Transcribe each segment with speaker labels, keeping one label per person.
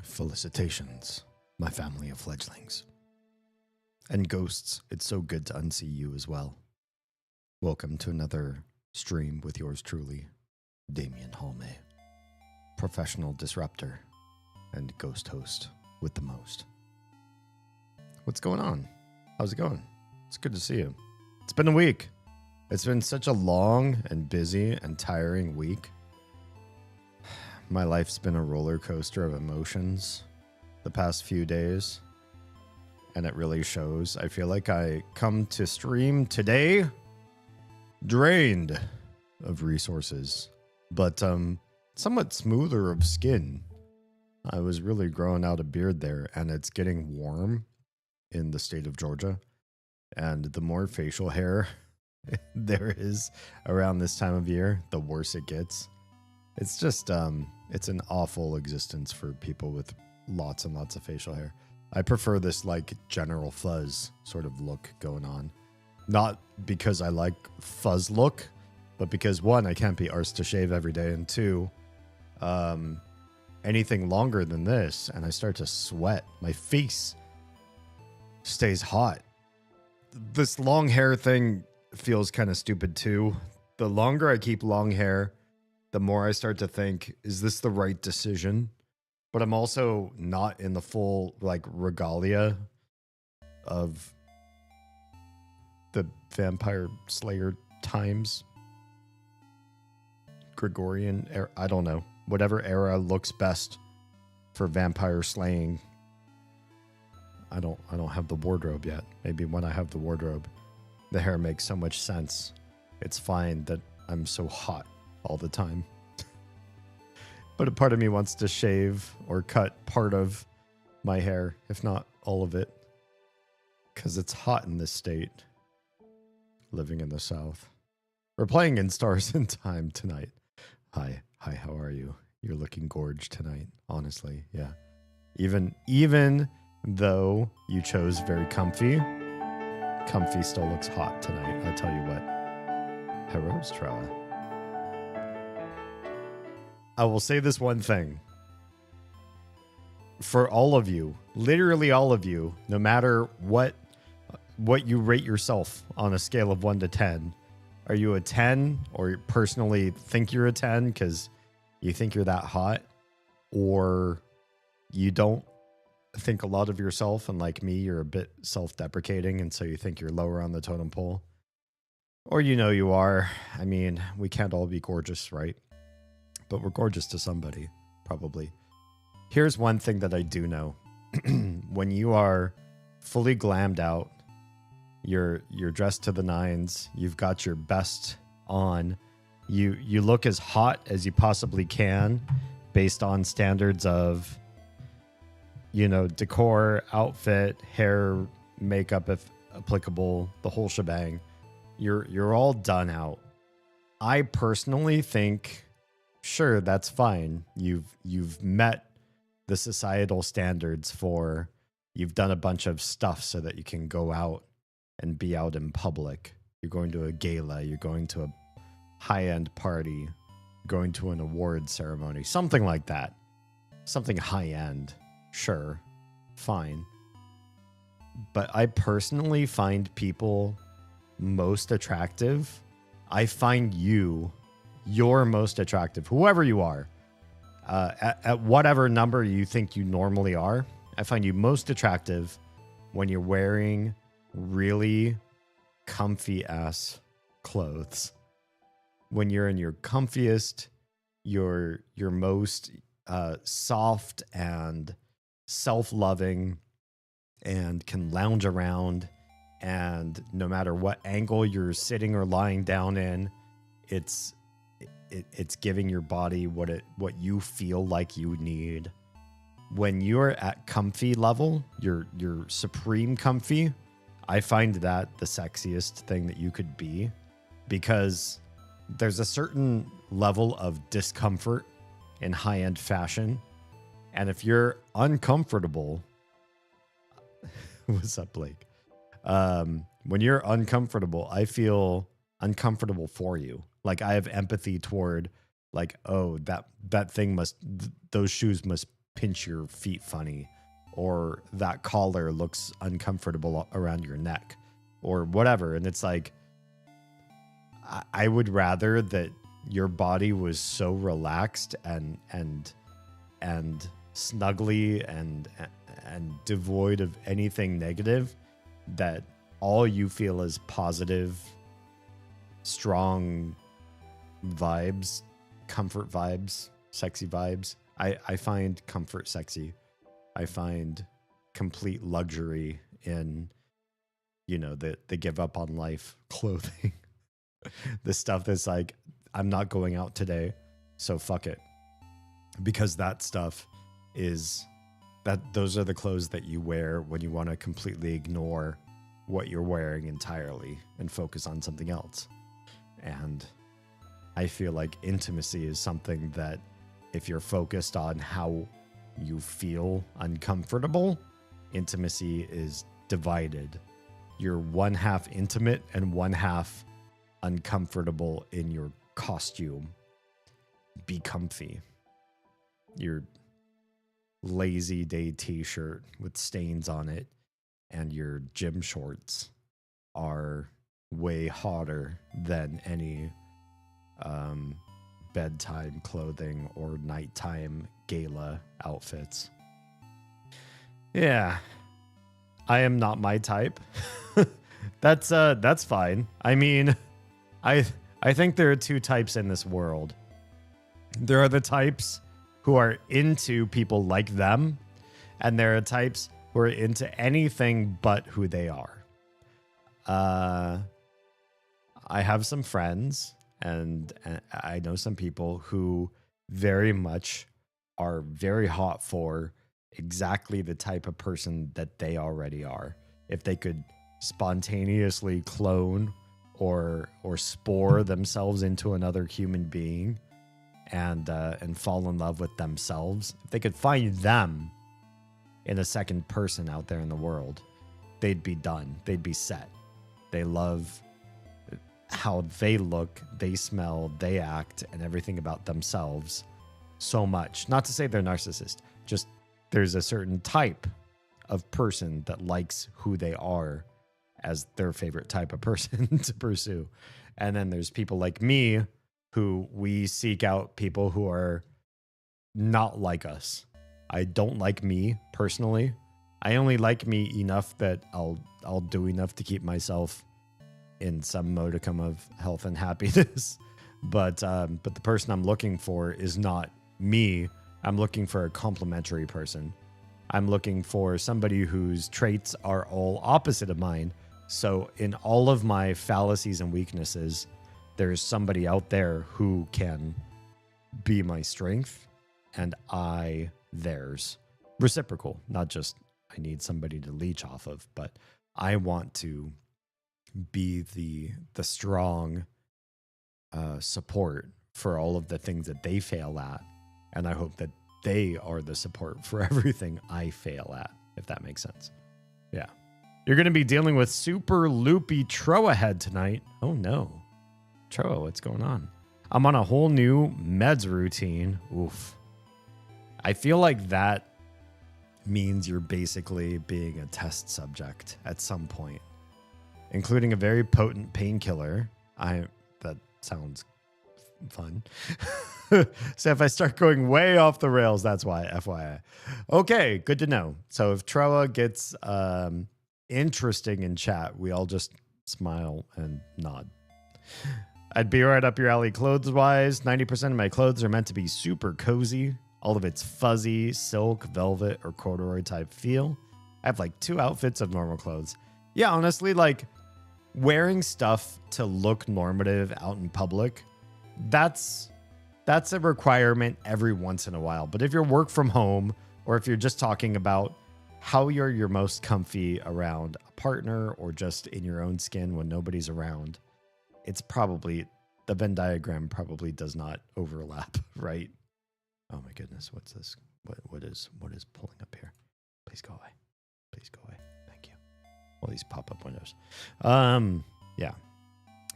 Speaker 1: Felicitations, my family of fledglings. And ghosts, it's so good to unsee you as well. Welcome to another stream with yours truly, Damien Halme, professional disruptor and ghost host with the most. What's going on? How's it going? It's good to see you. It's been a week. It's been such a long and busy and tiring week. My life's been a roller coaster of emotions the past few days, and it really shows. I feel like I come to stream today drained of resources, but somewhat smoother of skin. I was really growing out a beard there, and it's getting warm in the state of Georgia, and the more facial hair there is around this time of year, the worse it gets. It's just, it's an awful existence for people with lots and lots of facial hair. I prefer this like general fuzz sort of look going on. Not because I like fuzz look, but because one, I can't be arsed to shave every day, and two, anything longer than this and I start to sweat, my face stays hot. This long hair thing feels kind of stupid too. The longer I keep long hair, the more I start to think, is this the right decision? But I'm also not in the full like regalia of the Vampire Slayer times. Gregorian era, I don't know. Whatever era looks best for vampire slaying. I don't have the wardrobe yet. Maybe when I have the wardrobe, the hair makes so much sense. It's fine that I'm so hot all the time. But a part of me wants to shave or cut part of my hair, if not all of it, because it's hot in this state, living in the South. We're playing in Stars in Time tonight. Hi, how are you? You're looking gorge tonight, honestly, yeah. Even though you chose very comfy still looks hot tonight, I tell you what. Heroes Trella. I will say this one thing. For all of you, literally all of you, no matter what you rate yourself on a scale of 1 to 10, are you a 10 or personally think you're a 10 because you think you're that hot, or you don't think a lot of yourself and like me, you're a bit self-deprecating and so you think you're lower on the totem pole? Or you know you are. I mean, we can't all be gorgeous, right? But we're gorgeous to somebody, probably. Here's one thing that I do know. When you are fully glammed out, you're dressed to the nines, you've got your best on, you look as hot as you possibly can based on standards of, you know, decor, outfit, hair, makeup if applicable, the whole shebang. You're all done out. I personally think, sure, that's fine. You've met the societal standards for, you've done a bunch of stuff so that you can go out and be out in public. You're going to a gala, you're going to a high-end party, going to an award ceremony, something like that. Something high-end, sure, fine. But I personally find people most attractive. I find you're most attractive, whoever you are, at whatever number you think you normally are. I find you most attractive when you're wearing really comfy ass clothes. When you're in your comfiest, your most soft and self-loving, and can lounge around, and no matter what angle you're sitting or lying down in, it's giving your body what you feel like you need. When you're at comfy level, you're supreme comfy, I find that the sexiest thing that you could be, because there's a certain level of discomfort in high-end fashion. And if you're uncomfortable, what's up, Blake? When you're uncomfortable, I feel uncomfortable for you. Like I have empathy toward, like, oh, that thing those shoes must pinch your feet funny, or that collar looks uncomfortable around your neck, or whatever. And it's like, I would rather that your body was so relaxed and snuggly and devoid of anything negative, that all you feel is positive, strong vibes, comfort vibes, sexy vibes. I find comfort sexy. I find complete luxury in, the give up on life clothing. The stuff that's like, I'm not going out today, so fuck it. Because that stuff those are the clothes that you wear when you want to completely ignore what you're wearing entirely and focus on something else. And I feel like intimacy is something that if you're focused on how you feel uncomfortable, intimacy is divided. You're one half intimate and one half uncomfortable in your costume. Be comfy. Your lazy day t-shirt with stains on it and your gym shorts are way hotter than any bedtime clothing or nighttime gala outfits. Yeah. I am not my type. That's fine. I mean, I think there are two types in this world. There are the types who are into people like them, and there are types who are into anything but who they are. I have some friends, and I know some people who very much are very hot for exactly the type of person that they already are. If they could spontaneously clone or spore themselves into another human being and fall in love with themselves, if they could find them in a second person out there in the world, they'd be done. They'd be set. They love how they look, they smell, they act, and everything about themselves so much. Not to say they're narcissist, just there's a certain type of person that likes who they are as their favorite type of person to pursue. And then there's people like me who we seek out people who are not like us. I don't like me personally. I only like me enough that I'll do enough to keep myself in some modicum of health and happiness. But the person I'm looking for is not me. I'm looking for a complementary person. I'm looking for somebody whose traits are all opposite of mine. So in all of my fallacies and weaknesses, there's somebody out there who can be my strength and I theirs. Reciprocal, not just I need somebody to leech off of, but I want to be the strong support for all of the things that they fail at. And I hope that they are the support for everything I fail at, if that makes sense. Yeah. You're going to be dealing with super loopy Troa head tonight. Oh no. Troa, what's going on? I'm on a whole new meds routine. Oof. I feel like that means you're basically being a test subject at some point, including a very potent painkiller. That sounds fun. So if I start going way off the rails, that's why, FYI. Okay, good to know. So if Troa gets interesting in chat, we all just smile and nod. I'd be right up your alley clothes-wise. 90% of my clothes are meant to be super cozy. All of it's fuzzy, silk, velvet, or corduroy type feel. I have like 2 outfits of normal clothes. Yeah, honestly, like wearing stuff to look normative out in public, that's a requirement every once in a while. But if you're work from home, or if you're just talking about how you're your most comfy around a partner or just in your own skin when nobody's around, it's probably, the Venn diagram probably does not overlap, right? Oh my goodness, what's this? What is pulling up here? Please go away. Please go away. Thank you. All these pop-up windows. Yeah.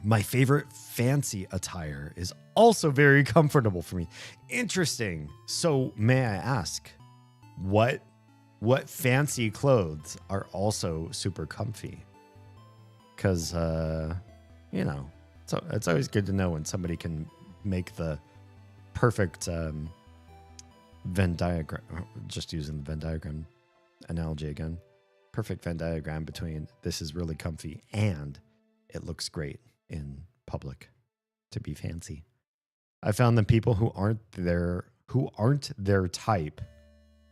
Speaker 1: My favorite fancy attire is also very comfortable for me. Interesting. So may I ask, what fancy clothes are also super comfy. Because, you know, so it's always good to know when somebody can make the perfect Venn diagram, just using the Venn diagram analogy again, perfect Venn diagram between this is really comfy and it looks great in public to be fancy. I found that people who aren't their type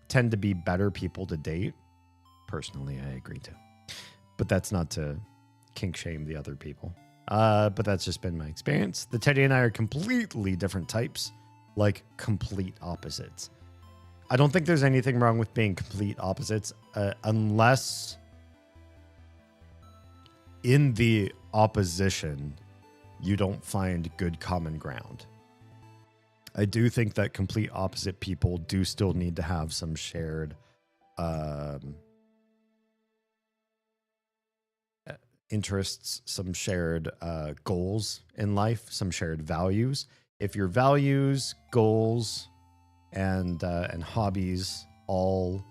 Speaker 1: tend to be better people to date. Personally, I agree too. But that's not to kink shame the other people. But that's just been my experience. The Teddy and I are completely different types, like complete opposites. I don't think there's anything wrong with being complete opposites, unless in the opposition, you don't find good common ground. I do think that complete opposite people do still need to have some shared interests, some shared goals in life, some shared values. If your values, goals, and hobbies all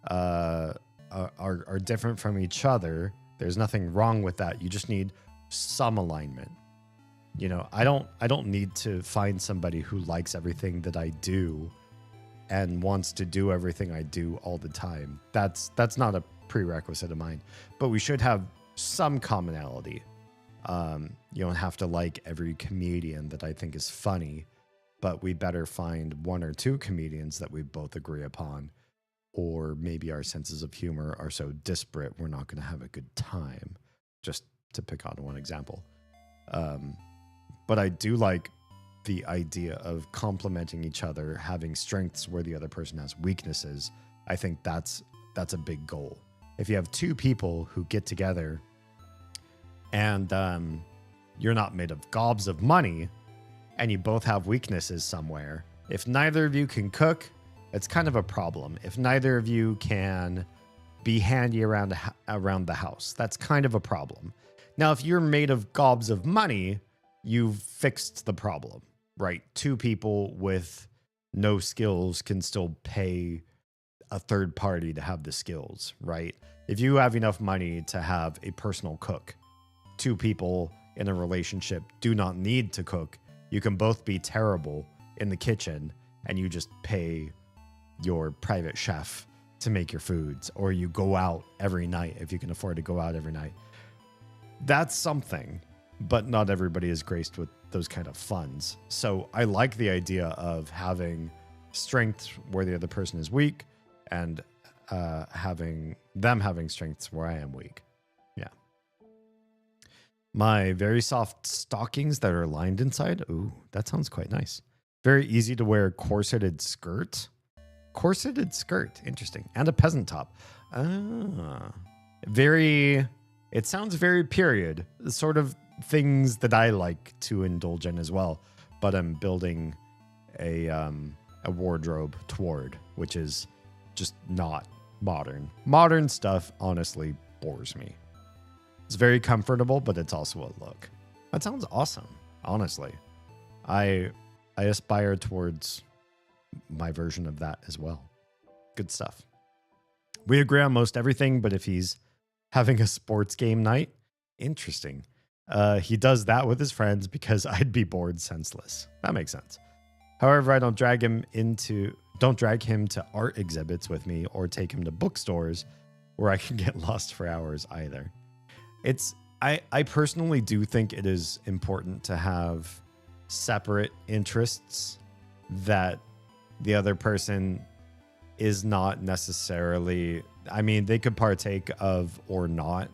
Speaker 1: are different from each other, there's nothing wrong with that. You just need some alignment. You know, I don't need to find somebody who likes everything that I do and wants to do everything I do all the time. That's not a prerequisite of mine. But we should have some commonality. You don't have to like every comedian that I think is funny, but we better find one or two comedians that we both agree upon, or maybe our senses of humor are so disparate we're not going to have a good time, just to pick on one example. But I do like the idea of complementing each other, having strengths where the other person has weaknesses. I think that's a big goal. If you have two people who get together and you're not made of gobs of money and you both have weaknesses somewhere, if neither of you can cook, it's kind of a problem. If neither of you can be handy around the house, that's kind of a problem. Now, if you're made of gobs of money, you've fixed the problem, right? Two people with no skills can still pay a third party to have the skills, right? If you have enough money to have a personal cook, two people in a relationship do not need to cook. You can both be terrible in the kitchen and you just pay your private chef to make your foods, or you go out every night if you can afford to go out every night. That's something, but not everybody is graced with those kind of funds. So I like the idea of having strengths where the other person is weak and having strengths where I am weak. Yeah. My very soft stockings that are lined inside. Ooh, that sounds quite nice. Very easy to wear corseted skirt. Corseted skirt. Interesting. And a peasant top. It sounds very period. The sort of things that I like to indulge in as well. But I'm building a wardrobe toward, which is just not modern. Modern stuff, honestly, bores me. It's very comfortable, but it's also a look. That sounds awesome, honestly. I aspire towards my version of that as well. Good stuff. We agree on most everything, but if he's having a sports game night, interesting. He does that with his friends because I'd be bored senseless. That makes sense. However, I don't drag him to art exhibits with me or take him to bookstores where I can get lost for hours either. I personally do think it is important to have separate interests that the other person is not necessarily, I mean, they could partake of or not,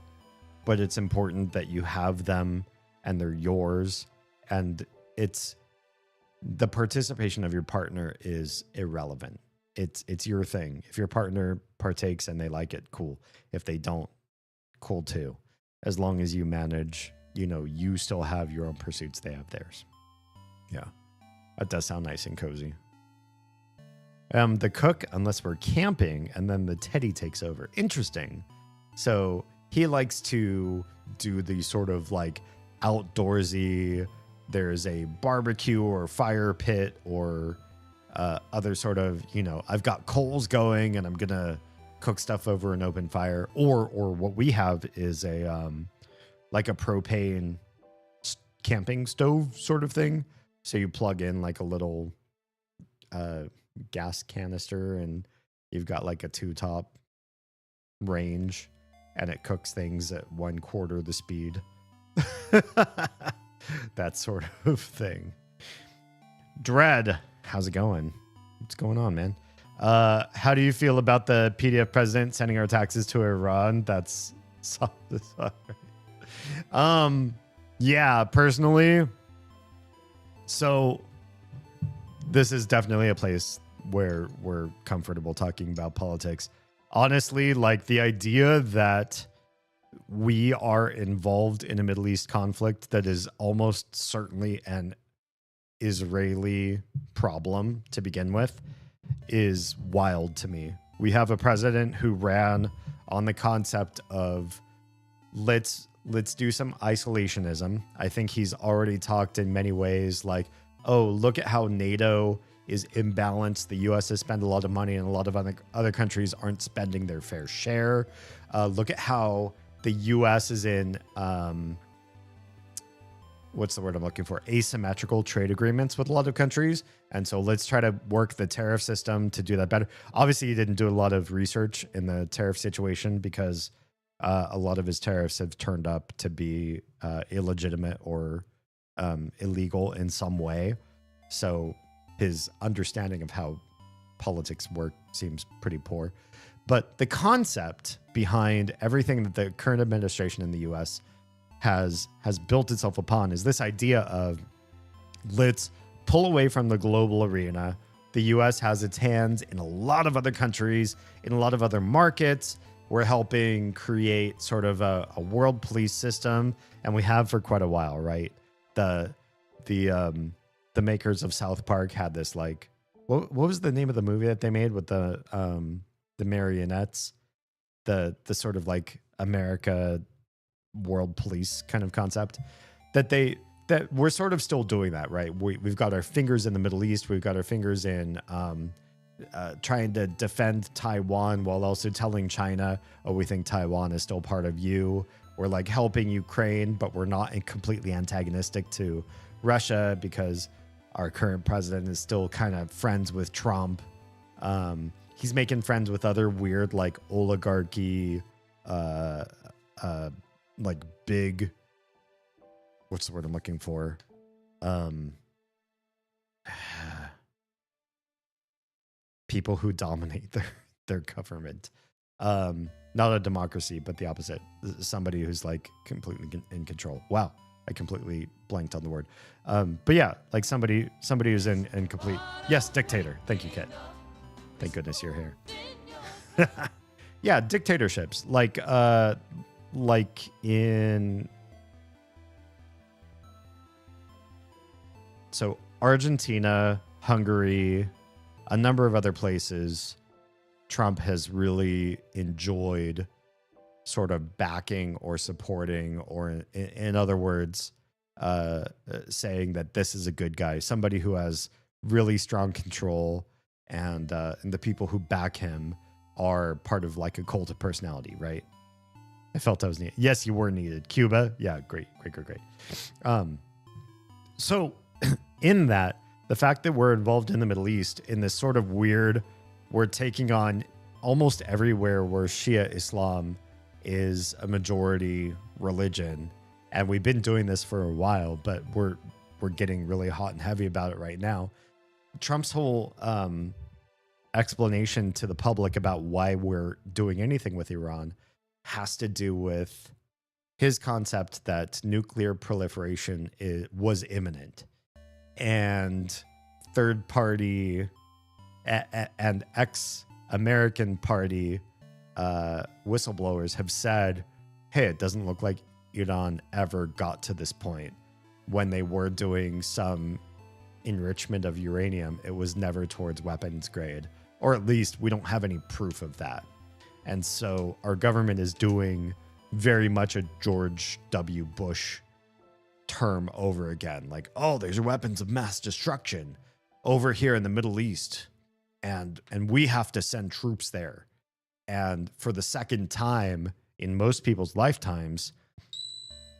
Speaker 1: but it's important that you have them and they're yours, and it's the participation of your partner is irrelevant. It's your thing. If your partner partakes and they like it, cool. If they don't, cool too. As long as you manage, you still have your own pursuits, they have theirs. Yeah, that does sound nice and cozy. The cook, unless we're camping, and then the Teddy takes over. Interesting. So he likes to do the sort of like outdoorsy, there's a barbecue or fire pit or other sort of, I've got coals going and I'm gonna cook stuff over an open fire, or what we have is a like a propane camping stove sort of thing. So you plug in like a little gas canister, and you've got like a 2-top range, and it cooks things at 1/4 the speed. That sort of thing. Dread, how's it going? What's going on, man? How do you feel about the PDF president sending our taxes to Iran? That's yeah, personally. So this is definitely a place where we're comfortable talking about politics. Honestly, like the idea that we are involved in a Middle East conflict that is almost certainly an Israeli problem to begin with is wild to me. We have a president who ran on the concept of let's do some isolationism. I think he's already talked in many ways like, oh, look at how NATO is imbalanced. The U.S. has spent a lot of money and a lot of other countries aren't spending their fair share. Look at how the U.S. is in, what's the word I'm looking for? Asymmetrical trade agreements with a lot of countries. And so let's try to work the tariff system to do that better. Obviously, he didn't do a lot of research in the tariff situation because a lot of his tariffs have turned up to be illegitimate or illegal in some way. So his understanding of how politics work seems pretty poor. But the concept behind everything that the current administration in the U.S. has built itself upon is this idea of let's pull away from the global arena. The U.S. has its hands in a lot of other countries, in a lot of other markets. We're helping create sort of a world police system, and we have for quite a while, right? The makers of South Park had this like, what was the name of the movie that they made with the marionettes, the sort of like America world police kind of concept that we're sort of still doing that, right? We've got our fingers in the Middle East. We've got our fingers in trying to defend Taiwan while also telling China, oh, we think Taiwan is still part of you. We're like helping Ukraine, but we're not completely antagonistic to Russia because our current president is still kind of friends with Trump. He's making friends with other weird like oligarchy, like big, what's the word I'm looking for? People who dominate their government. Not a democracy, but the opposite. Somebody who's like completely in control. Wow, I completely blanked on the word. But yeah, like somebody who's in complete, yes, dictator. Thank you, Kit. Thank goodness you're here. Yeah, dictatorships. Like in, so Argentina, Hungary, a number of other places, Trump has really enjoyed sort of backing or supporting, or in other words, saying that this is a good guy, somebody who has really strong control, and the people who back him are part of like a cult of personality, right? I felt I was needed. Yes, you were needed. Cuba, yeah, great. So in that, the fact that we're involved in the Middle East in this sort of weird, we're taking on almost everywhere where Shia Islam is a majority religion. And we've been doing this for a while, but we're getting really hot and heavy about it right now. Trump's whole explanation to the public about why we're doing anything with Iran has to do with his concept that nuclear proliferation was imminent. And third party and ex-American party whistleblowers have said, hey, it doesn't look like Iran ever got to this point. When they were doing some enrichment of uranium, it was never towards weapons grade, or at least we don't have any proof of that. And so our government is doing very much a George W. Bush term over again. Like, oh, there's weapons of mass destruction. over here in the Middle East, and we have to send troops there. And for the second time in most people's lifetimes,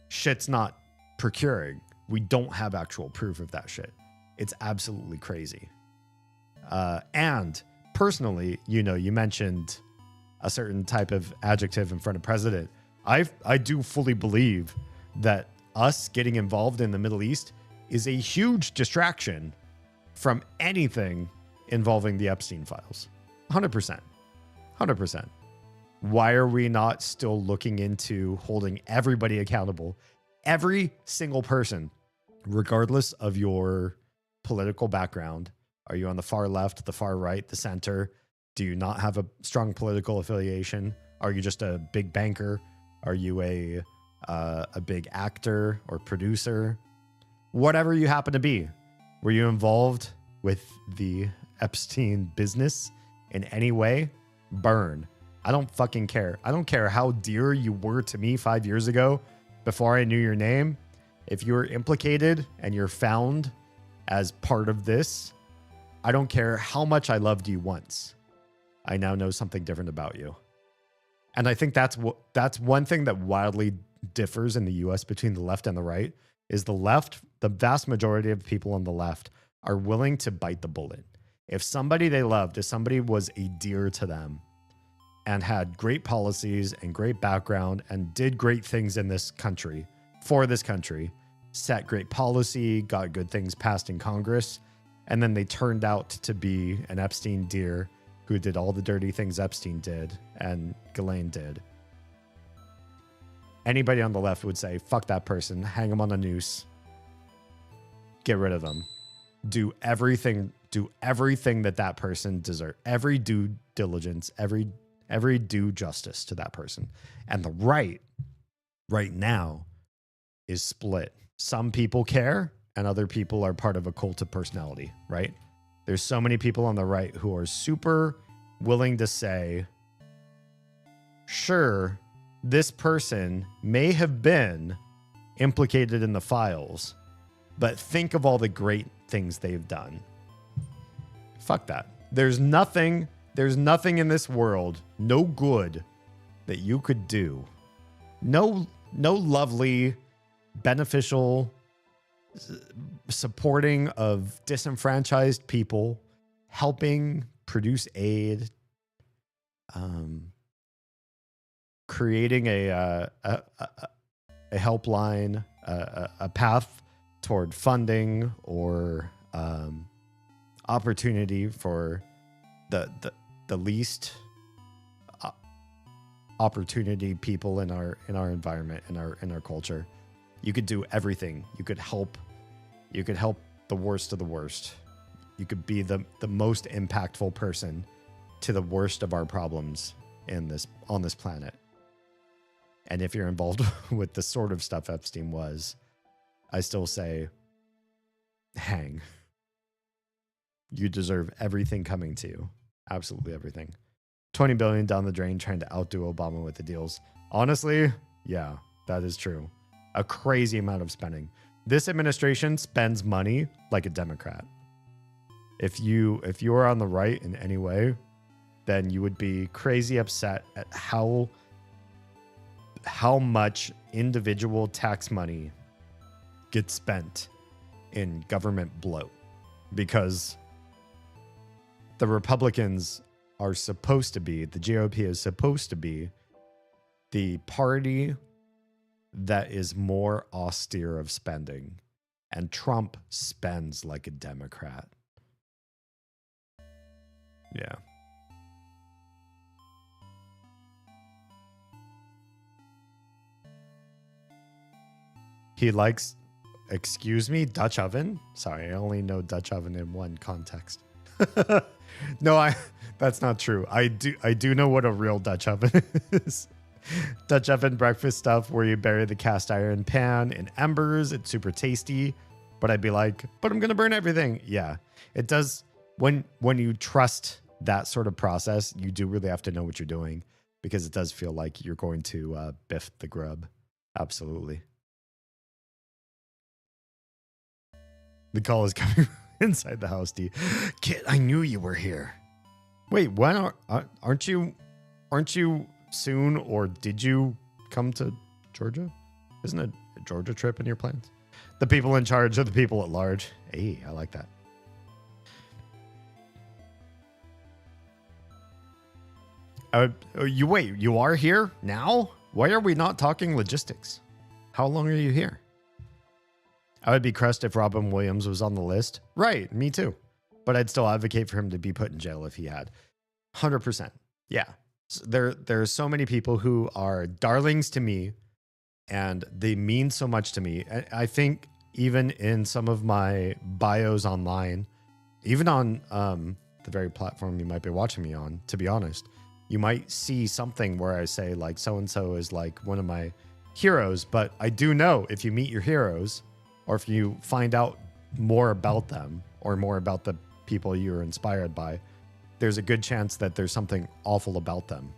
Speaker 1: shit's not procuring. We don't have actual proof of that shit. It's absolutely crazy. And personally, you mentioned a certain type of adjective in front of president. I do fully believe that us getting involved in the Middle East is a huge distraction from anything involving the Epstein files. 100%. 100%. Why are we not still looking into holding everybody accountable? Every single person, regardless of your political background. Are you on the far left, the far right, the center? Do you not have a strong political affiliation? Are you just a big banker? Are you a big actor or producer? Whatever you happen to be. Were you involved with the Epstein business in any way? Burn. I don't fucking care. I don't care how dear you were to me 5 years ago before I knew your name. If you're implicated and you're found as part of this, I don't care how much I loved you once. I now know something different about you. And I think that's one thing that wildly differs in the US between the left and the right is the left, the vast majority of people on the left are willing to bite the bullet. If somebody they loved, if somebody was a dear to them and had great policies and great background and did great things in this country, for this country, set great policy, got good things passed in Congress, and then they turned out to be an Epstein dear who did all the dirty things Epstein did and Ghislaine did. Anybody on the left would say, fuck that person, hang him on a noose, get rid of them. Do everything that person deserves. Every due diligence, every due justice to that person. And the right now is split. Some people care and other people are part of a cult of personality, right? There's so many people on the right who are super willing to say, sure, this person may have been implicated in the files, but think of all the great things they've done. Fuck that. There's nothing in this world, no good that you could do. No lovely, beneficial supporting of disenfranchised people, helping produce aid, creating a helpline, a path toward funding or opportunity for the least opportunity people in our environment, in our culture. You could do everything. You could help the worst of the worst. You could be the most impactful person to the worst of our problems on this planet. And if you're involved with the sort of stuff Epstein was, I still say, hang. You deserve everything coming to you. Absolutely everything. $20 billion down the drain trying to outdo Obama with the deals. Honestly, yeah, that is true. A crazy amount of spending. This administration spends money like a Democrat. If you are on the right in any way, then you would be crazy upset at how much individual tax money gets spent in government bloat, because the Republicans are supposed to be, the GOP is supposed to be the party that is more austere of spending, and Trump spends like a Democrat. Yeah. He likes, excuse me, Dutch oven? Sorry, I only know Dutch oven in one context. No, that's not true. I do know what a real Dutch oven is. Dutch oven breakfast stuff where you bury the cast iron pan in embers. It's super tasty, but I'd be like, but I'm going to burn everything. Yeah, it does. When you trust that sort of process, you do really have to know what you're doing, because it does feel like you're going to biff the grub. Absolutely. The call is coming. inside the house, D. Kit, I knew you were here. Wait, when aren't you soon, or did you come to Georgia? Isn't a Georgia trip in your plans? The people in charge are the people at large. Hey, I like that. You are here now? Why are we not talking logistics? How long are you here? I would be crushed if Robin Williams was on the list. Right, me too. But I'd still advocate for him to be put in jail if he had. 100%. Yeah. There are so many people who are darlings to me, and they mean so much to me. I think even in some of my bios online, even on the very platform you might be watching me on, to be honest, you might see something where I say like so-and-so is like one of my heroes. But I do know if you meet your heroes, or if you find out more about them or more about the people you're inspired by, there's a good chance that there's something awful about them,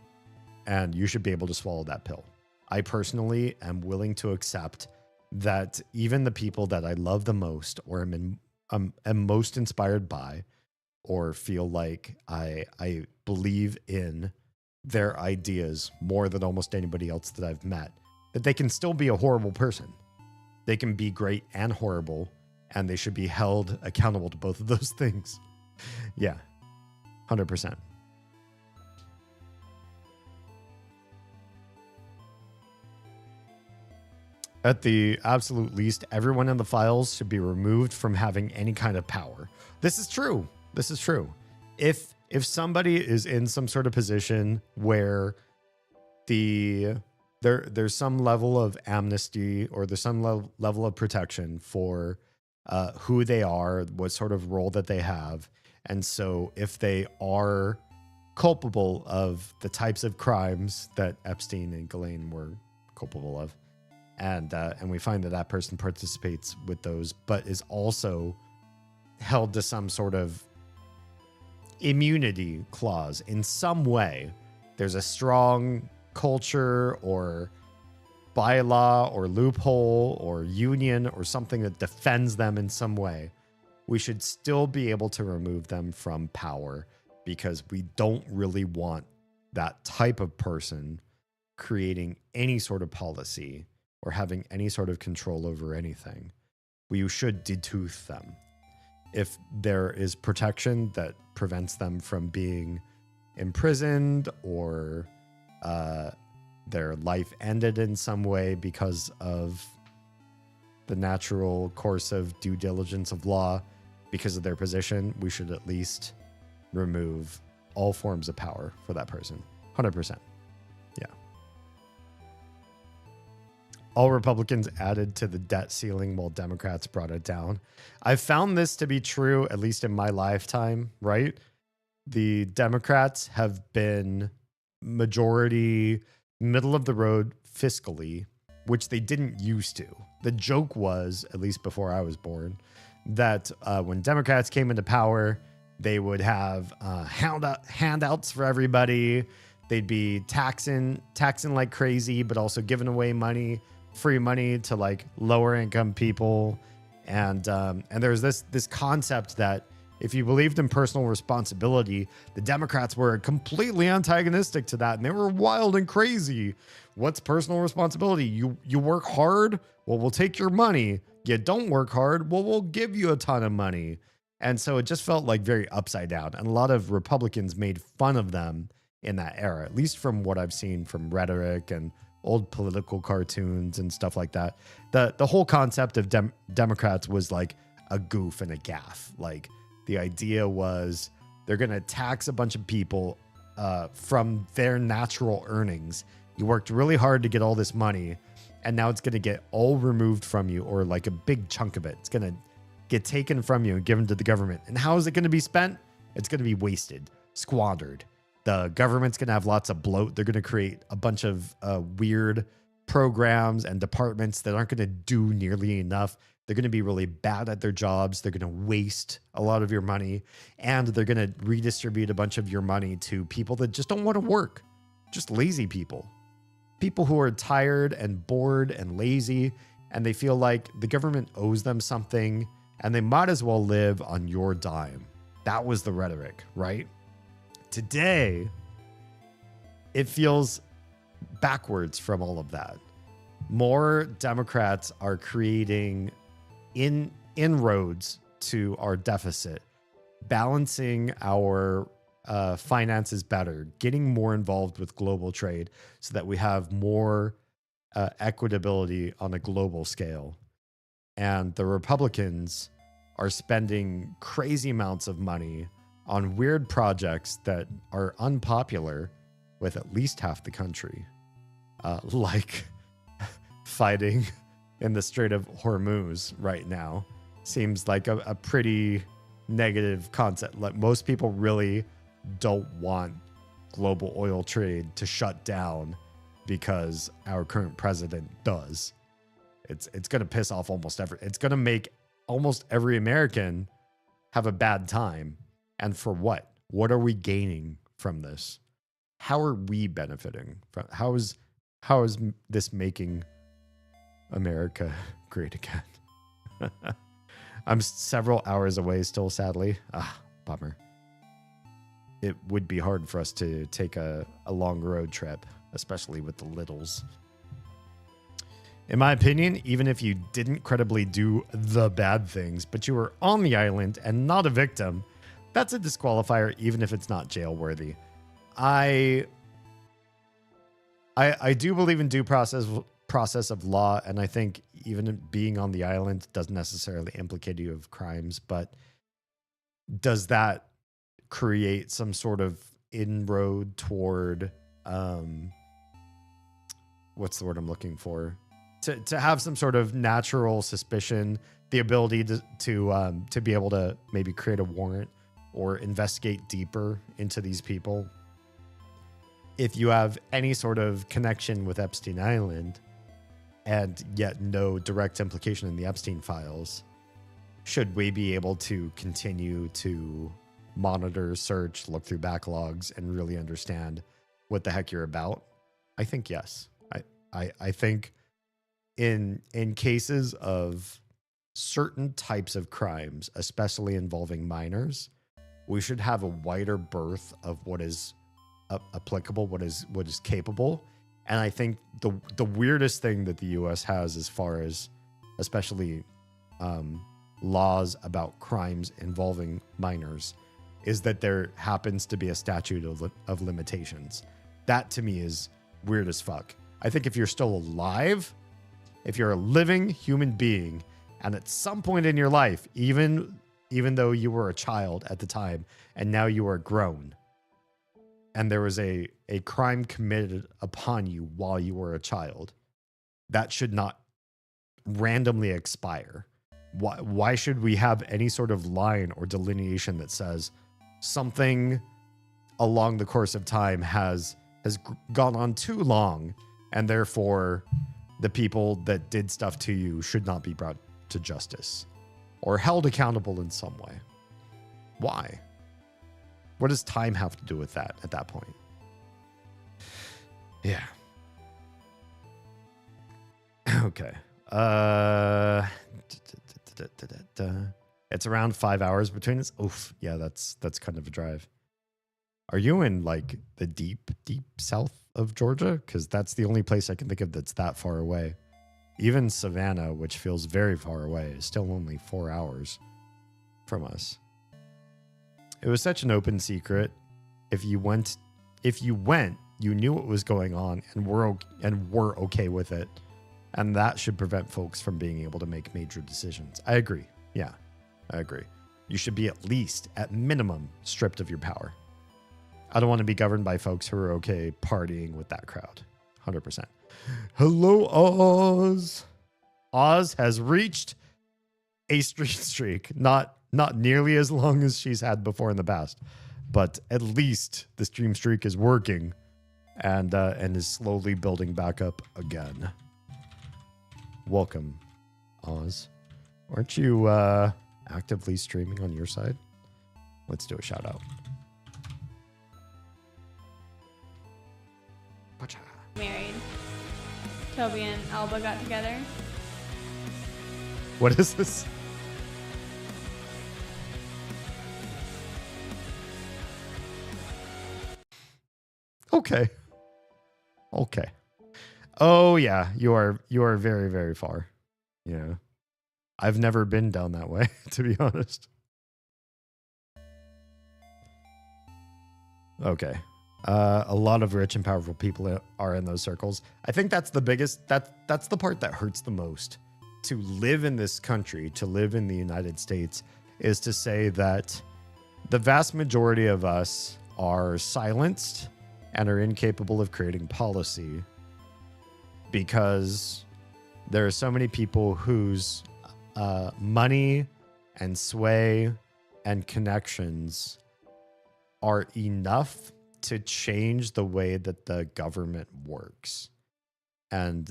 Speaker 1: and you should be able to swallow that pill. I personally am willing to accept that even the people that I love the most, or am most inspired by, or feel like I believe in their ideas more than almost anybody else that I've met, that they can still be a horrible person. They can be great and horrible, and they should be held accountable to both of those things. Yeah, 100%. At the absolute least, everyone in the files should be removed from having any kind of power. This is true. This is true. If somebody is in some sort of position where there's some level of amnesty, or there's some level of protection for who they are, what sort of role that they have. And so if they are culpable of the types of crimes that Epstein and Ghislaine were culpable of, and we find that that person participates with those, but is also held to some sort of immunity clause in some way, there's a strong culture or bylaw or loophole or union or something that defends them in some way, we should still be able to remove them from power, because we don't really want that type of person creating any sort of policy or having any sort of control over anything. We should detooth them. If there is protection that prevents them from being imprisoned, or their life ended in some way because of the natural course of due diligence of law because of their position, we should at least remove all forms of power for that person. 100%. Yeah. All Republicans added to the debt ceiling while Democrats brought it down. I've found this to be true, at least in my lifetime, right? The Democrats have been majority middle of the road fiscally, which they didn't used to. The joke was, at least before I was born, that when Democrats came into power, they would have handouts for everybody. They'd be taxing like crazy, but also giving away money, free money to like lower income people. And there's this concept that if you believed in personal responsibility, the Democrats were completely antagonistic to that, and they were wild and crazy. What's personal responsibility? You work hard? Well, we'll take your money. You don't work hard? Well, we'll give you a ton of money. And so it just felt like very upside down. And a lot of Republicans made fun of them in that era, at least from what I've seen from rhetoric and old political cartoons and stuff like that. The whole concept of Democrats was like a goof and a gaffe. Like, the idea was they're going to tax a bunch of people from their natural earnings. You worked really hard to get all this money, and now it's going to get all removed from you, or like a big chunk of it. It's going to get taken from you and given to the government. And how is it going to be spent? It's going to be wasted, squandered. The government's going to have lots of bloat. They're going to create a bunch of weird programs and departments that aren't going to do nearly enough. They're going to be really bad at their jobs. They're going to waste a lot of your money, and they're going to redistribute a bunch of your money to people that just don't want to work. Just lazy people. People who are tired and bored and lazy, and they feel like the government owes them something, and they might as well live on your dime. That was the rhetoric, right? Today, it feels backwards from all of that. More Democrats are creating inroads to our deficit, balancing our finances better, getting more involved with global trade so that we have more equitability on a global scale. And the Republicans are spending crazy amounts of money on weird projects that are unpopular with at least half the country, like fighting in the Strait of Hormuz right now. Seems like a pretty negative concept. Like, most people really don't want global oil trade to shut down because our current president does. It's going to piss off it's going to make almost every American have a bad time. And for what? What are we gaining from this? How are we benefiting from? How is this making America great again? I'm several hours away still, sadly. Bummer. It would be hard for us to take a long road trip, especially with the littles. In my opinion, even if you didn't credibly do the bad things, but you were on the island and not a victim, that's a disqualifier, even if it's not jail worthy. I do believe in due process of law, and I think even being on the island doesn't necessarily implicate you of crimes, but does that create some sort of inroad toward what's the word I'm looking for? To have some sort of natural suspicion, the ability to be able to maybe create a warrant or investigate deeper into these people. If you have any sort of connection with Epstein Island and yet no direct implication in the Epstein files, should we be able to continue to monitor, search, look through backlogs, and really understand what the heck you're about? I think yes. I think in cases of certain types of crimes, especially involving minors, we should have a wider berth of what is applicable, what is capable. And I think the weirdest thing that the U.S. has, as far as especially laws about crimes involving minors, is that there happens to be a statute of limitations. That to me is weird as fuck. I think if you're still alive, if you're a living human being, and at some point in your life, even though you were a child at the time and now you are grown, and there was a crime committed upon you while you were a child, that should not randomly expire. Why should we have any sort of line or delineation that says something along the course of time has gone on too long, and therefore the people that did stuff to you should not be brought to justice or held accountable in some way? Why? What does time have to do with that at that point? Yeah. Okay. It's around 5 hours between us. Oof. Yeah, that's kind of a drive. Are you in like the deep south of Georgia? Because that's the only place I can think of that's that far away. Even Savannah, which feels very far away, is still only 4 hours from us. It was such an open secret. If you went, you knew what was going on and were okay with it. And that should prevent folks from being able to make major decisions. I agree. Yeah, I agree. You should be at minimum, stripped of your power. I don't want to be governed by folks who are okay partying with that crowd. 100%. Hello, Oz. Oz has reached a streak. Not nearly as long as she's had before in the past, but at least the stream streak is working and is slowly building back up again. Welcome, Oz. Aren't you actively streaming on your side? Let's do a shout out.
Speaker 2: Married. Toby and Alba got together.
Speaker 1: What is this? Okay. Okay. Oh yeah, you are very, very far. Yeah. I've never been down that way, to be honest. Okay. A lot of rich and powerful people are in those circles. I think that's the biggest, that's the part that hurts the most. To live in this country, to live in the United States, is to say that the vast majority of us are silenced and are incapable of creating policy because there are so many people whose money and sway and connections are enough to change the way that the government works. And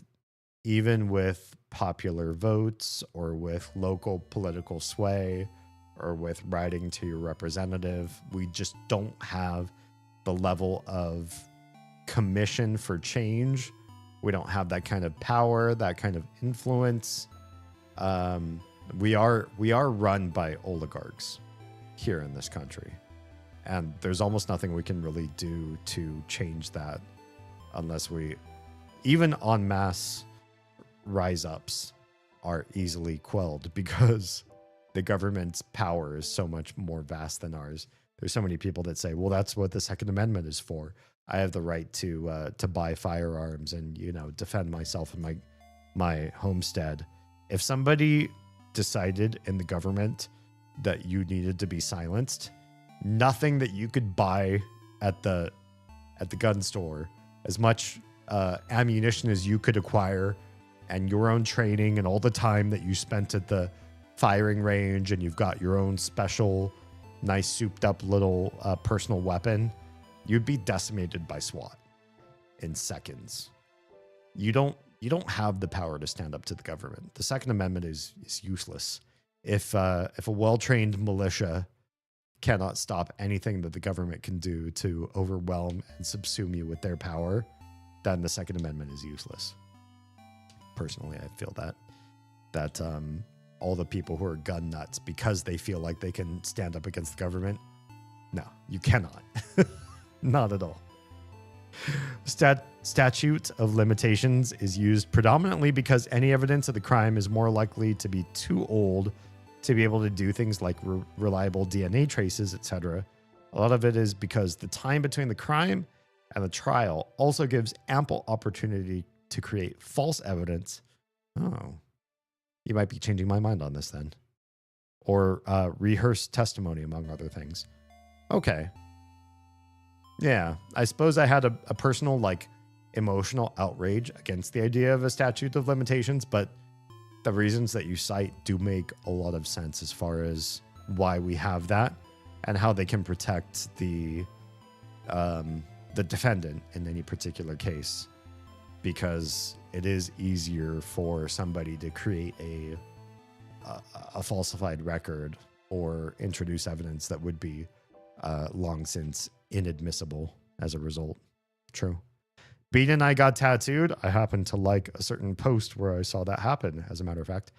Speaker 1: even with popular votes or with local political sway or with writing to your representative, we just don't have the level of commission for change. We don't have that kind of power, that kind of influence. We are run by oligarchs here in this country. And there's almost nothing we can really do to change that unless we, even en masse rise ups are easily quelled because the government's power is so much more vast than ours. There's so many people that say, well, that's what the Second Amendment is for. I have the right to buy firearms and, defend myself and my homestead. If somebody decided in the government that you needed to be silenced, nothing that you could buy at the gun store, as much ammunition as you could acquire, and your own training and all the time that you spent at the firing range, and you've got your own special, nice souped up little personal weapon, you'd be decimated by SWAT in seconds. You don't have the power to stand up to the government. The Second Amendment is useless. If a well-trained militia cannot stop anything that the government can do to overwhelm and subsume you with their power, then the Second Amendment is useless. Personally, I feel that all the people who are gun nuts because they feel like they can stand up against the government, no, you cannot. Not at all. Statute of limitations is used predominantly because any evidence of the crime is more likely to be too old to be able to do things like reliable DNA traces, etc. A lot of it is because the time between the crime and the trial also gives ample opportunity to create false evidence. Oh, you might be changing my mind on this then. Or rehearse testimony, among other things. Okay. Yeah, I suppose I had a personal, emotional outrage against the idea of a statute of limitations, but the reasons that you cite do make a lot of sense as far as why we have that and how they can protect the defendant in any particular case, because it is easier for somebody to create a falsified record or introduce evidence that would be long since inadmissible as a result. True. Bean and I got tattooed. I happened to like a certain post where I saw that happen, as a matter of fact,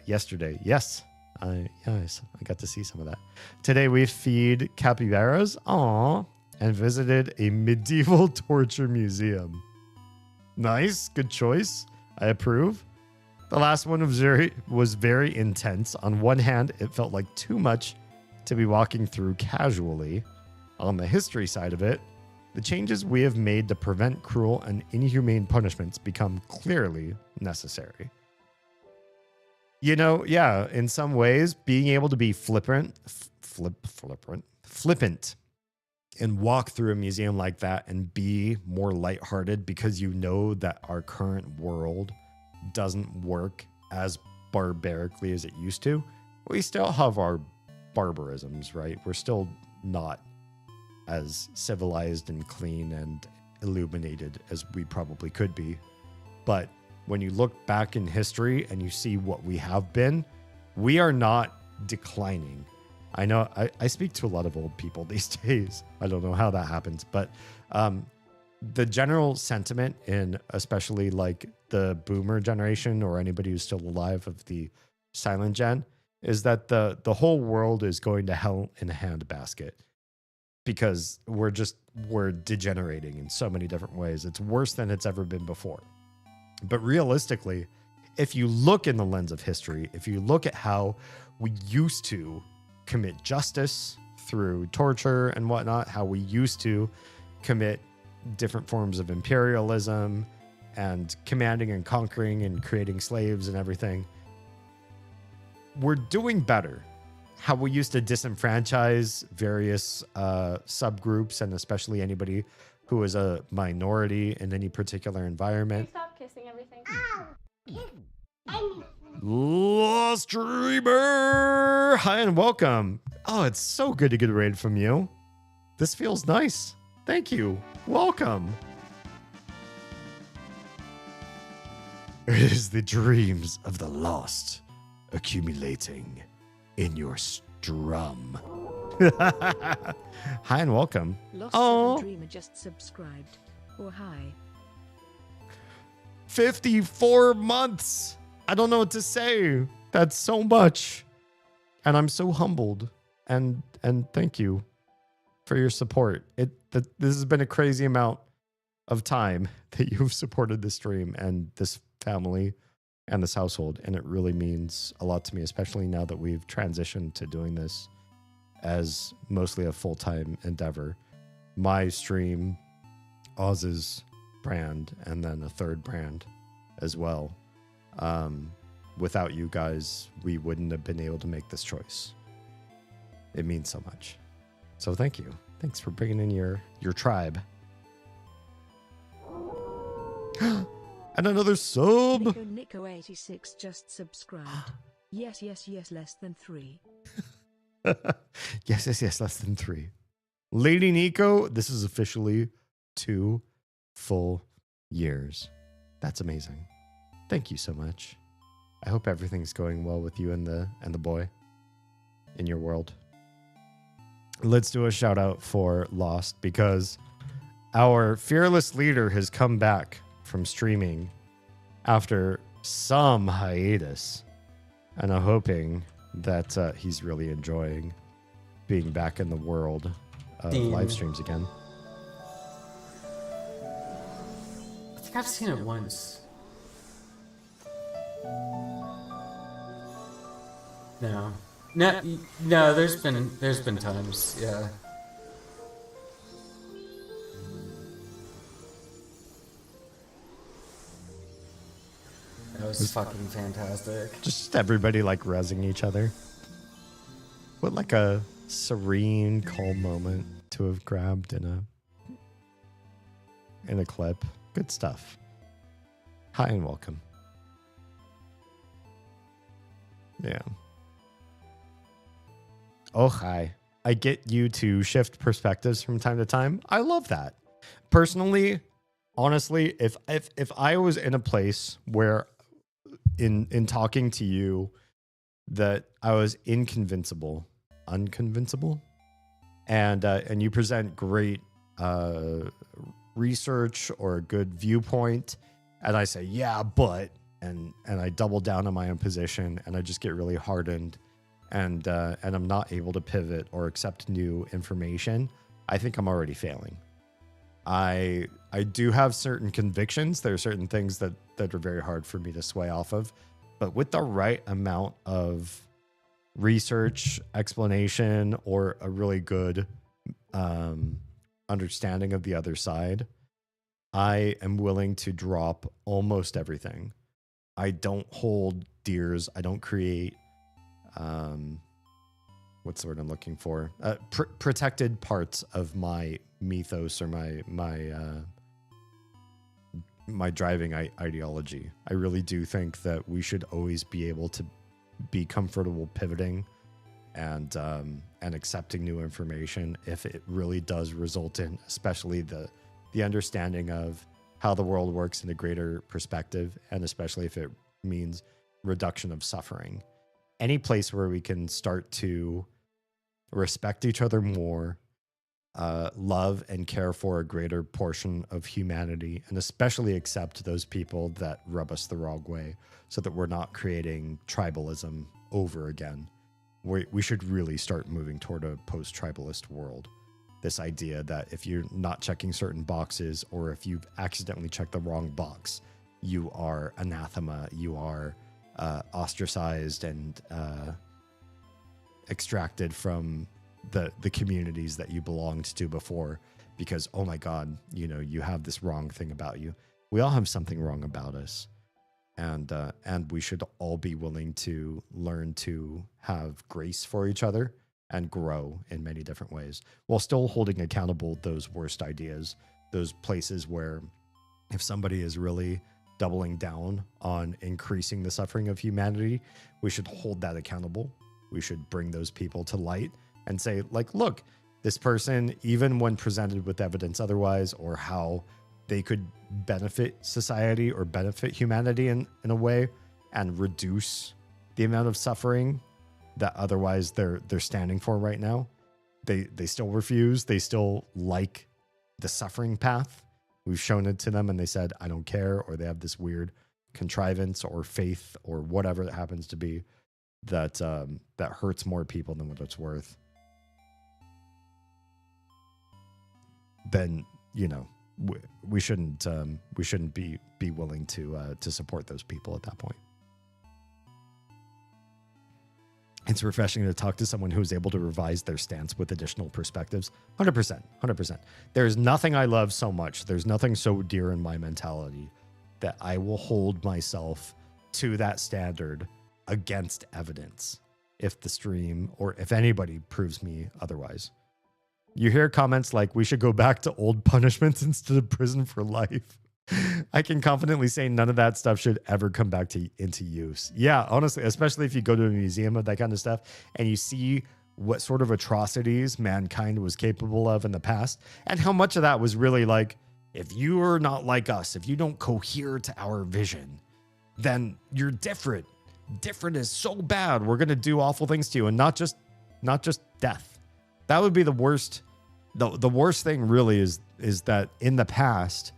Speaker 1: yesterday. Yes, I got to see some of that. Today we feed capybaras, and visited a medieval torture museum. Nice, good choice. I approve. The last one was very intense. On one hand, it felt like too much to be walking through casually. On the history side of it, the changes we have made to prevent cruel and inhumane punishments become clearly necessary. In some ways, being able to be flippant, and walk through a museum like that and be more lighthearted because you know that our current world doesn't work as barbarically as it used to. We still have our barbarisms, right? We're still not as civilized and clean and illuminated as we probably could be. But when you look back in history and you see what we have been, we are not declining. I know I speak to a lot of old people these days. I don't know how that happens, but the general sentiment in especially like the boomer generation or anybody who's still alive of the silent gen is that the whole world is going to hell in a handbasket. because we're degenerating in so many different ways. It's worse than it's ever been before. But realistically, if you look in the lens of history, if you look at how we used to commit justice through torture and whatnot, how we used to commit different forms of imperialism and commanding and conquering and creating slaves and everything, we're doing better. How we used to disenfranchise various subgroups, and especially anybody who was a minority in any particular environment.
Speaker 2: Stop kissing everything.
Speaker 1: Lost Dreamer! Hi and welcome. Oh, it's so good to get a raid from you. This feels nice. Thank you. Welcome. It is the dreams of the lost accumulating in your strum. Hi and welcome.
Speaker 3: Lost Dreamer just subscribed. Or hi.
Speaker 1: 54 months. I don't know what to say. That's so much. And I'm so humbled. And thank you for your support. This has been a crazy amount of time that you've supported this stream and this family and this household, and it really means a lot to me, especially now that we've transitioned to doing this as mostly a full-time endeavor. My stream, Oz's brand, and then a third brand as well. Without you guys, we wouldn't have been able to make this choice. It means so much. So thank you. Thanks for bringing in your tribe. And another sub.
Speaker 3: Nico86 just subscribed. Yes, less than 3.
Speaker 1: Yes, less than 3. Lady Nico, this is officially 2 full years. That's amazing. Thank you so much. I hope everything's going well with you and the boy in your world. Let's do a shout out for Lost, because our fearless leader has come back from streaming after some hiatus, and I'm hoping that he's really enjoying being back in the world of live streams again.
Speaker 4: I think I've seen it once. No, there's been times, yeah. That was fucking fantastic.
Speaker 1: Just everybody like rezzing each other. What like a serene, calm moment to have grabbed in a clip. Good stuff. Hi and welcome. Yeah. Oh, hi. I get you to shift perspectives from time to time. I love that. Personally, honestly, if I was in a place where in talking to you that I was unconvincible, and you present great research or a good viewpoint, and I say, yeah, but, and I double down on my own position, and I just get really hardened, and I'm not able to pivot or accept new information, I think I'm already failing. I do have certain convictions. There are certain things that are very hard for me to sway off of, but with the right amount of research, explanation, or a really good understanding of the other side, I am willing to drop almost everything. I don't hold deers. I don't create what's the word I'm looking for? Protected parts of my mythos or my driving ideology. I really do think that we should always be able to be comfortable pivoting and accepting new information if it really does result in, especially the understanding of how the world works in a greater perspective, and especially if it means reduction of suffering. Any place where we can start to respect each other more, love and care for a greater portion of humanity, and especially accept those people that rub us the wrong way, so that we're not creating tribalism over again. We should really start moving toward a post-tribalist world. This idea that if you're not checking certain boxes, or if you've accidentally checked the wrong box, you are anathema, you are ostracized and extracted from the communities that you belonged to before, because, oh my God, you know, you have this wrong thing about you. We all have something wrong about us. And we should all be willing to learn to have grace for each other and grow in many different ways, while still holding accountable those worst ideas, those places where if somebody is really doubling down on increasing the suffering of humanity, we should hold that accountable. We should bring those people to light and say, like, look, this person, even when presented with evidence otherwise, or how they could benefit society or benefit humanity in a way and reduce the amount of suffering that otherwise they're standing for right now, they still refuse. They still like the suffering path. We've shown it to them and they said, I don't care, or they have this weird contrivance or faith or whatever it happens to be that that hurts more people than what it's worth. Then, you know, we shouldn't be willing to support those people at that point. It's refreshing to talk to someone who is able to revise their stance with additional perspectives. 100%. There's nothing I love so much. There's nothing so dear in my mentality that I will hold myself to that standard against evidence if the stream or if anybody proves me otherwise. You hear comments like, we should go back to old punishments instead of prison for life. I can confidently say none of that stuff should ever come back into use. Yeah, honestly, especially if you go to a museum of that kind of stuff and you see what sort of atrocities mankind was capable of in the past, and how much of that was really like, if you are not like us, if you don't cohere to our vision, then you're different. Different is so bad. We're going to do awful things to you, and not just death. That would be the worst. The worst thing really is that in the past,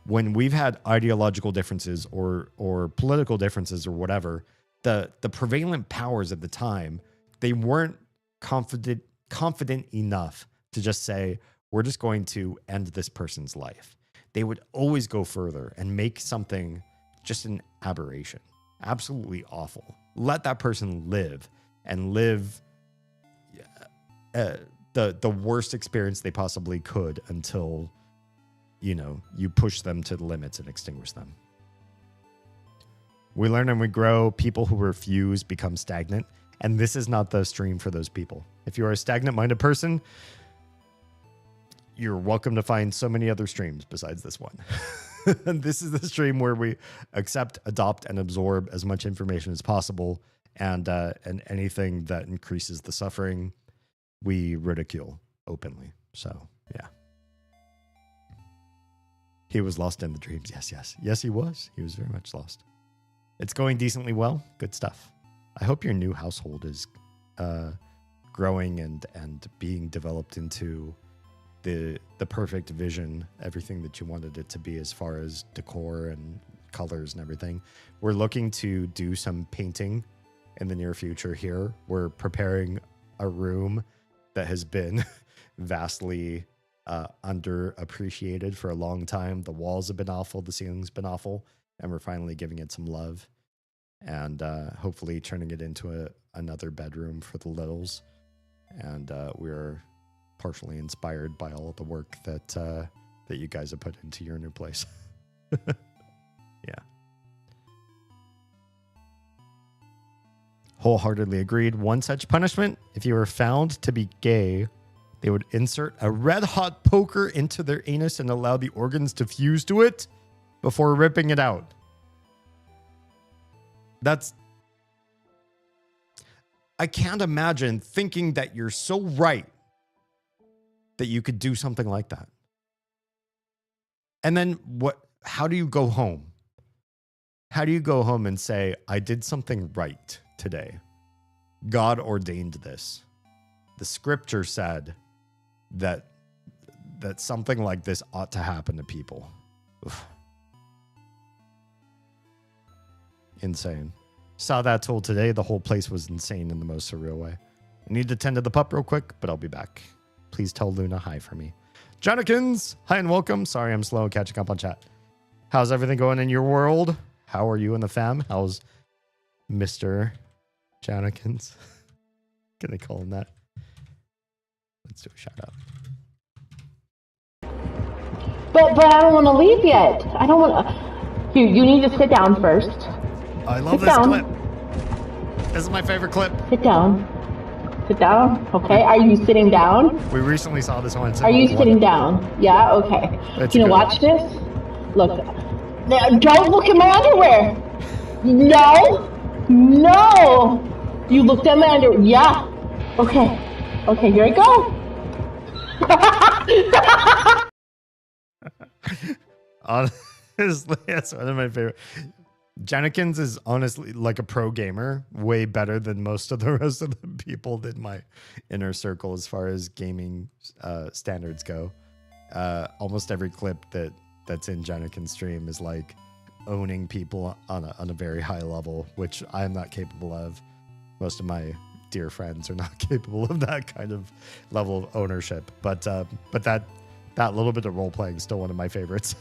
Speaker 1: when we've had ideological differences or political differences or whatever, the prevalent powers at the time, they weren't confident enough to just say, we're just going to end this person's life. They would always go further and make something just an aberration, absolutely awful. Let that person live and live the worst experience they possibly could until, you know, you push them to the limits and extinguish them. We learn and we grow. People who refuse become stagnant. And this is not the stream for those people. If you are a stagnant-minded person, you're welcome to find so many other streams besides this one. And this is the stream where we accept, adopt, and absorb as much information as possible. And anything that increases the suffering, we ridicule openly. So, yeah. He was lost in the dreams. Yes, he was. He was very much lost. It's going decently well. Good stuff. I hope your new household is growing and being developed into the perfect vision, everything that you wanted it to be as far as decor and colors and everything. We're looking to do some painting in the near future here. We're preparing a room that has been vastly underappreciated for a long time. The walls have been awful, the ceiling's been awful, and we're finally giving it some love and hopefully turning it into another bedroom for the littles. And we're partially inspired by all of the work that you guys have put into your new place. Yeah. Wholeheartedly agreed. One such punishment, if you were found to be gay, they would insert a red-hot poker into their anus and allow the organs to fuse to it before ripping it out. I can't imagine thinking that you're so right that you could do something like that. And then how do you go home? How do you go home and say, I did something right today? God ordained this. The scripture said that something like this ought to happen to people. Oof. Insane. Saw that tool today. The whole place was insane in the most surreal way. I need to tend to the pup real quick, but I'll be back. Please tell Luna hi for me. Jonikins, hi and welcome. Sorry I'm slow catching up on chat. How's everything going in your world? How are you and the fam? How's Mr. Jonikins? Can I call him that? Let's do a shout out.
Speaker 2: But I don't want to leave yet. I don't want to. You need to sit down first.
Speaker 1: I love this clip. This is my favorite clip.
Speaker 2: Sit down. Sit down. Okay. Are you sitting down?
Speaker 1: We recently saw this one.
Speaker 2: Are you sitting down? Yeah. Okay. Can you watch this? Look. Don't look at my underwear. No. No. You looked at my underwear. Yeah. Okay. Okay. Here I go.
Speaker 1: Honestly, that's one of my favorite. Janikins is honestly like a pro gamer, way better than most of the rest of the people in my inner circle as far as gaming standards go. Almost every clip that's in Janikins' stream is like owning people on a very high level, which I am not capable of. Most of my dear friends are not capable of that kind of level of ownership. But that little bit of role playing is still one of my favorites.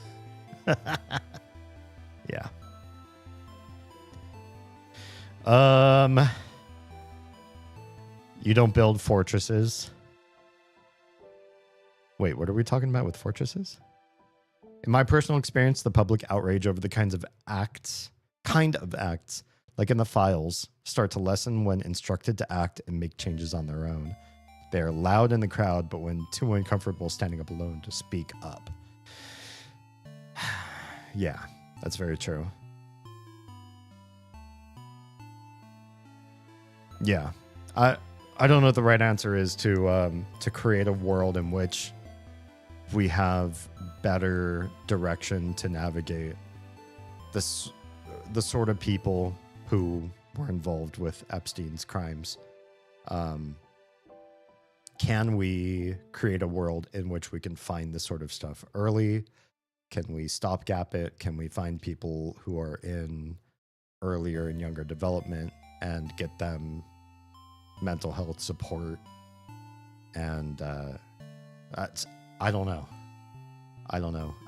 Speaker 1: Yeah. You don't build fortresses. Wait, what are we talking about with fortresses? In my personal experience, the public outrage over the kind of acts, like in the files, start to lessen when instructed to act and make changes on their own. They are loud in the crowd, but when too uncomfortable standing up alone to speak up. Yeah, that's very true. Yeah, I don't know what the right answer is to create a world in which we have better direction to navigate the sort of people who were involved with Epstein's crimes. Can we create a world in which we can find this sort of stuff early? Can we stopgap it? Can we find people who are in earlier and younger development and get them mental health support? And I don't know. I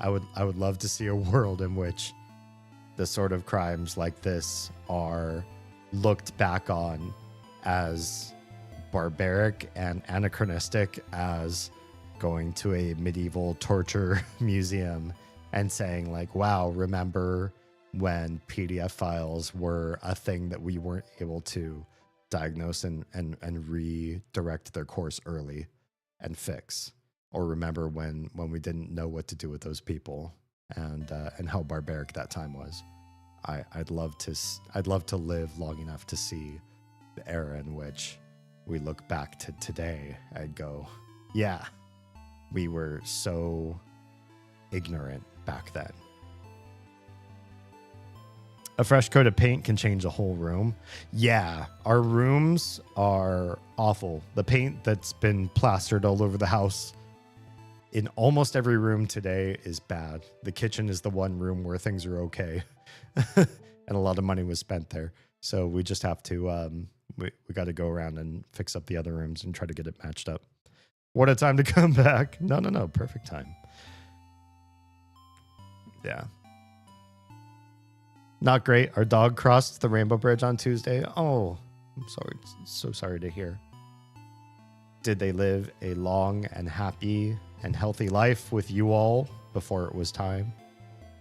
Speaker 1: would love to see a world in which the sort of crimes like this are looked back on as barbaric and anachronistic as going to a medieval torture museum and saying like, wow, remember when PDF files were a thing that we weren't able to diagnose and redirect their course early and fix? Or remember when we didn't know what to do with those people and how barbaric that time was. I'd love to live long enough to see the era in which we look back to today and go, yeah, we were so ignorant back then. A fresh coat of paint can change a whole room. Yeah, our rooms are awful. The paint that's been plastered all over the house in almost every room today is bad. The kitchen is the one room where things are okay. And a lot of money was spent there. So we just have to, we got to go around and fix up the other rooms and try to get it matched up. What a time to come back. No. Perfect time. Yeah. Not great. Our dog crossed the Rainbow Bridge on Tuesday. Oh, I'm sorry. So sorry to hear. Did they live a long and happy and healthy life with you all before it was time?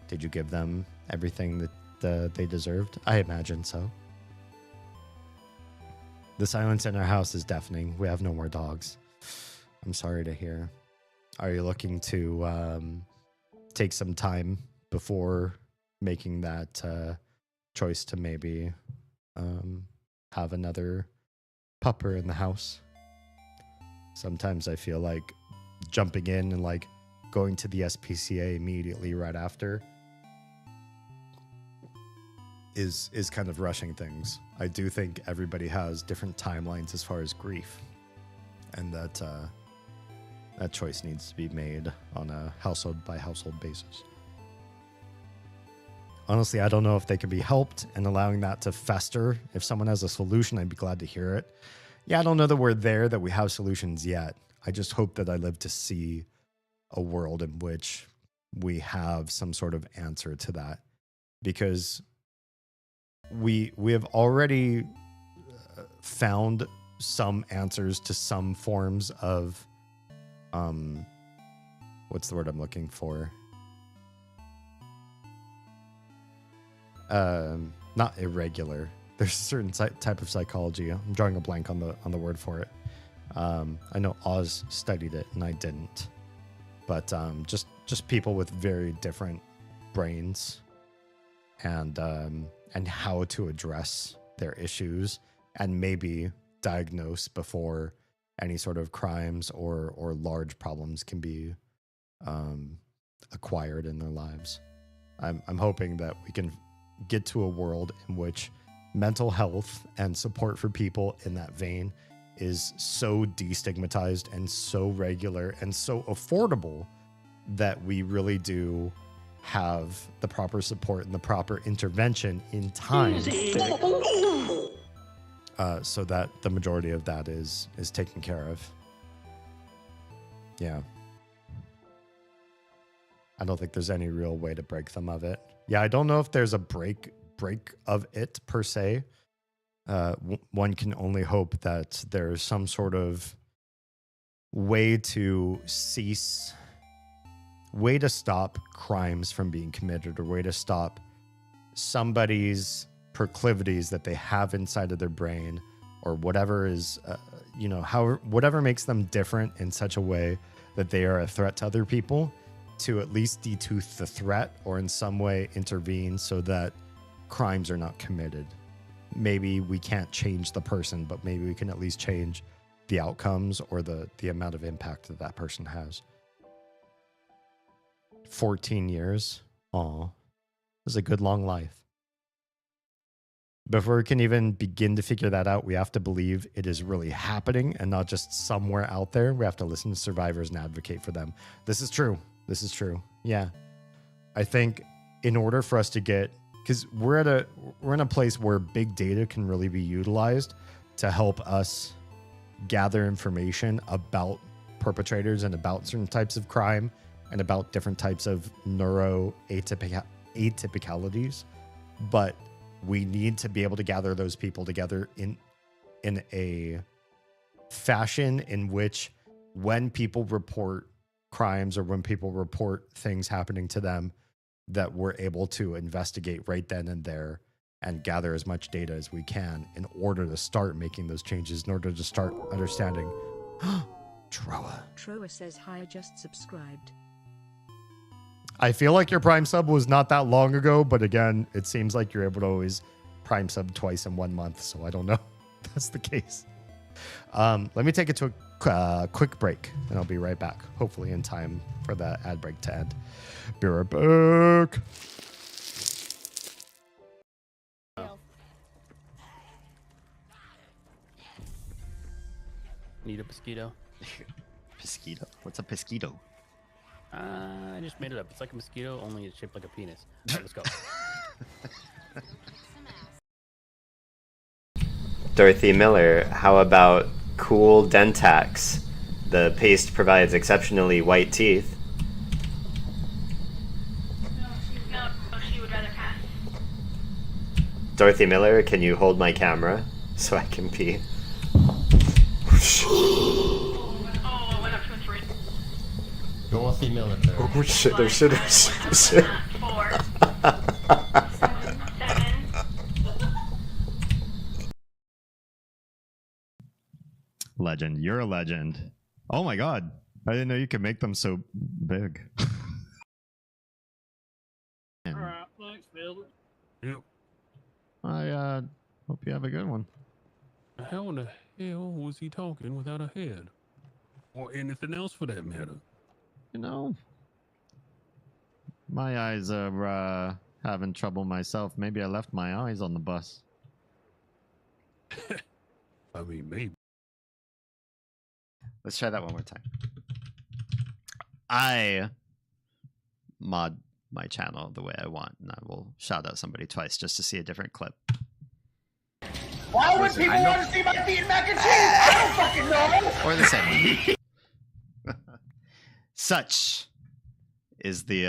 Speaker 1: Did you give them everything that they deserved? I imagine so. The silence in our house is deafening. We have no more dogs. I'm sorry to hear. Are you looking to take some time before making that choice to maybe have another pupper in the house? Sometimes I feel like jumping in and like going to the SPCA immediately right after is kind of rushing things. I do think everybody has different timelines as far as grief, and that choice needs to be made on a household by household basis. Honestly, I don't know if they can be helped and allowing that to fester. If someone has a solution, I'd be glad to hear it. Yeah, I don't know that we're there, that we have solutions yet. I just hope that I live to see a world in which we have some sort of answer to that, because we have already found some answers to some forms of what's the word I'm looking for? Not irregular. There's a certain type of psychology. I'm drawing a blank on the word for it. I know Oz studied it and I didn't, but just people with very different brains and how to address their issues and maybe diagnose before any sort of crimes or large problems can be acquired in their lives. I'm hoping that we can get to a world in which mental health and support for people in that vein is so destigmatized and so regular and so affordable that we really do have the proper support and the proper intervention in time so that the majority of that is taken care of. Yeah. I don't think there's any real way to break them of it. Yeah, I don't know if there's a break of it per se. One can only hope that there's some sort of way to stop crimes from being committed, or way to stop somebody's proclivities that they have inside of their brain, or whatever is, whatever makes them different in such a way that they are a threat to other people, to at least detooth the threat or in some way intervene so that crimes are not committed. Maybe we can't change the person, but maybe we can at least change the outcomes or the amount of impact that person has. 14 years. Aw. This is a good long life. Before we can even begin to figure that out, we have to believe it is really happening and not just somewhere out there. We have to listen to survivors and advocate for them. This is true. This is true. Yeah. I think in order for us to get, because we're in a place where big data can really be utilized to help us gather information about perpetrators and about certain types of crime and about different types of atypicalities. But we need to be able to gather those people together in a fashion in which when people report crimes or when people report things happening to them, that we're able to investigate right then and there and gather as much data as we can in order to start making those changes, in order to start understanding.
Speaker 3: Troa says hi, I just subscribed.
Speaker 1: I feel like your Prime sub was not that long ago, but again, it seems like you're able to always Prime sub twice in 1 month, so I don't know if that's the case. Let me take it to a quick break, and I'll be right back, hopefully in time for the ad break to end. Be right back.
Speaker 5: Need a mosquito?
Speaker 6: Pesquito? What's a pesquito?
Speaker 5: I just made it up. It's like a mosquito, only it's shaped like a penis. All right, let's go.
Speaker 7: Dorothy Miller, how about Cool Dentax? The paste provides exceptionally white teeth.
Speaker 8: No, she would rather pass.
Speaker 7: Dorothy Miller, can you hold my camera so I can pee?
Speaker 8: Oh, went up to a 3.
Speaker 6: Dorothy Miller. There.
Speaker 7: Oh shit, there should have.
Speaker 8: 4, 7.
Speaker 1: Legend. You're a legend. Oh my god. I didn't know you could make them so big.
Speaker 5: Alright, thanks, Phil. Yep.
Speaker 1: I hope you have a good one.
Speaker 5: How in the hell was he talking without a head? Or anything else for that matter?
Speaker 1: You know, my eyes are having trouble myself. Maybe I left my eyes on the bus.
Speaker 5: I mean, maybe.
Speaker 1: Let's try that one more time. I mod my channel the way I want, and I will shout out somebody twice just to see a different clip.
Speaker 9: Why would people want to see my feet and mac and cheese? I don't fucking know.
Speaker 1: Or the same one.
Speaker 6: Such is the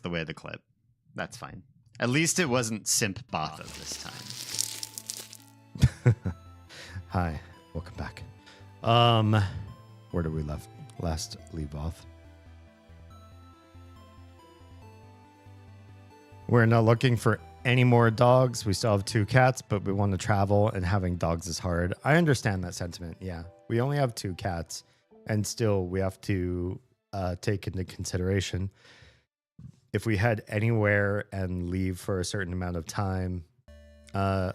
Speaker 6: way of the clip. That's fine. At least it wasn't Simp Botha this time.
Speaker 1: Hi, welcome back. Where did we last leave off? We're not looking for any more dogs. We still have 2 cats, but we want to travel, and having dogs is hard. I understand that sentiment. Yeah, we only have 2 cats, and still we have to take into consideration if we head anywhere and leave for a certain amount of time,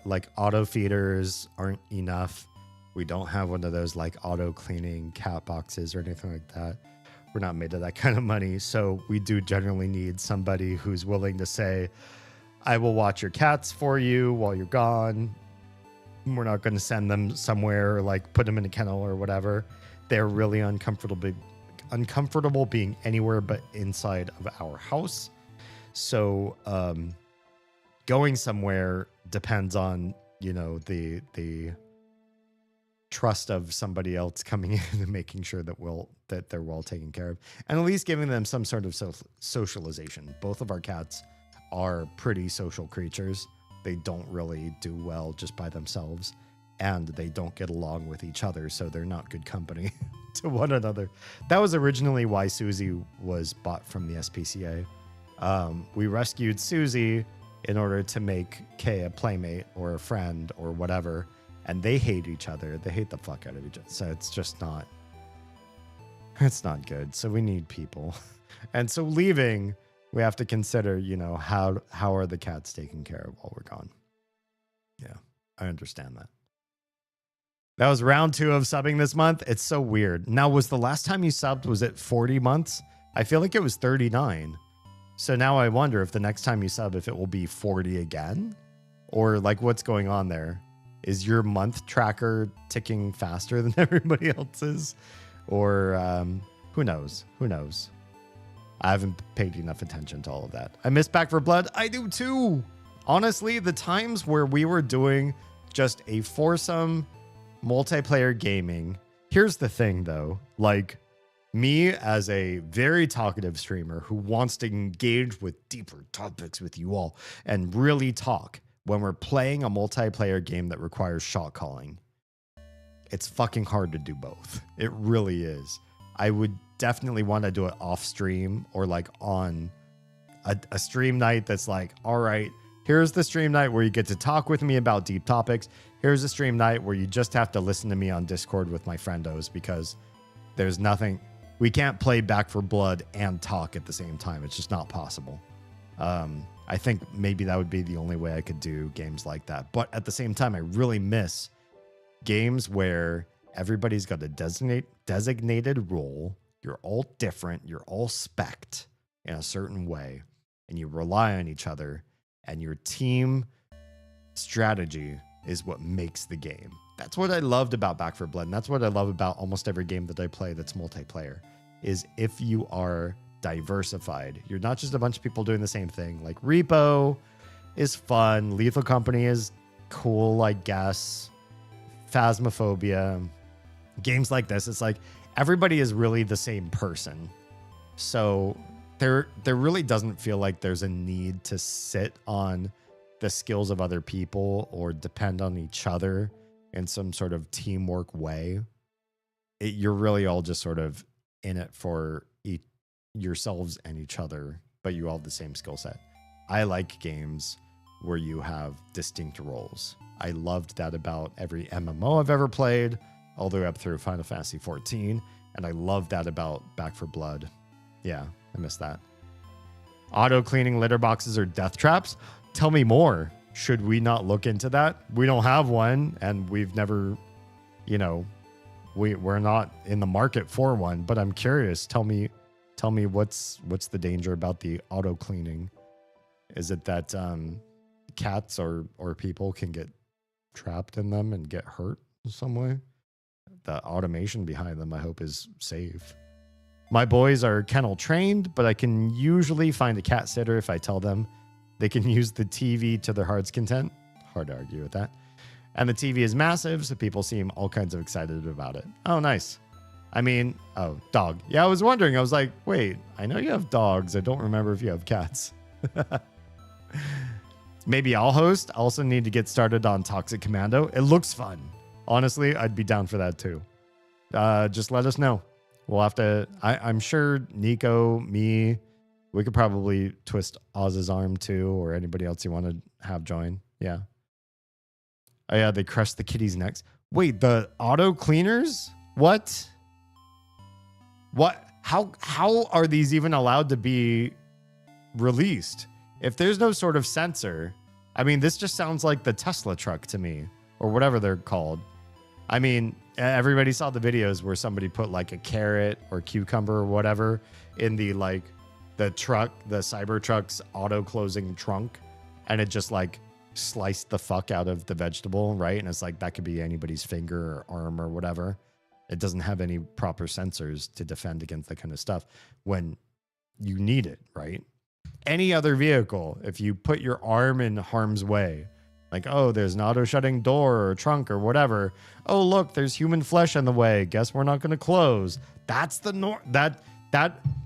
Speaker 1: like auto feeders aren't enough. We don't have one of those like auto cleaning cat boxes or anything like that. We're not made of that kind of money. So we do generally need somebody who's willing to say, I will watch your cats for you while you're gone. We're not going to send them somewhere, like put them in a kennel or whatever. They're really uncomfortable being anywhere but inside of our house. So going somewhere depends on, you know, the trust of somebody else coming in and making sure that they're well taken care of, and at least giving them some sort of socialization. Both of our cats are pretty social creatures. They don't really do well just by themselves, and they don't get along with each other, so they're not good company to one another. That was originally why Susie was bought from the SPCA. We rescued Susie in order to make Kay a playmate or a friend or whatever, and they hate each other. They hate the fuck out of each other. So it's not good. So we need people. And so leaving, we have to consider, you know, how are the cats taken care of while we're gone? Yeah, I understand that. That was round 2 of subbing this month. It's so weird. Now, was the last time you subbed, was it 40 months? I feel like it was 39. So now I wonder if the next time you sub, if it will be 40 again, or like what's going on there? Is your month tracker ticking faster than everybody else's? Or who knows? Who knows? I haven't paid enough attention to all of that. I miss Back for Blood. I do too. Honestly, the times where we were doing just a foursome multiplayer gaming. Here's the thing though, like me as a very talkative streamer who wants to engage with deeper topics with you all and really talk when we're playing a multiplayer game that requires shot calling, it's fucking hard to do both. It really is. I would definitely want to do it off stream or like on a stream night that's like, all right, here's the stream night where you get to talk with me about deep topics. Here's a stream night where you just have to listen to me on Discord with my friendos, because there's nothing, we can't play Back for Blood and talk at the same time. It's just not possible. I think maybe that would be the only way I could do games like that. But at the same time, I really miss games where everybody's got a designated role. You're all different. You're all spec'd in a certain way, and you rely on each other, and your team strategy is what makes the game. That's what I loved about Back for Blood, and that's what I love about almost every game that I play that's multiplayer, is if you are diversified. You're not just a bunch of people doing the same thing. Like Repo is fun. Lethal Company is cool, I guess. Phasmophobia. Games like this, it's like everybody is really the same person. So there really doesn't feel like there's a need to sit on the skills of other people or depend on each other in some sort of teamwork way. You're really all just sort of in it for yourselves and each other, but you all have the same skill set. I like games where you have distinct roles. I loved that about every MMO I've ever played, all the way up through Final Fantasy 14, and I love that about Back for Blood. Yeah, I miss that. Auto cleaning litter boxes or death traps? Tell me more. Should we not look into that? We don't have one, and we've never, you know, we're not in the market for one, but I'm curious. Tell me what's the danger about the auto cleaning? Is it that cats or people can get trapped in them and get hurt in some way? The automation behind them, I hope, is safe. My boys are kennel trained, but I can usually find a cat sitter if I tell them they can use the TV to their heart's content. Hard to argue with that. And the TV is massive, so people seem all kinds of excited about it. Oh, nice. I mean, oh, dog. Yeah, I was wondering. I was like, wait, I know you have dogs. I don't remember if you have cats. Maybe I'll host. I also need to get started on Toxic Commando. It looks fun. Honestly, I'd be down for that too. Just let us know. We'll have to. I'm sure Nico, me, we could probably twist Oz's arm too, or anybody else you want to have join. Yeah. Oh yeah, they crushed the kitties' necks. Wait, the auto cleaners? What? What? How are these even allowed to be released? If there's no sort of sensor, I mean, this just sounds like the Tesla truck to me, or whatever they're called. I mean, everybody saw the videos where somebody put like a carrot or cucumber or whatever in the like the truck, the Cybertruck's auto closing trunk, and it just like sliced the fuck out of the vegetable, right? And it's like that could be anybody's finger or arm or whatever. It doesn't have any proper sensors to defend against that kind of stuff when you need it, right? Any other vehicle, if you put your arm in harm's way, like, oh, there's an auto shutting door or trunk or whatever. Oh, look, there's human flesh in the way. Guess we're not going to close. That's the norm. That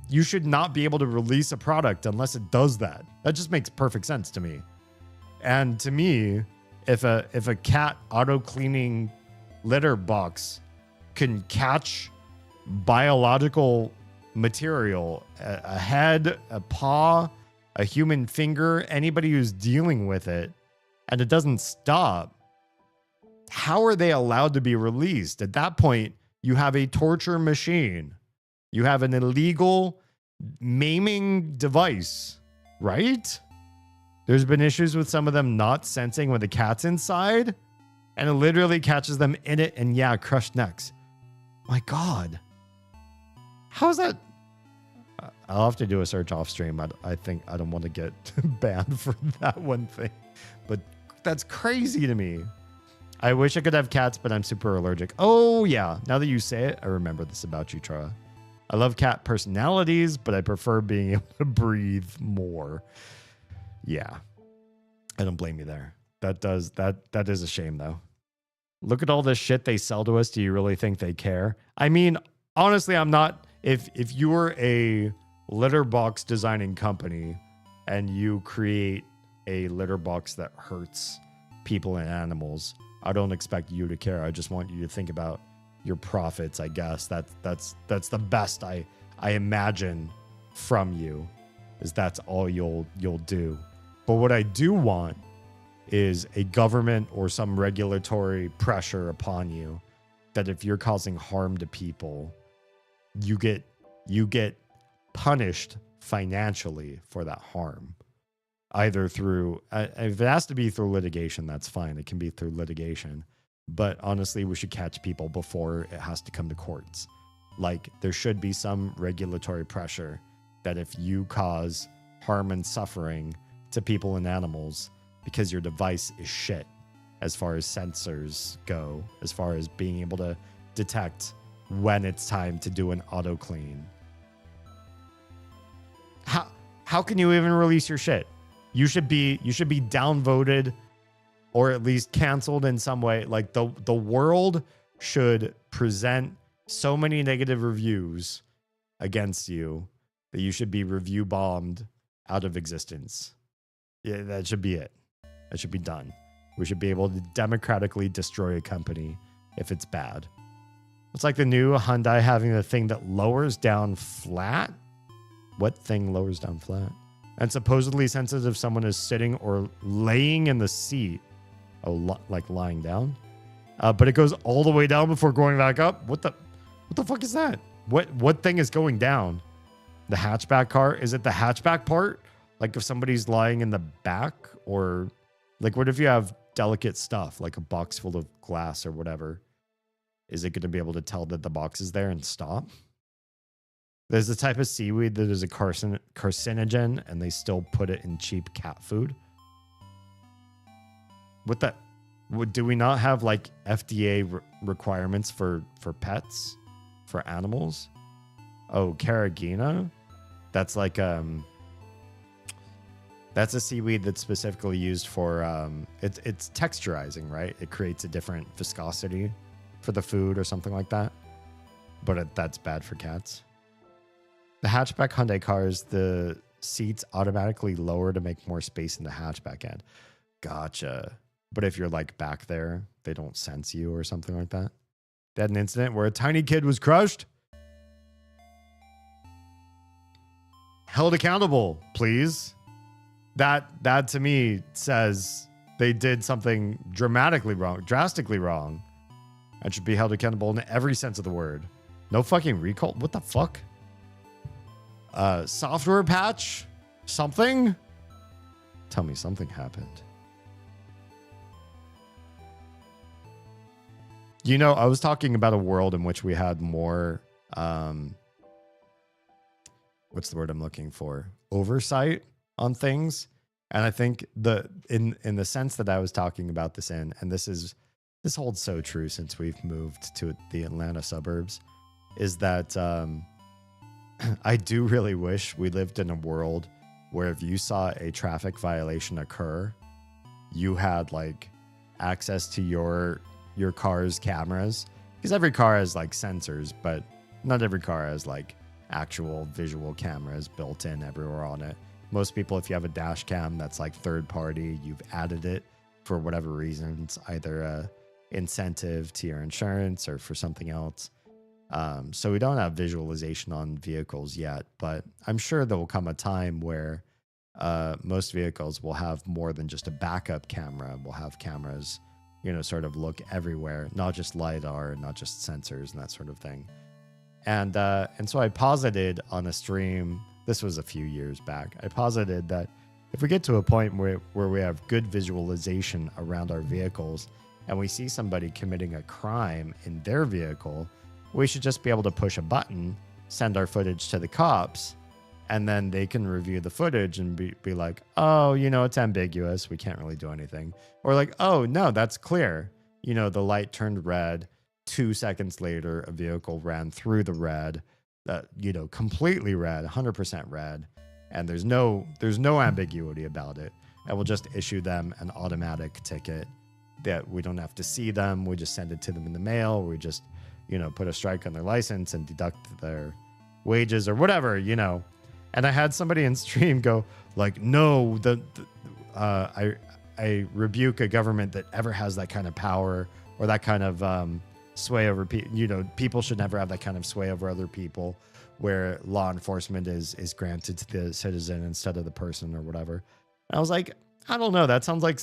Speaker 1: you should not be able to release a product unless it does that. That just makes perfect sense to me. And to me, if a cat auto cleaning litter box can catch biological material, a head, a paw, a human finger, anybody who's dealing with it, and it doesn't stop, how are they allowed to be released? At that point, you have a torture machine. You have an illegal maiming device, right? There's been issues with some of them not sensing when the cat's inside, and it literally catches them in it, and yeah, crushed necks. My God. How is that? I'll have to do a search off stream. I think I don't want to get banned for that one thing, but that's crazy to me. I wish I could have cats, but I'm super allergic. Oh yeah, now that you say it, I remember this about you, Troa. I love cat personalities, but I prefer being able to breathe more. Yeah, I don't blame you there. That is a shame though. Look at all this shit they sell to us. Do you really think they care? I mean, honestly, I'm not. If you were a litter box designing company and you create a litter box that hurts people and animals, I don't expect you to care. I just want you to think about your profits, I guess. That's the best I imagine from you, is that's all you'll do. But what I do want is a government or some regulatory pressure upon you that if you're causing harm to people, you get punished financially for that harm. Either through, if it has to be through litigation, that's fine. It can be through litigation. But honestly, we should catch people before it has to come to courts. Like, there should be some regulatory pressure that if you cause harm and suffering to people and animals because your device is shit, as far as sensors go, as far as being able to detect when it's time to do an auto clean. How can you even release your shit? You should be downvoted or at least canceled in some way. Like the world should present so many negative reviews against you that you should be review bombed out of existence. Yeah, that should be it. That should be done. We should be able to democratically destroy a company if it's bad. It's like the new Hyundai having the thing that lowers down flat. What thing lowers down flat? And supposedly senses if someone is sitting or laying in the seat. Oh, like lying down. But it goes all the way down before going back up. What the fuck is that? What thing is going down? The hatchback car? Is it the hatchback part? Like if somebody's lying in the back, or like what if you have delicate stuff like a box full of glass or whatever? Is it going to be able to tell that the box is there and stop? There's a type of seaweed that is a carcinogen, and they still put it in cheap cat food. Do we not have like FDA requirements for pets, for animals? Oh, carrageenan? That's like that's a seaweed that's specifically used for it's texturizing, right? It creates a different viscosity for the food or something like that. but that's bad for cats. The hatchback Hyundai cars, the seats automatically lower to make more space in the hatchback end. Gotcha. But if you're like back there, they don't sense you or something like that. They had an incident where a tiny kid was crushed. Held accountable, please. That to me says they did something drastically wrong, and should be held accountable in every sense of the word. No fucking recall. What the fuck? Software patch? Something? Tell me something happened. You know, I was talking about a world in which we had more, what's the word I'm looking for? Oversight on things. And I think in the sense that I was talking about this in, and this holds so true since we've moved to the Atlanta suburbs, is that I do really wish we lived in a world where if you saw a traffic violation occur, you had like access to your car's cameras, because every car has like sensors, but not every car has like actual visual cameras built in everywhere on it. Most people, if you have a dash cam that's like third party, you've added it for whatever reasons, either a incentive to your insurance or for something else. So we don't have visualization on vehicles yet, but I'm sure there will come a time where most vehicles will have more than just a backup camera. We'll have cameras, you know, sort of look everywhere, not just LiDAR, not just sensors and that sort of thing. And so I posited on a stream, this was a few years back, I posited that if we get to a point where we have good visualization around our vehicles and we see somebody committing a crime in their vehicle, we should just be able to push a button, send our footage to the cops, and then they can review the footage and be like, oh, you know, it's ambiguous. We can't really do anything. Or like, oh, no, that's clear. You know, the light turned red. 2 seconds later, a vehicle ran through the red, you know, completely red, 100% red. And there's no ambiguity about it. And we'll just issue them an automatic ticket that we don't have to see them. We just send it to them in the mail. We just, you know, put a strike on their license and deduct their wages or whatever, you know. And I had somebody in stream go like, no, I rebuke a government that ever has that kind of power or that kind of sway over people. You know, people should never have that kind of sway over other people, where law enforcement is granted to the citizen instead of the person or whatever. And I was like, I don't know. That sounds like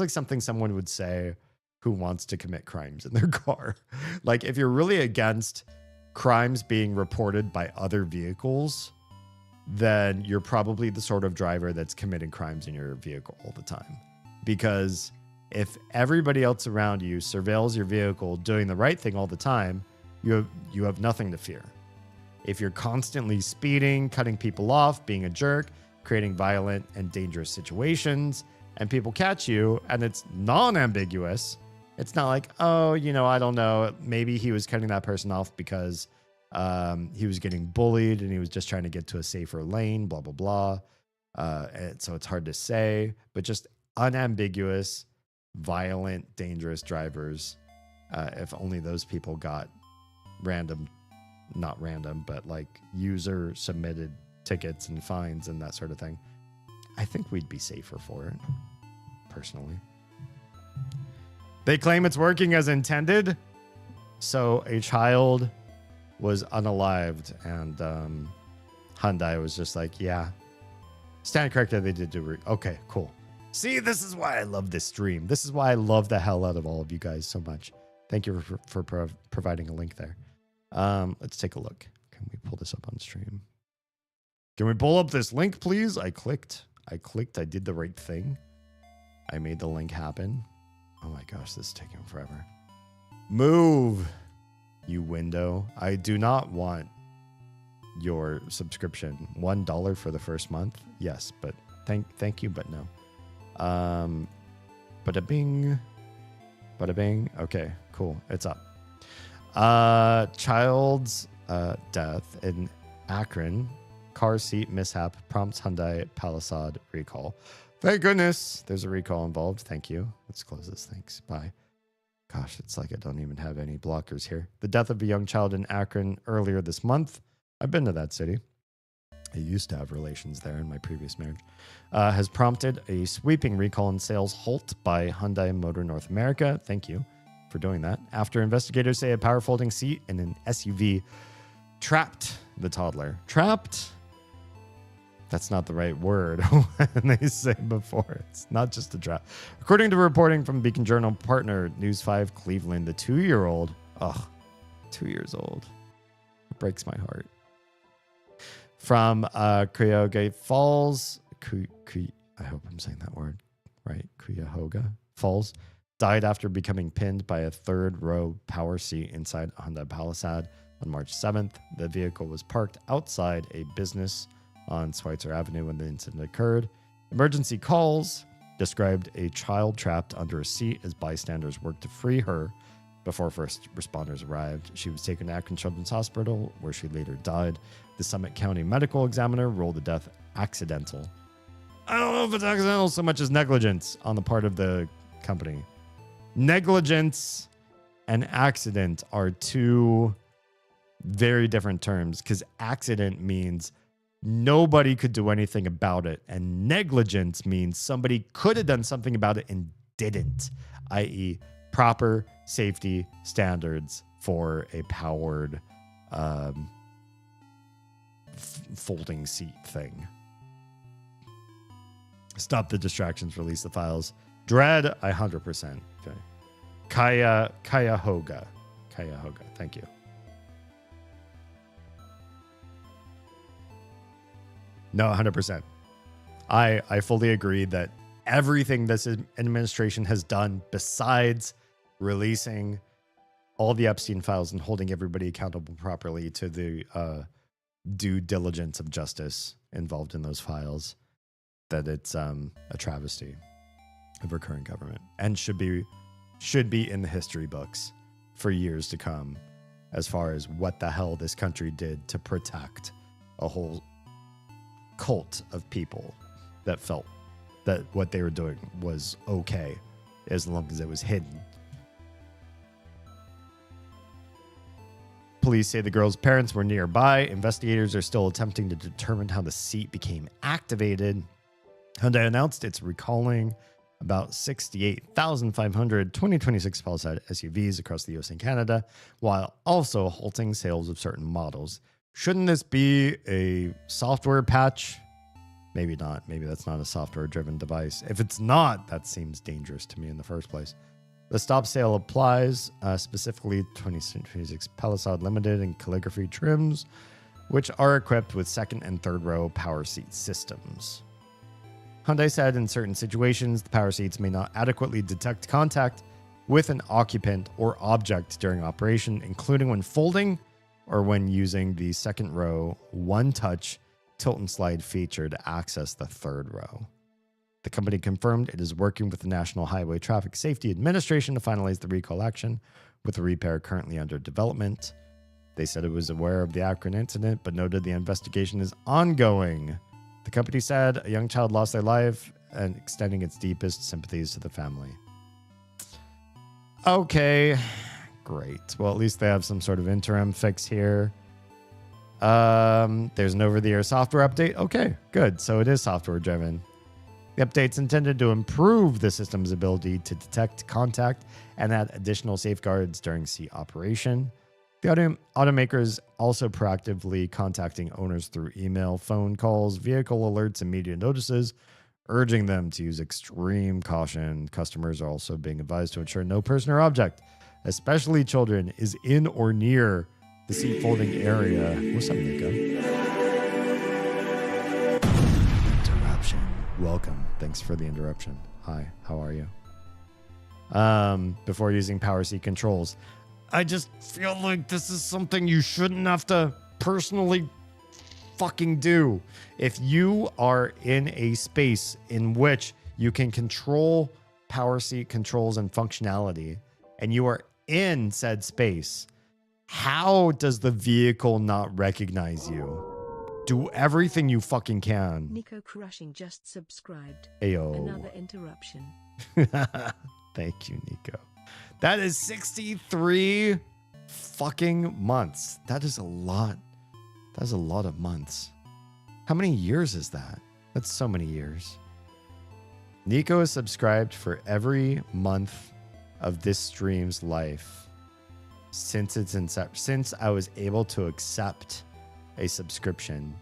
Speaker 1: something someone would say who wants to commit crimes in their car. Like, if you're really against crimes being reported by other vehicles, then you're probably the sort of driver that's committing crimes in your vehicle all the time. Because if everybody else around you surveils your vehicle doing the right thing all the time, you have nothing to fear. If you're constantly speeding, cutting people off, being a jerk, creating violent and dangerous situations, and people catch you and it's non-ambiguous, it's not like, oh, you know, I don't know, maybe he was cutting that person off because he was getting bullied and he was just trying to get to a safer lane, blah, blah, blah. And so it's hard to say, but just unambiguous, violent, dangerous drivers. If only those people got not random, but like user submitted tickets and fines and that sort of thing, I think we'd be safer for it, personally. They claim it's working as intended. So a child was unalived, and Hyundai was just like, yeah, stand corrected. They did do okay, cool. See, this is why I love this stream. This is why I love the hell out of all of you guys so much. Thank you for providing a link there. Let's take a look. Can we pull this up on stream? Can we pull up this link, please? I clicked. I did the right thing. I made the link happen. Oh my gosh, this is taking forever. Move, you window. I do not want your subscription. $1 for the first month. Yes, but thank you, but no. Bada bing. Bada bing. Okay, cool. It's up. Child's death in Akron. Car seat mishap prompts Hyundai Palisade recall. Thank goodness there's a recall involved. Thank you. Let's close this. Thanks. Bye. Gosh, it's like I don't even have any blockers here. The death of a young child in Akron earlier this month. I've been to that city. I used to have relations there in my previous marriage. Has prompted a sweeping recall and sales halt by Hyundai Motor North America. Thank you for doing that. After investigators say a power folding seat in an SUV trapped the toddler. Trapped? That's not the right word. And they say before, it's not just a trap. According to reporting from Beacon Journal partner News 5 Cleveland, the 2-year-old, 2 years old. It breaks my heart. From Cuyahoga Falls, I hope I'm saying that word right, Cuyahoga Falls, died after becoming pinned by a third-row power seat inside a Hyundai Palisade on March 7th. The vehicle was parked outside a business on Schweitzer Avenue when the incident occurred. Emergency calls described a child trapped under a seat as bystanders worked to free her before first responders arrived. She was taken to Akron Children's Hospital, where she later died. The Summit County medical examiner ruled the death accidental. I don't know if it's accidental so much as negligence on the part of the company. Negligence and accident are two very different terms, because accident means nobody could do anything about it, and negligence means somebody could have done something about it and didn't, i.e., proper safety standards for a powered folding seat thing. Stop the distractions, release the files. Dread, 100%. Okay. Cuyahoga. Thank you. No, 100%. I fully agree that everything this administration has done besides releasing all the Epstein files and holding everybody accountable properly to the due diligence of justice involved in those files, that it's a travesty of our current government and should be in the history books for years to come, as far as what the hell this country did to protect a whole cult of people that felt that what they were doing was okay as long as it was hidden. Police say the girl's parents were nearby. Investigators are still attempting to determine how the seat became activated. Hyundai announced it's recalling about 68,500 2026 Palisade SUVs across the US and Canada, while also halting sales of certain models. Shouldn't this be a software patch? Maybe not. Maybe that's not a software-driven device. If it's not, that seems dangerous to me in the first place. The stop sale applies specifically 2026 Palisade Limited and calligraphy trims, which are equipped with second and third row power seat systems. Hyundai said in certain situations, the power seats may not adequately detect contact with an occupant or object during operation, including when folding or when using the second row one-touch tilt and slide feature to access the third row. The company confirmed it is working with the National Highway Traffic Safety Administration to finalize the recall action, with the repair currently under development. They said it was aware of the Akron incident, but noted the investigation is ongoing. The company said a young child lost their life and extending its deepest sympathies to the family. Okay, great. Well, at least they have some sort of interim fix here. There's an over-the-air software update. Okay, good. So it is software driven. The update's intended to improve the system's ability to detect contact and add additional safeguards during seat operation. The automakers also proactively contacting owners through email, phone calls, vehicle alerts, and media notices, urging them to use extreme caution. Customers are also being advised to ensure no person or object, especially children, is in or near the seat folding area. What's up, Nico? Interruption. Welcome. Thanks for the interruption. Hi, how are you? Before using power seat controls. I just feel like this is something you shouldn't have to personally fucking do. If you are in a space in which you can control power seat controls and functionality, and you are in said space, how does the vehicle not recognize you? Do everything you fucking can.
Speaker 3: Nico Crushing just subscribed.
Speaker 1: Ayo.
Speaker 3: Another interruption.
Speaker 1: Thank you, Nico. That is 63 fucking months. That is a lot. That's a lot of months. How many years is that? That's so many years. Nico is subscribed for every month of this stream's life since its inception. Since I was able to accept a subscription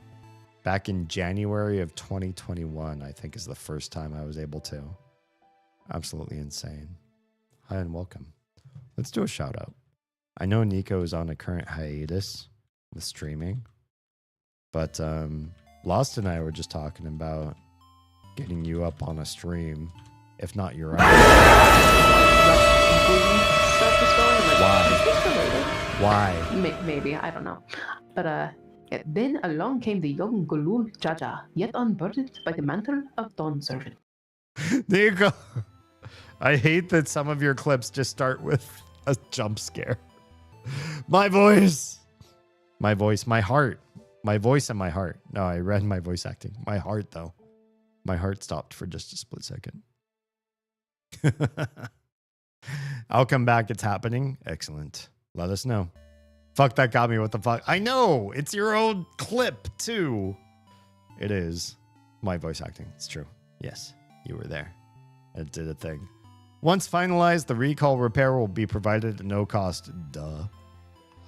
Speaker 1: back in January of 2021, I think is the first time I was able to. Absolutely insane. Hi and welcome. Let's do a shout out. I know Nico is on a current hiatus with streaming, but Lost and I were just talking about getting you up on a stream, if not your own. Why?
Speaker 9: Maybe, I don't know. But then along came the young Gulul Jaja, yet unburdened by the mantle of Dawn Servant.
Speaker 1: There you go. I hate that some of your clips just start with a jump scare. My voice, my heart, my voice and my heart. No, I read my voice acting. My heart, though. My heart stopped for just a split second. I'll come back. It's happening. Excellent. Let us know. Fuck, that got me. What the fuck? I know. It's your old clip, too. It is. My voice acting. It's true. Yes, you were there. It did a thing. Once finalized, the recall repair will be provided at no cost. Duh.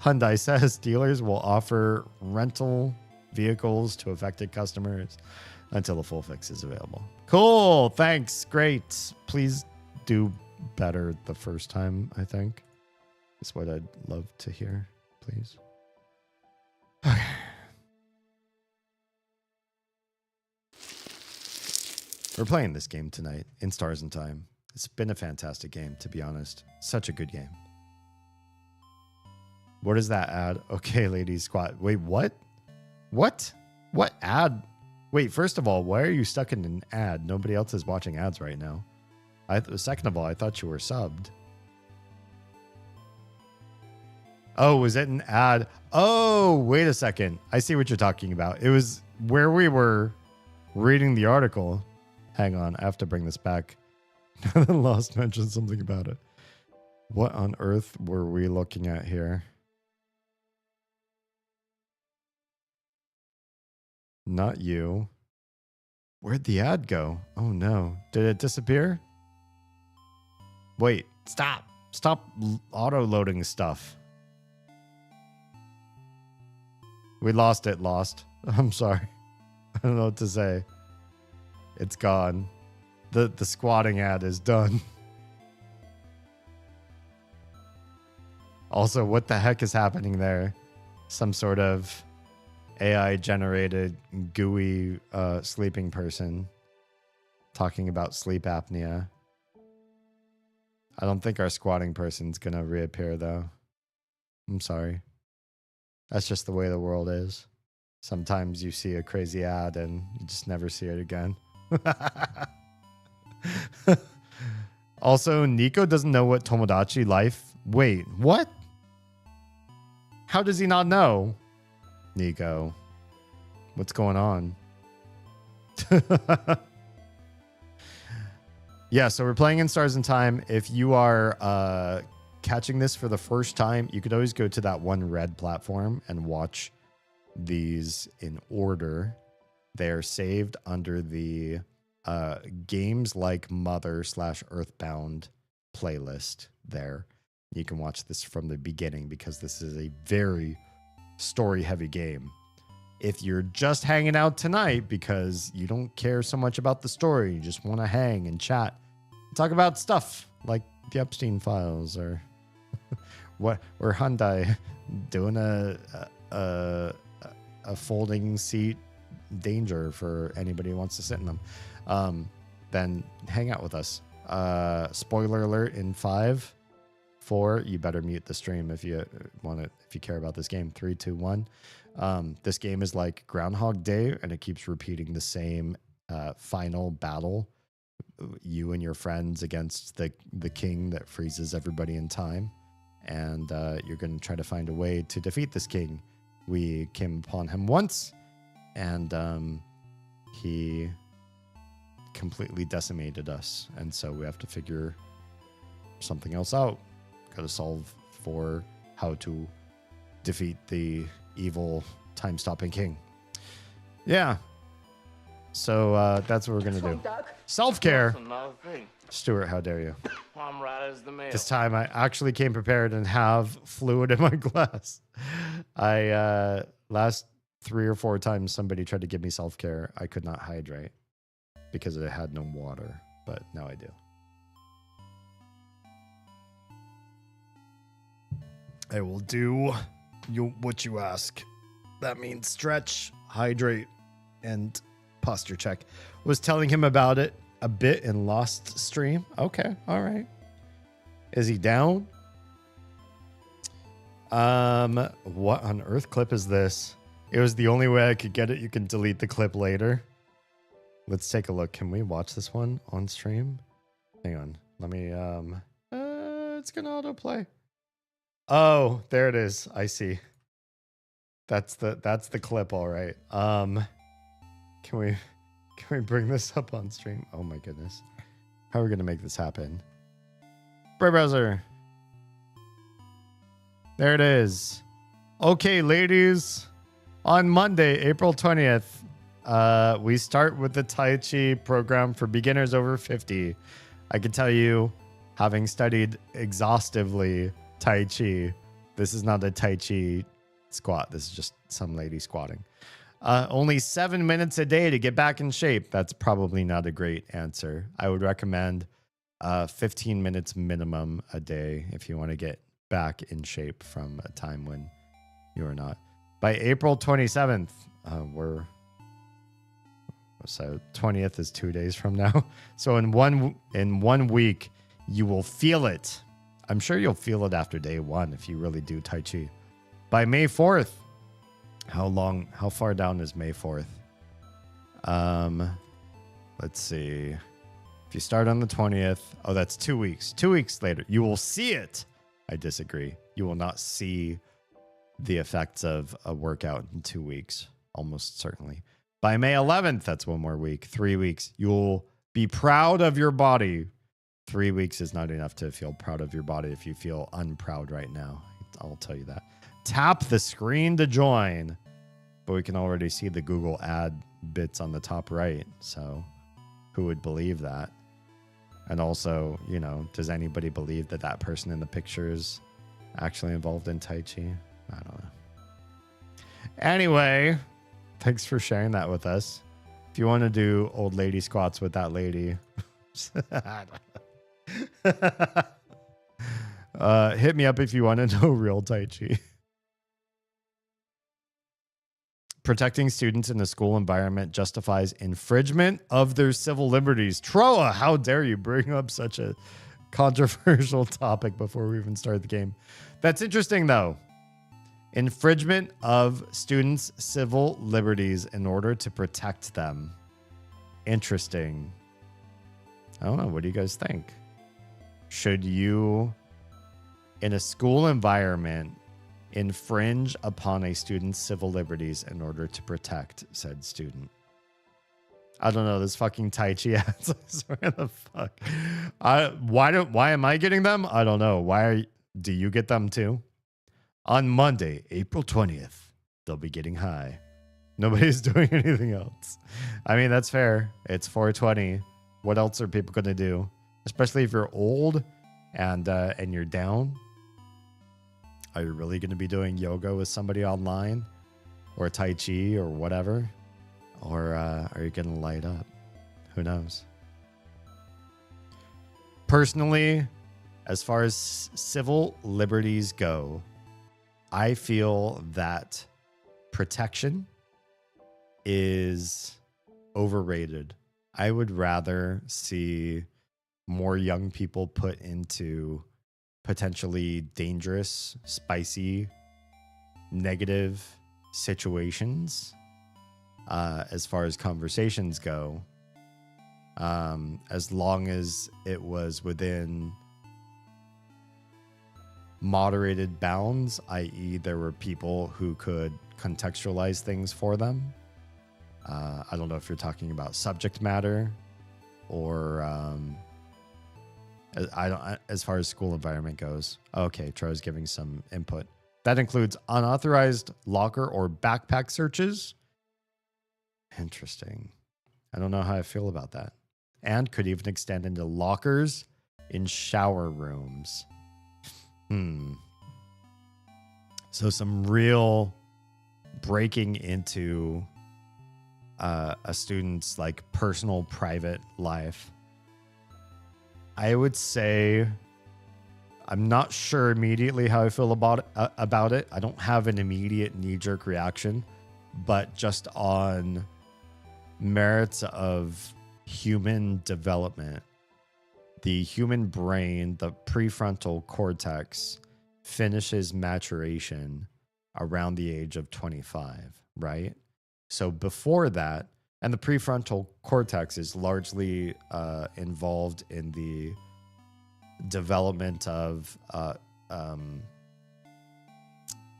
Speaker 1: Hyundai says dealers will offer rental vehicles to affected customers until the full fix is available. Cool. Thanks. Great. Please do better the first time, I think. Is what I'd love to hear, please. Okay. We're playing this game tonight in Stars and Time. It's been a fantastic game, to be honest. Such a good game. What is that ad? Okay, ladies squat. Wait, what? What? What ad? Wait, first of all, why are you stuck in an ad? Nobody else is watching ads right now. Second of all, I thought you were subbed. Oh, was it an ad? Oh, wait a second. I see what you're talking about. It was where we were reading the article. Hang on, I have to bring this back. Lost mentioned something about it. What on earth were we looking at here? Not you. Where'd the ad go? Oh no. Did it disappear? Wait, stop. Stop auto-loading stuff. We lost it, Lost. I'm sorry. I don't know what to say. It's gone. The squatting ad is done. Also, what the heck is happening there? Some sort of AI-generated gooey sleeping person talking about sleep apnea. I don't think our squatting person's gonna reappear though. I'm sorry. That's just the way the world is. Sometimes you see a crazy ad and you just never see it again. Also, Nico doesn't know what Tomodachi Life... Wait, what? How does he not know? Nico, what's going on? Yeah, so we're playing in Stars and Time. If you are catching this for the first time, you could always go to that one red platform and watch these in order. They're saved under the Games Like Mother / Earthbound playlist there. You can watch this from the beginning because this is a very story-heavy game. If you're just hanging out tonight because you don't care so much about the story, you just want to hang and chat, talk about stuff like the Epstein files or what, or Hyundai doing a folding seat danger for anybody who wants to sit in them, then hang out with us. Spoiler alert in 5, 4, you better mute the stream if you want it, if you care about this game. 3, 2, 1. This game is like Groundhog Day, and it keeps repeating the same final battle. You and your friends against the king that freezes everybody in time, and you're going to try to find a way to defeat this king. We came upon him once, and he completely decimated us, and so we have to figure something else out. Got to solve for how to defeat the evil time-stopping king. Yeah. So that's what we're going to do. Self-care. Stuart, how dare you?
Speaker 10: I'm right as the mail.
Speaker 1: This time I actually came prepared and have fluid in my glass. Last 3 or 4 times somebody tried to give me self-care, I could not hydrate because I had no water, but now I do. I will do what you ask. That means stretch, hydrate, and posture check. Was telling him about it a bit in Lost Stream. Okay, all right. Is he down? What on earth clip is this? It was the only way I could get it. You can delete the clip later. Let's take a look. Can we watch this one on stream? Hang on. Let me it's gonna autoplay. Oh, there it is. I see. That's the clip, all right. Can we bring this up on stream? Oh my goodness. How are we gonna make this happen? Brave browser. There it is. Okay, ladies. On Monday, April 20th, we start with the Tai Chi program for beginners over 50. I can tell you, having studied exhaustively Tai Chi, this is not a Tai Chi squat. This is just some lady squatting. Only 7 minutes a day to get back in shape. That's probably not a great answer. I would recommend 15 minutes minimum a day if you want to get back in shape from a time when you are not. By April 27th, so 20th is 2 days from now. So in one week, you will feel it. I'm sure you'll feel it after day 1 if you really do Tai Chi. By May 4th, how far down is May 4th? Let's see. If you start on the 20th, oh, that's 2 weeks. 2 weeks later, you will see it. I disagree. You will not see the effects of a workout in 2 weeks, almost certainly. By May 11th, that's 1 more week. 3 weeks, you'll be proud of your body. 3 weeks is not enough to feel proud of your body if you feel unproud right now. I'll tell you that. Tap the screen to join. But we can already see the Google ad bits on the top right. So who would believe that? And also, you know, does anybody believe that that person in the picture is actually involved in Tai Chi? I don't know. Anyway, thanks for sharing that with us. If you want to do old lady squats with that lady, hit me up if you want to know real Tai Chi. Protecting students in a school environment justifies infringement of their civil liberties. Troa, how dare you bring up such a controversial topic before we even start the game? That's interesting, though. Infringement of students' civil liberties in order to protect them. Interesting. I don't know. What do you guys think? Should you, in a school environment, infringe upon a student's civil liberties in order to protect said student? I don't know. This fucking Tai Chi ads. Where the fuck? Why am I getting them? I don't know. Do you get them too? On Monday, April 20th, they'll be getting high. Nobody's doing anything else. I mean, that's fair. It's 420. What else are people going to do? Especially if you're old and you're down. Are you really going to be doing yoga with somebody online? Or Tai Chi or whatever? Or are you going to light up? Who knows? Personally, as far as civil liberties go, I feel that protection is overrated. I would rather see more young people put into potentially dangerous, spicy, negative situations as far as conversations go, as long as it was within moderated bounds, i.e. there were people who could contextualize things for them. I don't know if you're talking about subject matter or As far as school environment goes. Okay, Troy's giving some input. That includes unauthorized locker or backpack searches. Interesting. I don't know how I feel about that. And could even extend into lockers in shower rooms. So some real breaking into a student's like personal private life. I would say I'm not sure immediately how I feel about it. I don't have an immediate knee-jerk reaction, but just on merits of human development, the human brain, the prefrontal cortex, finishes maturation around the age of 25, right? So before that, and the prefrontal cortex is largely involved in the development of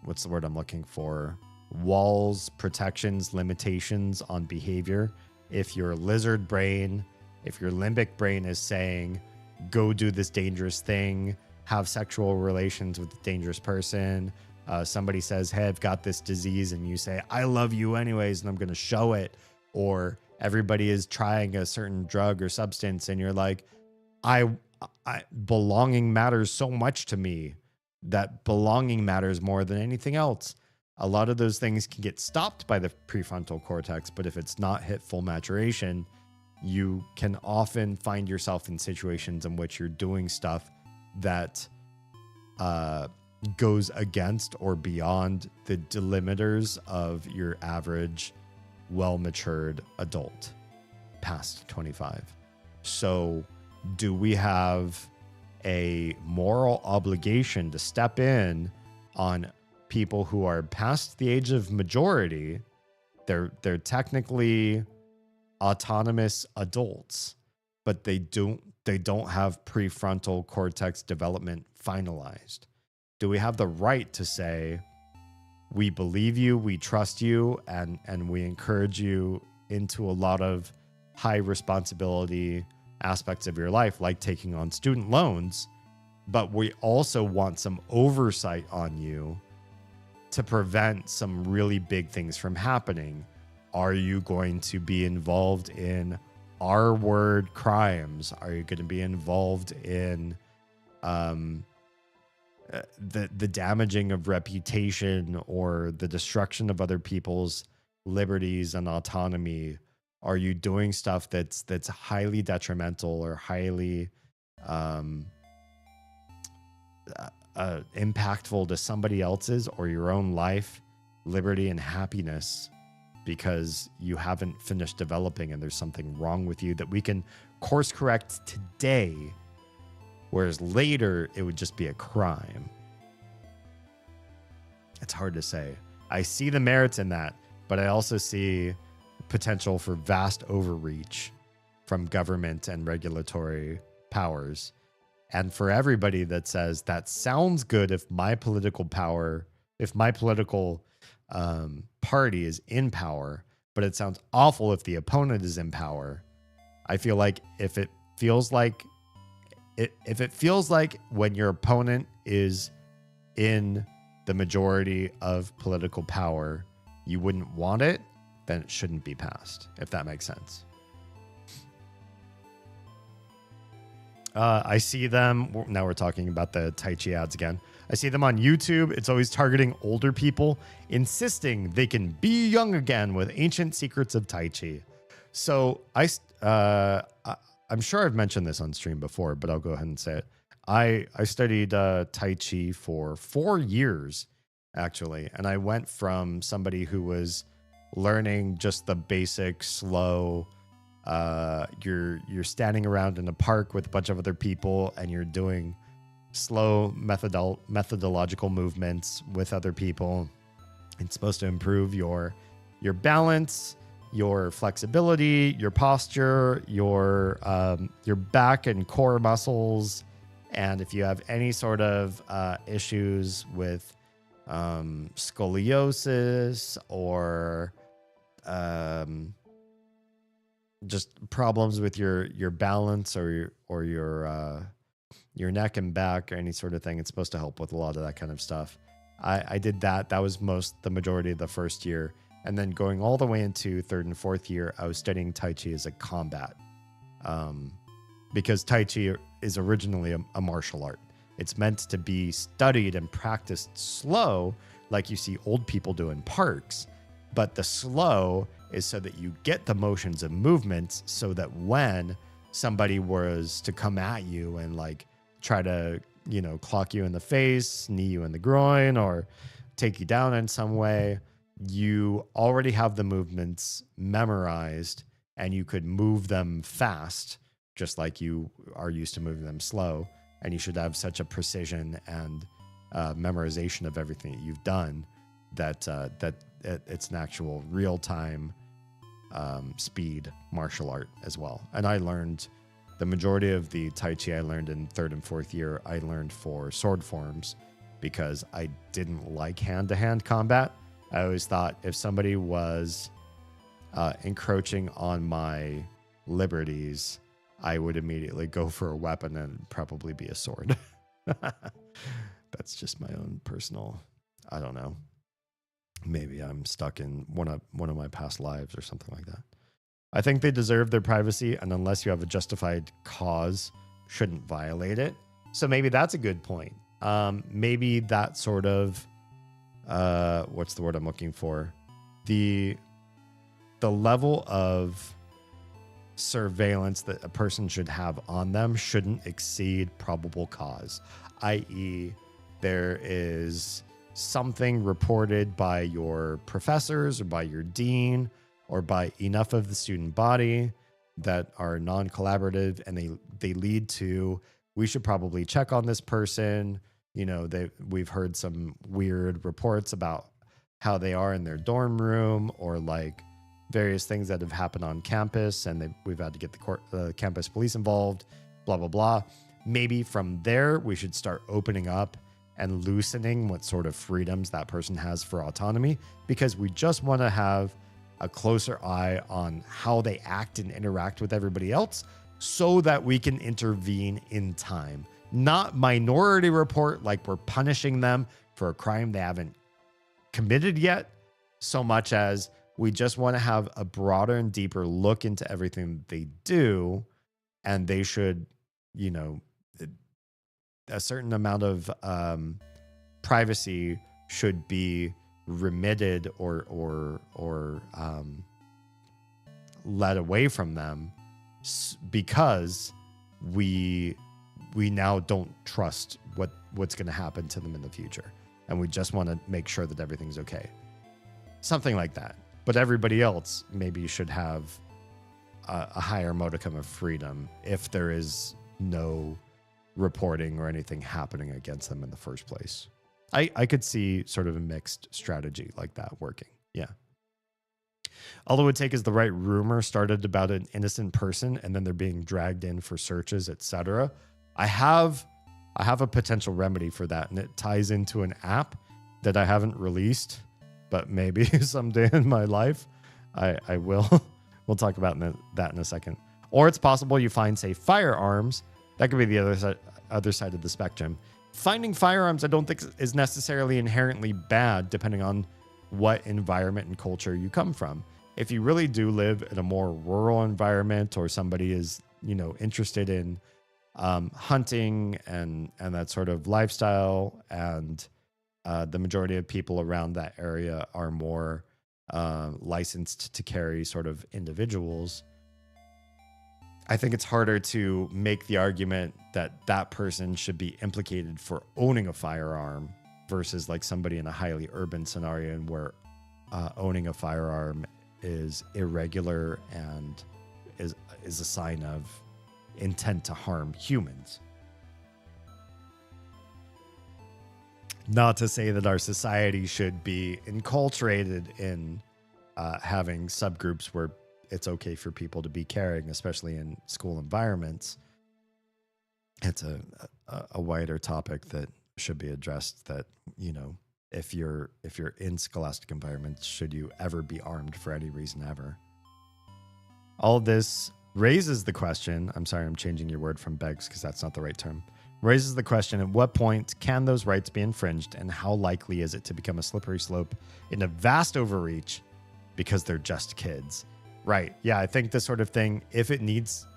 Speaker 1: what's the word I'm looking for? Walls, protections, limitations on behavior. If your lizard brain, if your limbic brain is saying, go do this dangerous thing, have sexual relations with a dangerous person, somebody says, hey, I've got this disease, and you say, I love you anyways, and I'm going to show it. Or everybody is trying a certain drug or substance, and you're like, I belonging matters so much to me that belonging matters more than anything else. A lot of those things can get stopped by the prefrontal cortex, but if it's not hit full maturation, you can often find yourself in situations in which you're doing stuff that goes against or beyond the delimiters of your average well-matured adult past 25. So do we have a moral obligation to step in on people who are past the age of majority? They're technically autonomous adults, but they don't have prefrontal cortex development finalized. Do we have the right to say, we believe you, we trust you, and we encourage you into a lot of high responsibility aspects of your life, like taking on student loans, but we also want some oversight on you to prevent some really big things from happening? Are you going to be involved in R-word crimes? Are you going to be involved in the damaging of reputation or the destruction of other people's liberties and autonomy? Are you doing stuff that's highly detrimental or highly impactful to somebody else's or your own life, liberty, and happiness because you haven't finished developing and there's something wrong with you that we can course correct today, whereas later it would just be a crime? It's hard to say. I see the merits in that, but I also see potential for vast overreach from government and regulatory powers. And for everybody that says that sounds good if my political power, if my political party is in power, but it sounds awful if the opponent is in power. I feel like if it feels like when your opponent is in the majority of political power, you wouldn't want it, then it shouldn't be passed, if that makes sense. I see them, now we're talking about the Tai Chi ads again. I see them on YouTube. It's always targeting older people, insisting they can be young again with ancient secrets of Tai Chi. So I'm sure I've mentioned this on stream before, but I'll go ahead and say it. I studied Tai Chi for 4 years, actually. And I went from somebody who was learning just the basic, slow, you're standing around in a park with a bunch of other people and you're doing slow methodological movements with other people. It's supposed to improve your balance, your flexibility, your posture, your back and core muscles. And if you have any sort of issues with scoliosis or just problems with your balance or your your neck and back or any sort of thing. It's supposed to help with a lot of that kind of stuff. I did that. That was the majority of the first year. And then going all the way into third and fourth year, I was studying Tai Chi as a combat. Because Tai Chi is originally a martial art. It's meant to be studied and practiced slow, like you see old people do in parks. But the slow is so that you get the motions and movements so that when somebody was to come at you and like try to, clock you in the face, knee you in the groin, or take you down in some way, you already have the movements memorized and you could move them fast, just like you are used to moving them slow. And you should have such a precision and memorization of everything that you've done that it's an actual real-time speed martial art as well. And I learned the majority of the Tai Chi I learned in third and fourth year, I learned for sword forms because I didn't like hand-to-hand combat. I always thought if somebody was encroaching on my liberties, I would immediately go for a weapon and probably be a sword. That's just my own personal, I don't know. Maybe I'm stuck in one of my past lives or something like that. I think they deserve their privacy, and unless you have a justified cause, shouldn't violate it. So maybe that's a good point. Maybe that sort of, what's the word I'm looking for? The level of surveillance that a person should have on them shouldn't exceed probable cause, i.e., there is something reported by your professors or by your dean or by enough of the student body that are non-collaborative, and they lead to, we should probably check on this person. We've heard some weird reports about how they are in their dorm room, or like various things that have happened on campus, and we've had to get the campus police involved, blah, blah, blah. Maybe from there, we should start opening up and loosening what sort of freedoms that person has for autonomy, because we just want to have a closer eye on how they act and interact with everybody else so that we can intervene in time. Not minority report like we're punishing them for a crime they haven't committed yet, so much as we just want to have a broader and deeper look into everything they do, and they should, a certain amount of privacy should be remitted or led away from them because we now don't trust what's going to happen to them in the future, and we just want to make sure that everything's okay. Something like that. But everybody else maybe should have a higher modicum of freedom if there is no reporting or anything happening against them in the first place. I could see sort of a mixed strategy like that working. Yeah. All it would take is the right rumor started about an innocent person, and then they're being dragged in for searches, etc. I have a potential remedy for that, and it ties into an app that I haven't released, but maybe someday in my life I will. We'll talk about that in a second. Or it's possible you find, say, firearms. That could be the other side of the spectrum. Finding firearms, I don't think is necessarily inherently bad, depending on what environment and culture you come from. If you really do live in a more rural environment, or somebody is, interested in hunting and that sort of lifestyle, and the majority of people around that area are more licensed to carry sort of individuals, I think it's harder to make the argument that that person should be implicated for owning a firearm versus like somebody in a highly urban scenario where owning a firearm is irregular and is a sign of intent to harm humans. Not to say that our society should be enculturated in having subgroups where it's okay for people to be carrying, especially in school environments. It's a wider topic that should be addressed, that, if you're in scholastic environments, should you ever be armed for any reason ever? All of this raises the question. I'm sorry, I'm changing your word from begs because that's not the right term. Raises the question, at what point can those rights be infringed, and how likely is it to become a slippery slope in a vast overreach because they're just kids? Right. Yeah, I think this sort of thing, if it needs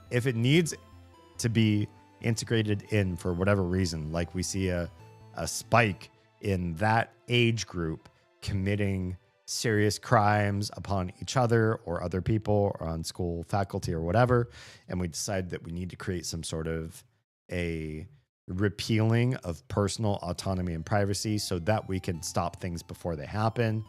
Speaker 1: to be integrated in for whatever reason, like we see a spike in that age group committing serious crimes upon each other or other people or on school faculty or whatever, and we decide that we need to create some sort of a repealing of personal autonomy and privacy so that we can stop things before they happen,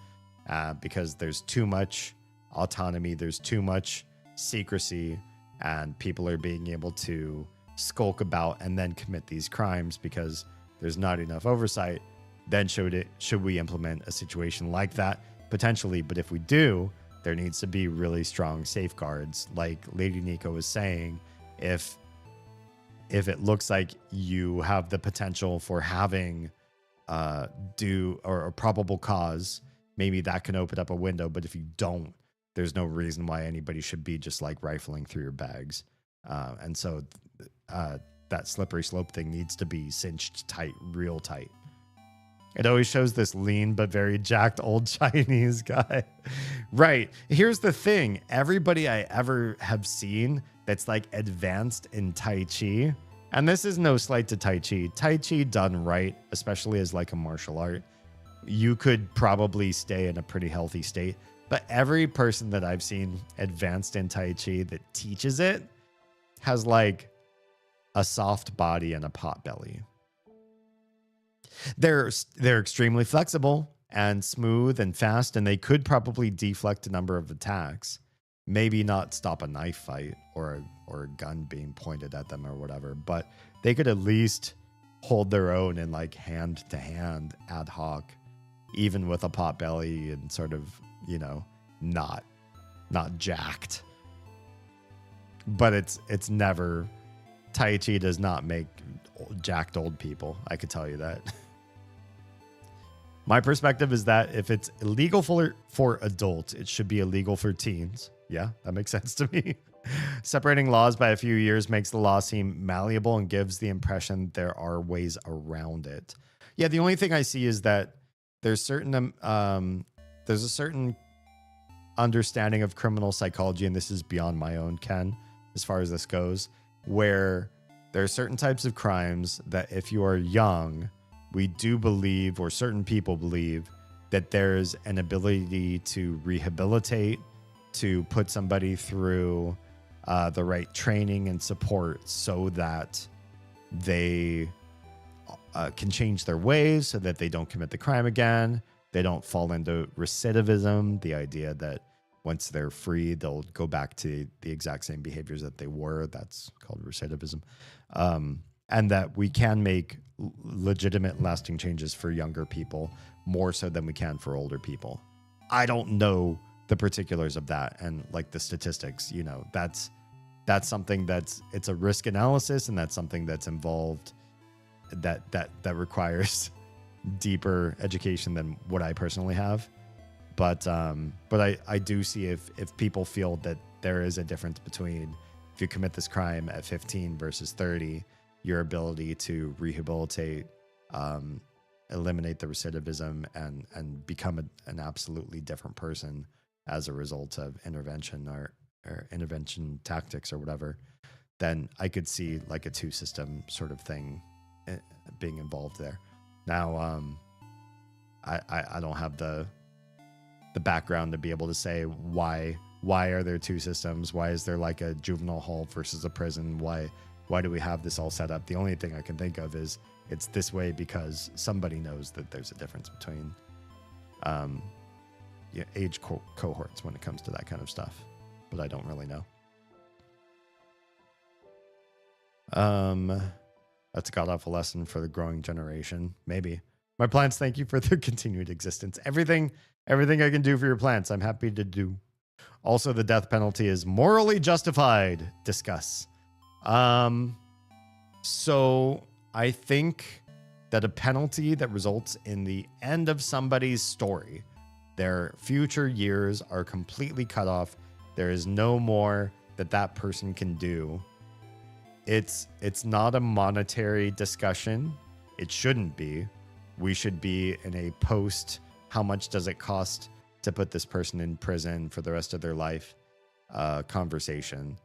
Speaker 1: because there's too much autonomy, there's too much secrecy, and people are being able to skulk about and then commit these crimes because there's not enough oversight. Then should we implement a situation like that? Potentially, but if we do, there needs to be really strong safeguards. Like Lady Nico was saying, if it looks like you have the potential for having a probable cause, maybe that can open up a window. But if you don't, there's no reason why anybody should be just like rifling through your bags. And so that slippery slope thing needs to be cinched tight, real tight. It always shows this lean but very jacked old Chinese guy. Right. Here's the thing. Everybody I ever have seen that's like advanced in Tai Chi, and this is no slight to Tai Chi. Tai Chi done right, especially as like a martial art, you could probably stay in a pretty healthy state. But every person that I've seen advanced in Tai Chi that teaches it has like a soft body and a pot belly. They're extremely flexible and smooth and fast, and they could probably deflect a number of attacks. Maybe not stop a knife fight or a gun being pointed at them or whatever, but they could at least hold their own in like hand to hand ad hoc, even with a pot belly and sort of, not jacked. But it's never, Tai Chi does not make jacked old people. I could tell you that. My perspective is that if it's illegal for adults, it should be illegal for teens. Yeah, that makes sense to me. Separating laws by a few years makes the law seem malleable and gives the impression there are ways around it. Yeah, the only thing I see is that there's a certain understanding of criminal psychology, and this is beyond my own ken as far as this goes, where there are certain types of crimes that if you are young, we do believe, or certain people believe, that there's an ability to rehabilitate, to put somebody through the right training and support so that they can change their ways so that they don't commit the crime again. They don't fall into recidivism, the idea that once they're free, they'll go back to the exact same behaviors that they were. That's called recidivism. And that we can make legitimate lasting changes for younger people more so than we can for older people. I don't know the particulars of that and like the statistics, that's something it's a risk analysis, and that's something that's involved that requires deeper education than what I personally have. But I do see if people feel that there is a difference between if you commit this crime at 15 versus 30, your ability to rehabilitate, eliminate the recidivism, and become an absolutely different person as a result of intervention or intervention tactics or whatever, then I could see like a two system sort of thing being involved there. Now, I don't have the background to be able to say why are there two systems? Why is there like a juvenile hall versus a prison? Why do we have this all set up? The only thing I can think of is it's this way because somebody knows that there's a difference between age cohorts when it comes to that kind of stuff, but I don't really know. That's a god-awful lesson for the growing generation. Maybe. My plants, thank you for their continued existence. Everything I can do for your plants, I'm happy to do. Also, the death penalty is morally justified. Discuss. So I think that a penalty that results in the end of somebody's story, their future years are completely cut off. There is no more that that person can do. It's not a monetary discussion. It shouldn't be. We should be in a post, how much does it cost to put this person in prison for the rest of their life conversation,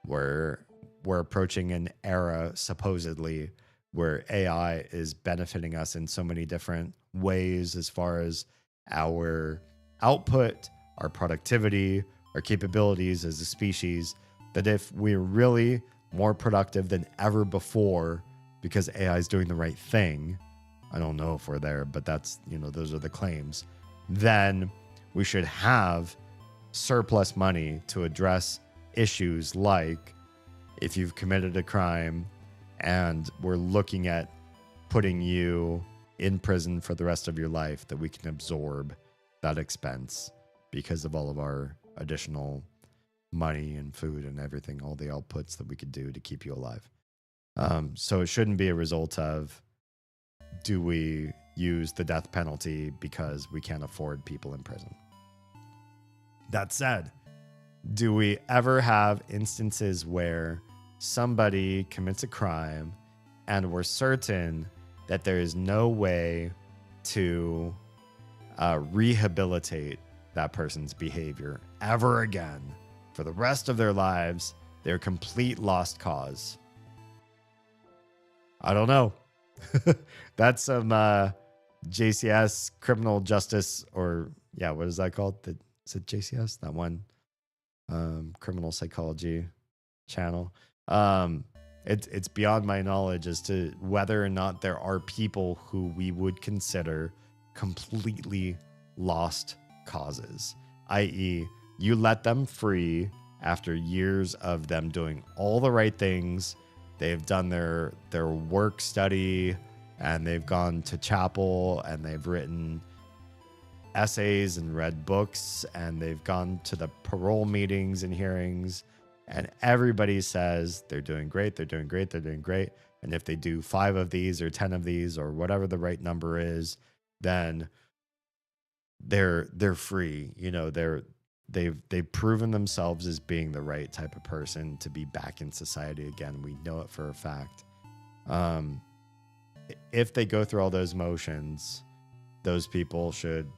Speaker 1: where we're approaching an era, supposedly, where AI is benefiting us in so many different ways as far as our output, our productivity, our capabilities as a species, that if we're really more productive than ever before because AI is doing the right thing, I don't know if we're there, but that's, those are the claims, then we should have surplus money to address issues like if you've committed a crime and we're looking at putting you in prison for the rest of your life, that we can absorb that expense because of all of our additional money and food and everything, all the outputs that we could do to keep you alive. So it shouldn't be a result of, do we use the death penalty because we can't afford people in prison? That said, do we ever have instances where somebody commits a crime and we're certain that there is no way to rehabilitate that person's behavior ever again for the rest of their lives? They're a complete lost cause. I don't know. That's some JCS criminal justice, or what is that called? Is it JCS? That one criminal psychology channel. It's beyond my knowledge as to whether or not there are people who we would consider completely lost causes, i.e., you let them free after years of them doing all the right things. They've done their work study, and they've gone to chapel, and they've written essays and read books, and they've gone to the parole meetings and hearings, and everybody says they're doing great, they're doing great, they're doing great. And if they do 5 of these or 10 of these or whatever the right number is, then they're free. They've proven themselves as being the right type of person to be back in society again. We know it for a fact. If they go through all those motions, those people should,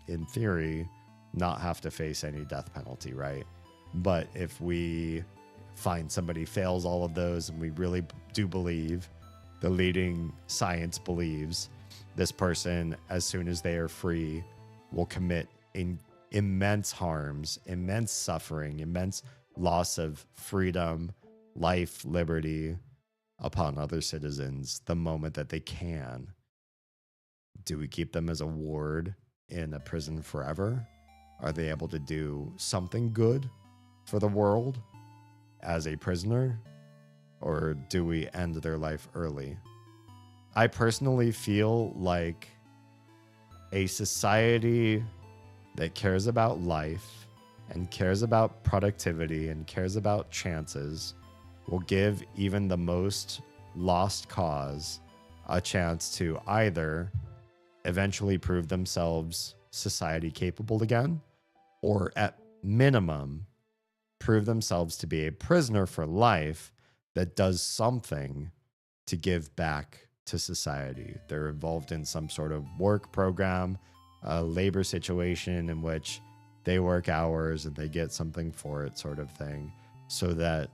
Speaker 1: in theory, not have to face any death penalty, right? But if we find somebody fails all of those, and we really do believe, the leading science believes, this person, as soon as they are free, will commit immense harms, immense suffering, immense loss of freedom, life, liberty upon other citizens the moment that they can. Do we keep them as a ward in a prison forever? Are they able to do something good for the world as a prisoner? Or do we end their life early? I personally feel like a society that cares about life and cares about productivity and cares about chances will give even the most lost cause a chance to either eventually prove themselves society capable again, or at minimum prove themselves to be a prisoner for life that does something to give back to society. They're involved in some sort of work program, a labor situation in which they work hours and they get something for it, sort of thing, so that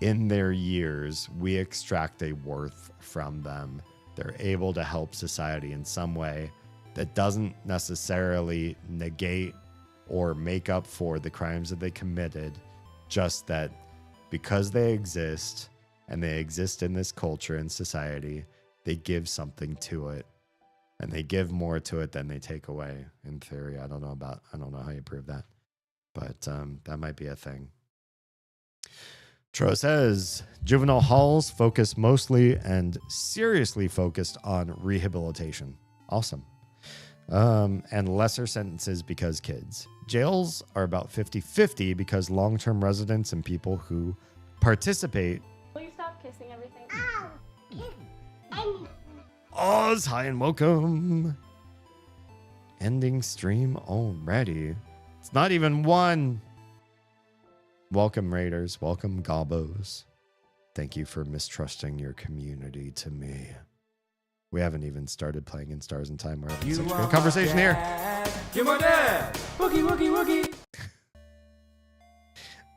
Speaker 1: in their years, we extract a worth from them. They're able to help society in some way that doesn't necessarily negate or make up for the crimes that they committed, just that because they exist and they exist in this culture and society, they give something to it, and they give more to it than they take away, in theory. I don't know how you prove that, but that might be a thing. Tro says, juvenile halls focus mostly and seriously focused on rehabilitation. Awesome. And lesser sentences because kids. Jails are about 50-50 because long-term residents and people who participate.
Speaker 8: Will you stop kissing everything?
Speaker 1: Oz, hi and welcome. Ending stream already. It's not even 1. Welcome, Raiders. Welcome, Gobos. Thank you for mistrusting your community to me. We haven't even started playing in Stars in Time. We're having such a good conversation here.
Speaker 4: You're my dad! Woogie, woogie, woogie!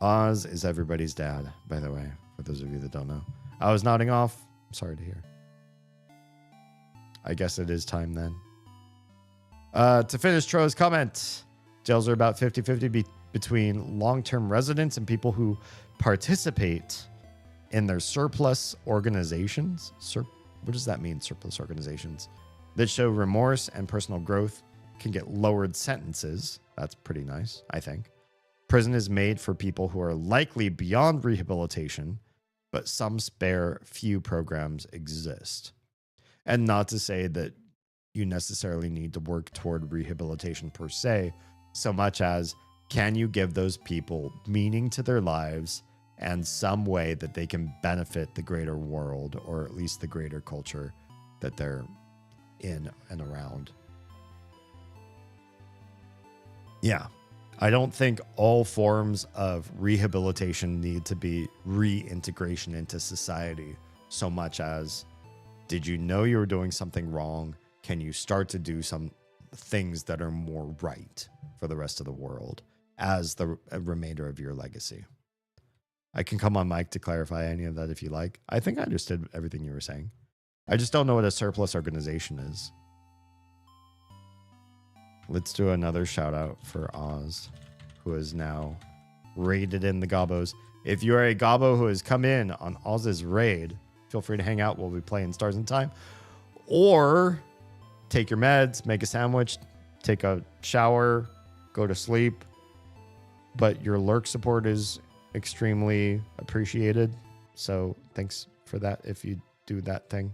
Speaker 1: Oz is everybody's dad, by the way, for those of you that don't know. I was nodding off. Sorry to hear. I guess it is time then. To finish Tro's comment, jails are about 50-50 between long-term residents and people who participate in their surplus organizations. What does that mean, surplus organizations? That show remorse and personal growth can get lowered sentences. That's pretty nice, I think. Prison is made for people who are likely beyond rehabilitation, but some spare few programs exist. And not to say that you necessarily need to work toward rehabilitation per se, so much as can you give those people meaning to their lives and some way that they can benefit the greater world, or at least the greater culture that they're in and around. Yeah. I don't think all forms of rehabilitation need to be reintegration into society so much as, did you know you were doing something wrong? Can you start to do some things that are more right for the rest of the world as the remainder of your legacy? I can come on mic to clarify any of that if you like. I think I understood everything you were saying. I just don't know what a surplus organization is. Let's do another shout out for Oz, who is now raided in the Gobos. If you are a Gobbo who has come in on Oz's raid, feel free to hang out while we play in Stars in Time. Or take your meds, make a sandwich, take a shower, go to sleep. But your lurk support is extremely appreciated. So thanks for that if you do that thing.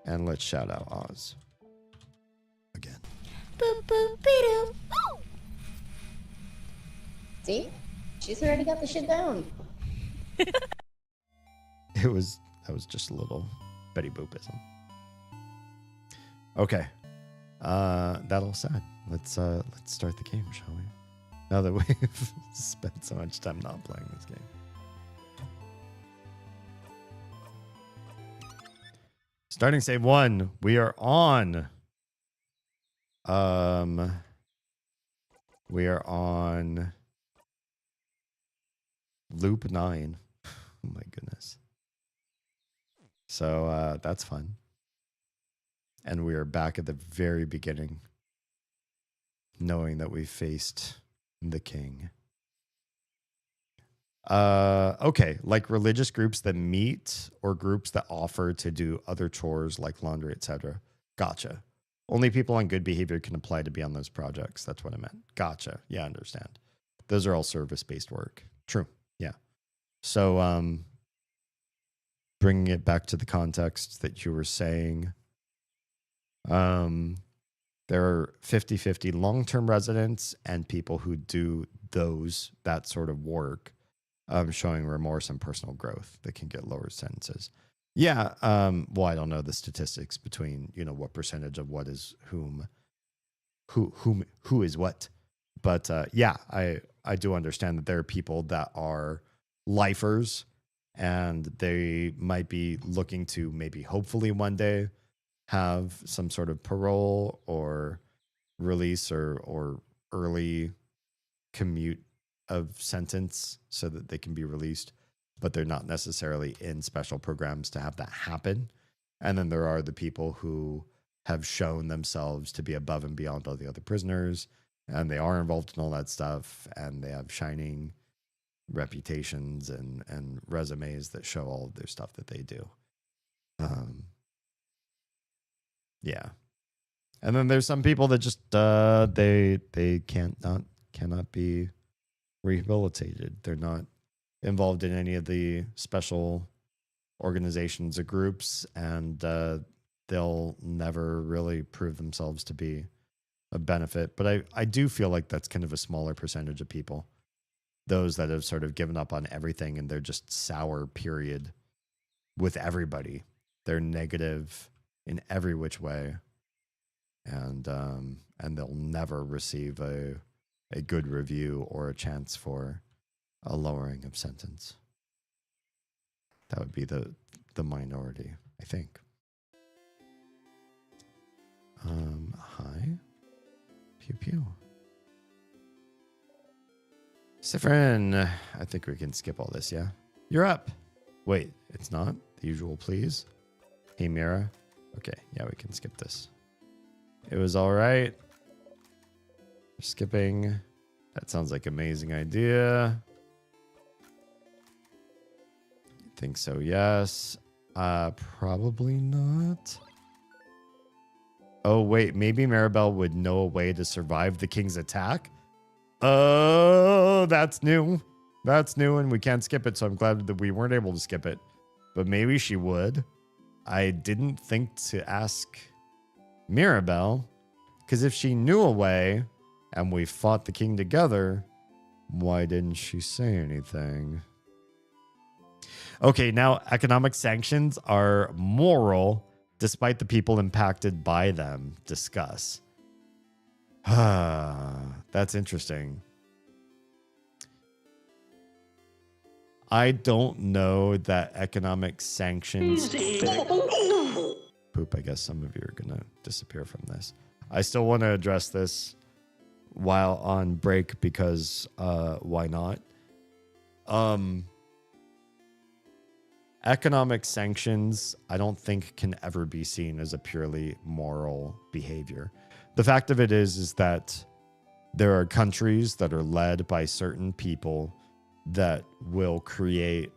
Speaker 1: And let's shout out Oz again.
Speaker 10: Boop, boop, be-doo. Oh! See? She's already got the shit down.
Speaker 1: That was just a little Betty Boopism. Okay. That all said, let's start the game, shall we? Now that we've spent so much time not playing this game. Starting save 1. We are on. We are on loop 9. Oh my goodness. So that's fun. And we are back at the very beginning, knowing that we faced the king. Okay, like religious groups that meet or groups that offer to do other chores like laundry, etc. Gotcha. Only people on good behavior can apply to be on those projects. That's what I meant. Gotcha. Yeah, I understand. Those are all service-based work. True. Yeah. So, bringing it back to the context that you were saying, there are 50-50 long-term residents and people who do that sort of work, showing remorse and personal growth that can get lower sentences. Yeah. Well, I don't know the statistics between, what percentage of what is who is what. But yeah, I do understand that there are people that are lifers and they might be looking to maybe hopefully one day have some sort of parole or release or early commute of sentence so that they can be released, but they're not necessarily in special programs to have that happen. And then there are the people who have shown themselves to be above and beyond all the other prisoners, and they are involved in all that stuff, and they have shining reputations and resumes that show all of their stuff that they do. Yeah. And then there's some people that just they cannot be rehabilitated. They're not involved in any of the special organizations or groups, and they'll never really prove themselves to be a benefit. But I do feel like that's kind of a smaller percentage of people, those that have sort of given up on everything and they're just sour period with everybody. They're negative in every which way, and they'll never receive a good review or a chance for a lowering of sentence. That would be the minority, I think. Hi. Pew pew. Sifrin, I think we can skip all this, yeah? You're up. Wait, it's not the usual please? Hey, Mira. Okay, yeah, we can skip this. It was all right. Skipping. That sounds like an amazing idea. Think so, yes. Probably not. Oh, wait, maybe Maribel would know a way to survive the king's attack? Oh, that's new. That's new, and we can't skip it, so I'm glad that we weren't able to skip it. But maybe she would. I didn't think to ask Mirabelle, because if she knew a way and we fought the king together, why didn't she say anything? Okay, now economic sanctions are moral despite the people impacted by them. Discuss. That's interesting. I don't know that economic sanctions... Poop, I guess some of you are going to disappear from this. I still want to address this while on break because why not? Economic sanctions, I don't think can ever be seen as a purely moral behavior. The fact of it is that there are countries that are led by certain people that will create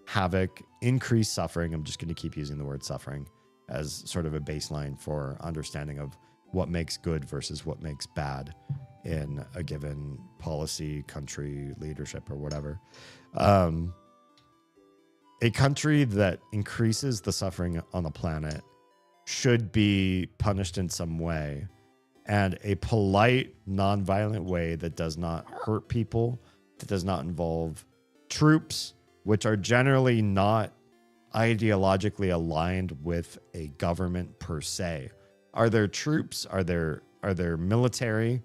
Speaker 1: havoc, increase suffering. I'm just going to keep using the word suffering as sort of a baseline for understanding of what makes good versus what makes bad in a given policy, country, leadership, or whatever. A country that increases the suffering on the planet should be punished in some way. And a polite, nonviolent way that does not hurt people, that does not involve troops, which are generally not ideologically aligned with a government per se. Are there troops? Are there military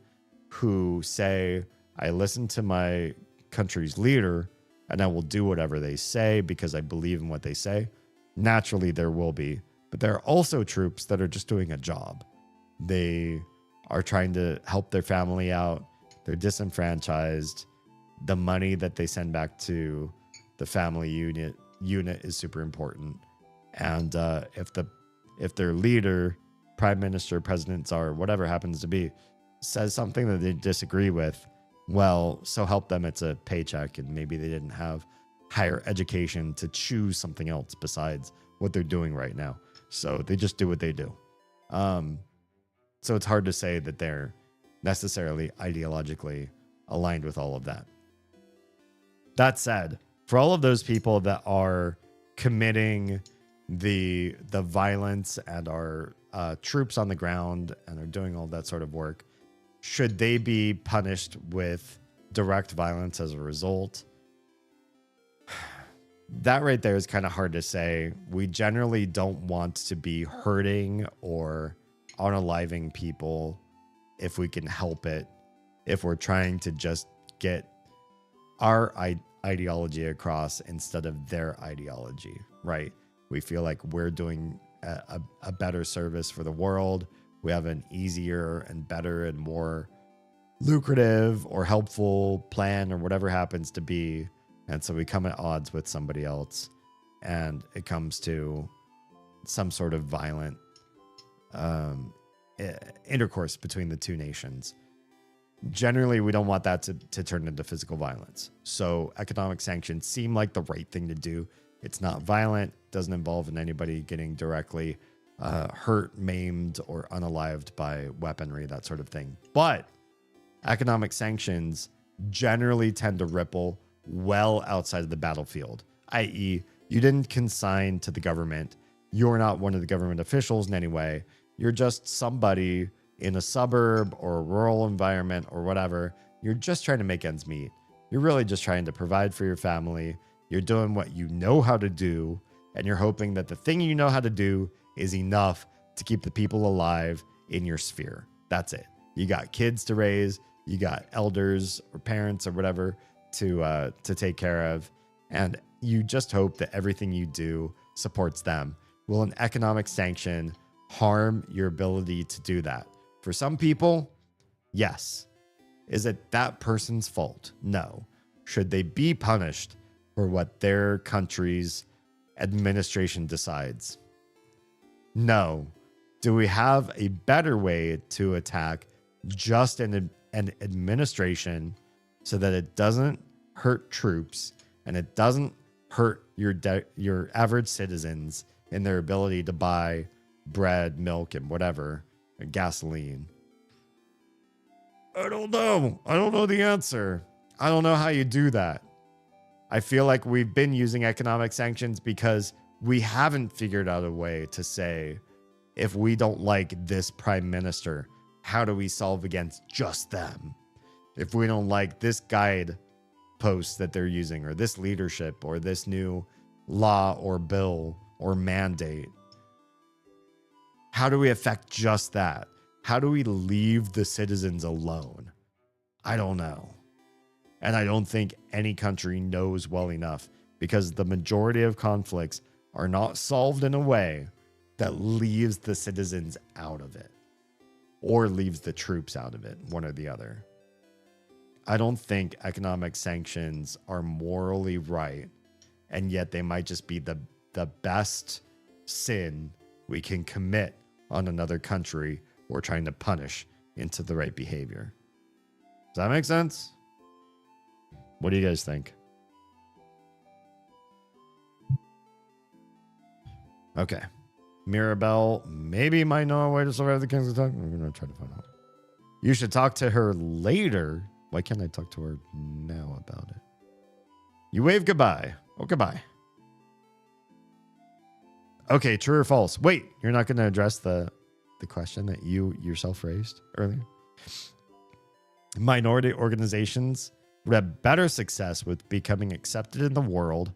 Speaker 1: who say, I listen to my country's leader and I will do whatever they say because I believe in what they say? Naturally, there will be. But there are also troops that are just doing a job. They are trying to help their family out. They're disenfranchised. The money that they send back to the family unit is super important. And if their leader, prime minister, president, czar, whatever happens to be, says something that they disagree with, well, so help them, it's a paycheck, and maybe they didn't have higher education to choose something else besides what they're doing right now. So they just do what they do. So it's hard to say that they're necessarily ideologically aligned with all of that. That said, for all of those people that are committing the violence and are troops on the ground and are doing all that sort of work, should they be punished with direct violence as a result? That right there is kind of hard to say. We generally don't want to be hurting or unaliving people if we can help it, if we're trying to just get our ideology across instead of their ideology, right? We feel like we're doing a better service for the world. We have an easier and better and more lucrative or helpful plan or whatever happens to be. And so we come at odds with somebody else and it comes to some sort of violent intercourse between the two nations. Generally, we don't want that to turn into physical violence. So economic sanctions seem like the right thing to do. It's not violent, doesn't involve in anybody getting directly hurt, maimed, or unalived by weaponry, that sort of thing. But economic sanctions generally tend to ripple well outside of the battlefield, i.e., you didn't consign to the government. You're not one of the government officials in any way. You're just somebody in a suburb or a rural environment or whatever. You're just trying to make ends meet. You're really just trying to provide for your family. You're doing what you know how to do, and you're hoping that the thing you know how to do is enough to keep the people alive in your sphere. That's it. You got kids to raise. You got elders or parents or whatever to take care of, and you just hope that everything you do supports them. Will an economic sanction harm your ability to do that? For some people, yes. Is it that person's fault? No. Should they be punished for what their country's administration decides? No. Do we have a better way to attack just an administration so that it doesn't hurt troops and it doesn't hurt your average citizens in their ability to buy bread, milk, and whatever, and gasoline? I don't know. I don't know the answer. I don't know how you do that. I feel like we've been using economic sanctions because we haven't figured out a way to say, if we don't like this prime minister, how do we solve against just them? If we don't like this guide post that they're using, or this leadership, or this new law or bill or mandate, how do we affect just that? How do we leave the citizens alone? I don't know. And I don't think any country knows well enough, because the majority of conflicts are not solved in a way that leaves the citizens out of it or leaves the troops out of it, one or the other. I don't think economic sanctions are morally right, and yet they might just be the best sin we can commit on another country we're trying to punish into the right behavior. Does that make sense? What do you guys think? Okay. Mirabelle maybe might know a way to survive the King's attack. We're going to try to find out. You should talk to her later. Why can't I talk to her now about it? You wave goodbye. Oh, goodbye. Okay, true or false? Wait, you're not going to address the question that you yourself raised earlier? Minority organizations would have better success with becoming accepted in the world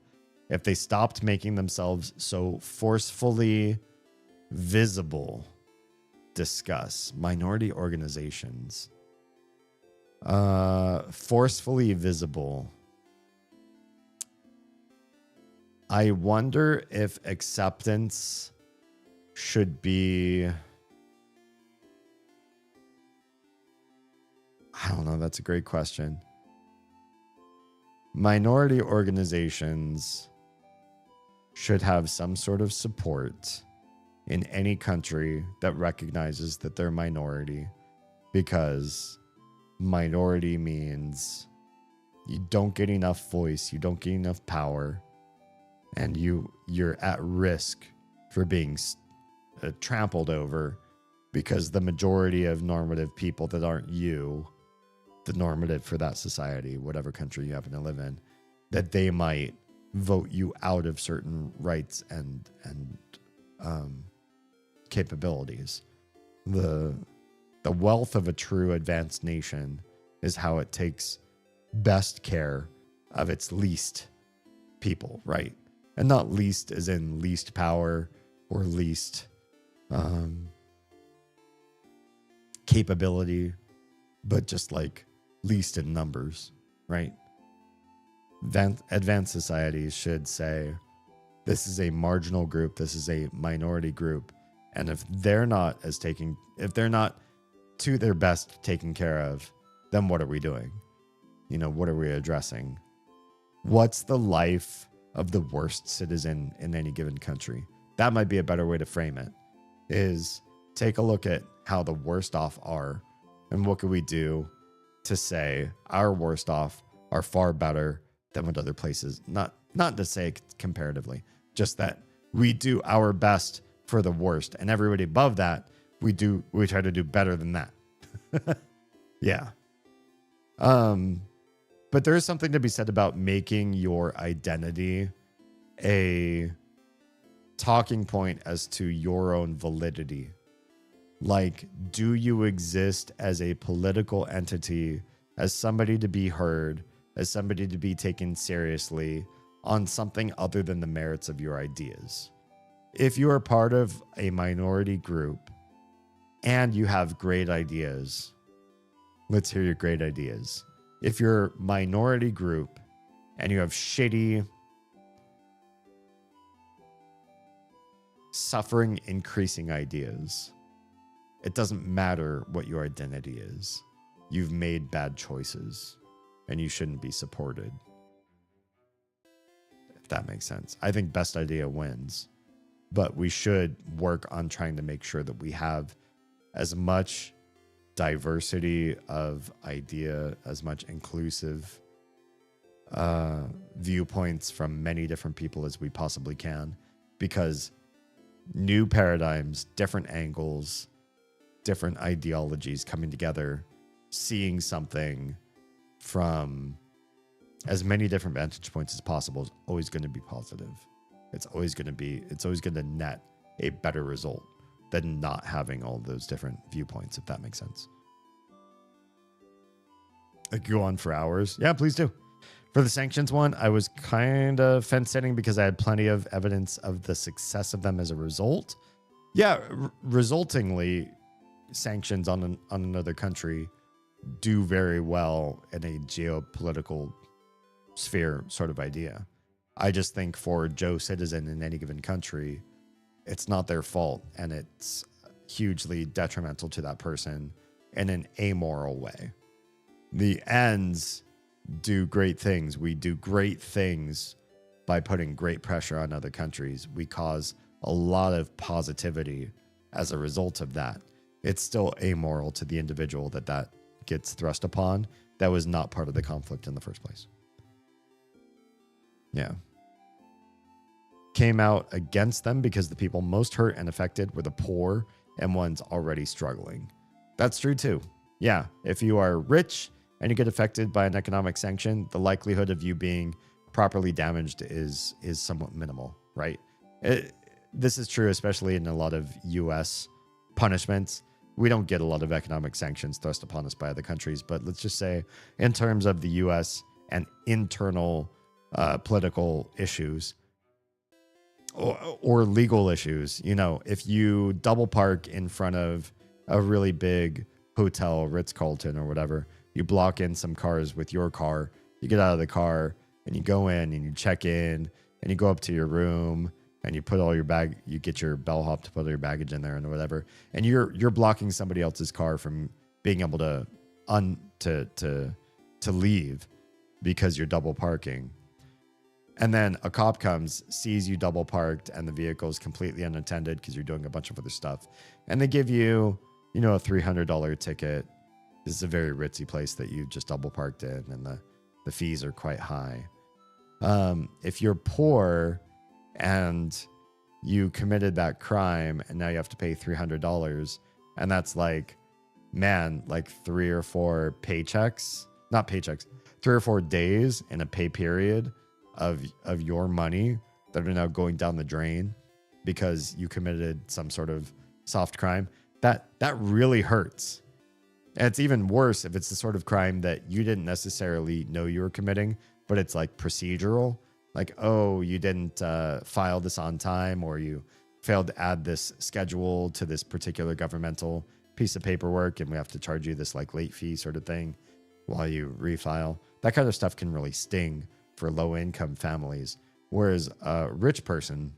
Speaker 1: if they stopped making themselves so forcefully visible. Discuss minority organizations. Forcefully visible. I wonder if acceptance should be... I don't know. That's a great question. Minority organizations should have some sort of support in any country that recognizes that they're minority, because minority means you don't get enough voice, you don't get enough power, and you're at risk for being trampled over, because the majority of normative people that aren't you, the normative for that society, whatever country you happen to live in, that they might vote you out of certain rights and capabilities. The wealth of a true advanced nation is how it takes best care of its least people, right? And not least as in least power or least capability, but just like least in numbers, right? Advanced societies should say, this is a marginal group, this is a minority group, and if they're not to their best taken care of, then what are we doing? What are we addressing? What's the life of the worst citizen in any given country? That might be a better way to frame it, is take a look at how the worst off are, and what can we do to say our worst off are far better than what other places, not to say comparatively, just that we do our best for the worst, and everybody above that, we try to do better than that. Yeah. But there is something to be said about making your identity a talking point as to your own validity. Like, do you exist as a political entity, as somebody to be heard, as somebody to be taken seriously on something other than the merits of your ideas? If you are part of a minority group and you have great ideas, let's hear your great ideas. if you're minority group and you have shitty, suffering increasing ideas, it doesn't matter what your identity is. You've made bad choices and you shouldn't be supported. If that makes sense. I think best idea wins, but we should work on trying to make sure that we have as much diversity of idea, as much inclusive viewpoints from many different people as we possibly can, because new paradigms, different angles, different ideologies coming together, seeing something from as many different vantage points as possible is always going to be positive. It's always going to net a better result than not having all those different viewpoints, if that makes sense. I could go on for hours. Yeah, please do. For the sanctions one, I was kind of fence sitting because I had plenty of evidence of the success of them as a result. Yeah, resultingly, sanctions on another country do very well in a geopolitical sphere sort of idea. I just think for Joe citizen in any given country, it's not their fault, and it's hugely detrimental to that person in an amoral way. The ends do great things. We do great things by putting great pressure on other countries. We cause a lot of positivity as a result of that. It's still amoral to the individual that gets thrust upon. That was not part of the conflict in the first place. Yeah. Came out against them because the people most hurt and affected were the poor and ones already struggling. That's true too. Yeah, if you are rich and you get affected by an economic sanction, the likelihood of you being properly damaged is somewhat minimal, right? This is true especially in a lot of U.S. punishments. We don't get a lot of economic sanctions thrust upon us by other countries, but let's just say in terms of the U.S. and internal political issues, or legal issues, you know, if you double park in front of a really big hotel, Ritz-Carlton or whatever, you block in some cars with your car, you get out of the car and you go in and you check in and you go up to your room and you put all your you get your bellhop to put all your baggage in there and whatever, and you're blocking somebody else's car from being able to leave because you're double parking. And then a cop comes, sees you double parked, and the vehicle is completely unattended because you're doing a bunch of other stuff. And they give you, a $300 ticket. This is a very ritzy place that you just double parked in, and the fees are quite high. If you're poor and you committed that crime and now you have to pay $300, and that's like 3 or 4 paychecks, not paychecks, 3 or 4 days in a pay period of your money that are now going down the drain because you committed some sort of soft crime, that really hurts. And it's even worse if it's the sort of crime that you didn't necessarily know you were committing, but it's like procedural. Like, oh, you didn't file this on time, or you failed to add this schedule to this particular governmental piece of paperwork, and we have to charge you this like late fee sort of thing while you refile. That kind of stuff can really sting for low-income families, whereas a rich person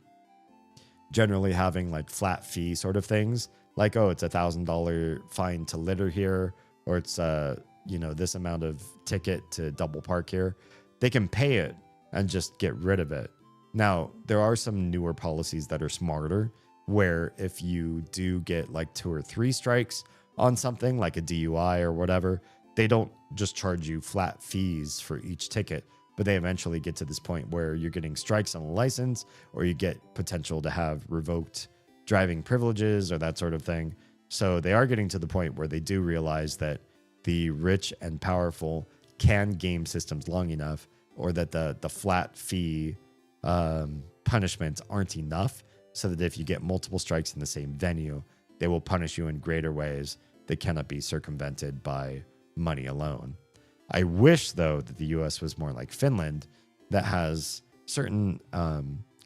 Speaker 1: generally having like flat fee sort of things, like, oh, it's $1,000 fine to litter here, or it's this amount of ticket to double park here, they can pay it and just get rid of it. Now, there are some newer policies that are smarter, where if you do get like 2 or 3 strikes on something like a DUI or whatever, they don't just charge you flat fees for each ticket, but they eventually get to this point where you're getting strikes on a license, or you get potential to have revoked driving privileges or that sort of thing. So they are getting to the point where they do realize that the rich and powerful can game systems long enough, or that the flat fee punishments aren't enough, so that if you get multiple strikes in the same venue, they will punish you in greater ways that cannot be circumvented by money alone. I wish, though, that the US was more like Finland, that has certain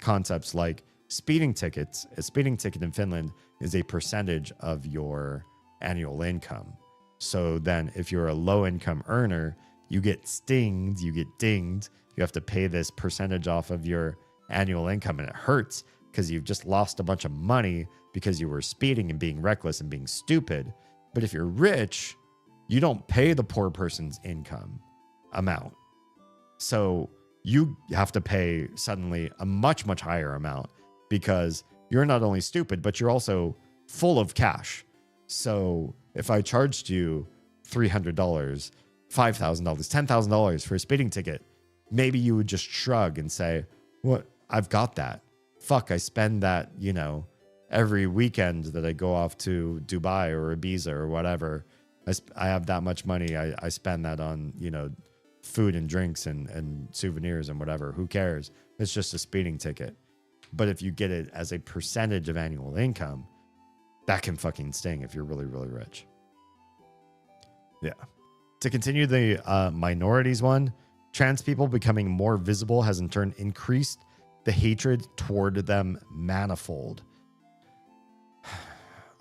Speaker 1: concepts like speeding tickets. A speeding ticket in Finland is a percentage of your annual income. So then if you're a low income earner, you get stinged, you get dinged. You have to pay this percentage off of your annual income, and it hurts because you've just lost a bunch of money because you were speeding and being reckless and being stupid. But if you're rich, you don't pay the poor person's income amount. So you have to pay suddenly a much, much higher amount because you're not only stupid, but you're also full of cash. So if I charged you $300, $5,000, $10,000 for a speeding ticket, maybe you would just shrug and say, "What? I've got that. Fuck, I spend that, every weekend that I go off to Dubai or Ibiza or whatever. I have that much money. I spend that on, food and drinks and souvenirs and whatever. Who cares? It's just a speeding ticket." But if you get it as a percentage of annual income, that can fucking sting if you're really, really rich. Yeah. To continue the minorities one, trans people becoming more visible has in turn increased the hatred toward them manifold.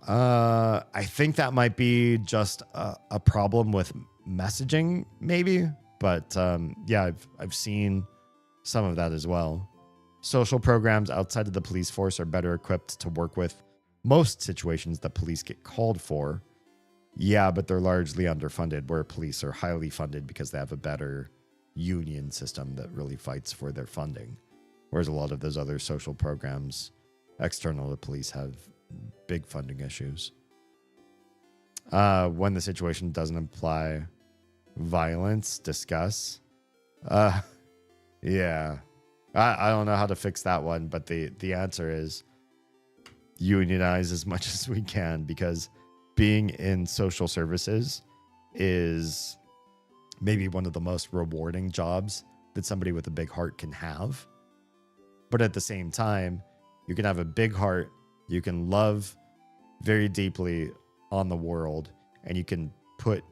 Speaker 1: I think that might be just a problem with messaging, maybe. But yeah, I've seen some of that as well. Social programs outside of the police force are better equipped to work with most situations that police get called for. Yeah, but they're largely underfunded, where police are highly funded because they have a better union system that really fights for their funding. Whereas a lot of those other social programs external to police have big funding issues. When the situation doesn't imply violence, discuss. Yeah. I don't know how to fix that one, but the answer is unionize as much as we can, because being in social services is maybe one of the most rewarding jobs that somebody with a big heart can have. But at the same time, you can have a big heart, you can love very deeply on the world, and you can put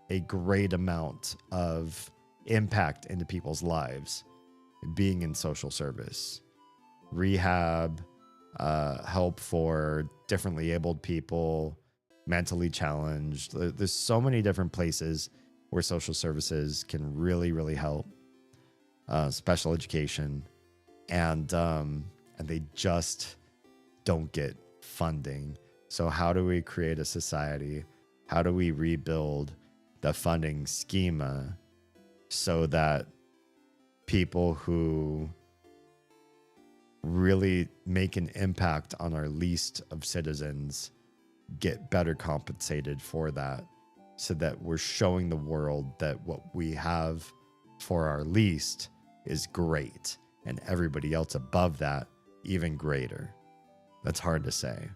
Speaker 1: a great amount of impact into people's lives being in social service, rehab, help for differently abled people, mentally challenged. There's so many different places where social services can really, really help. Special education, and they just don't get funding. So how do we create a society? How do we rebuild the funding schema so that people who really make an impact on our least of citizens get better compensated for that, so that we're showing the world that what we have for our least is great, and everybody else above that even greater. That's hard to say.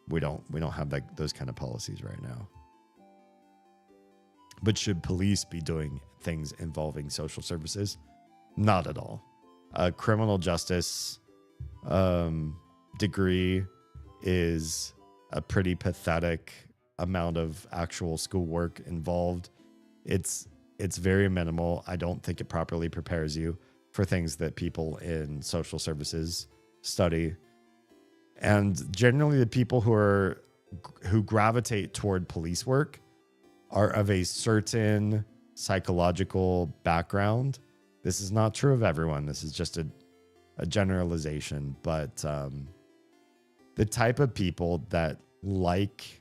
Speaker 1: We don't have those kind of policies right now. But should police be doing things involving social services? Not at all. A criminal justice degree is a pretty pathetic amount of actual schoolwork involved. It's very minimal. I don't think it properly prepares you for things that people in social services study. And generally the people who gravitate toward police work are of a certain psychological background. This is not true of everyone. This is just a generalization. But the type of people that like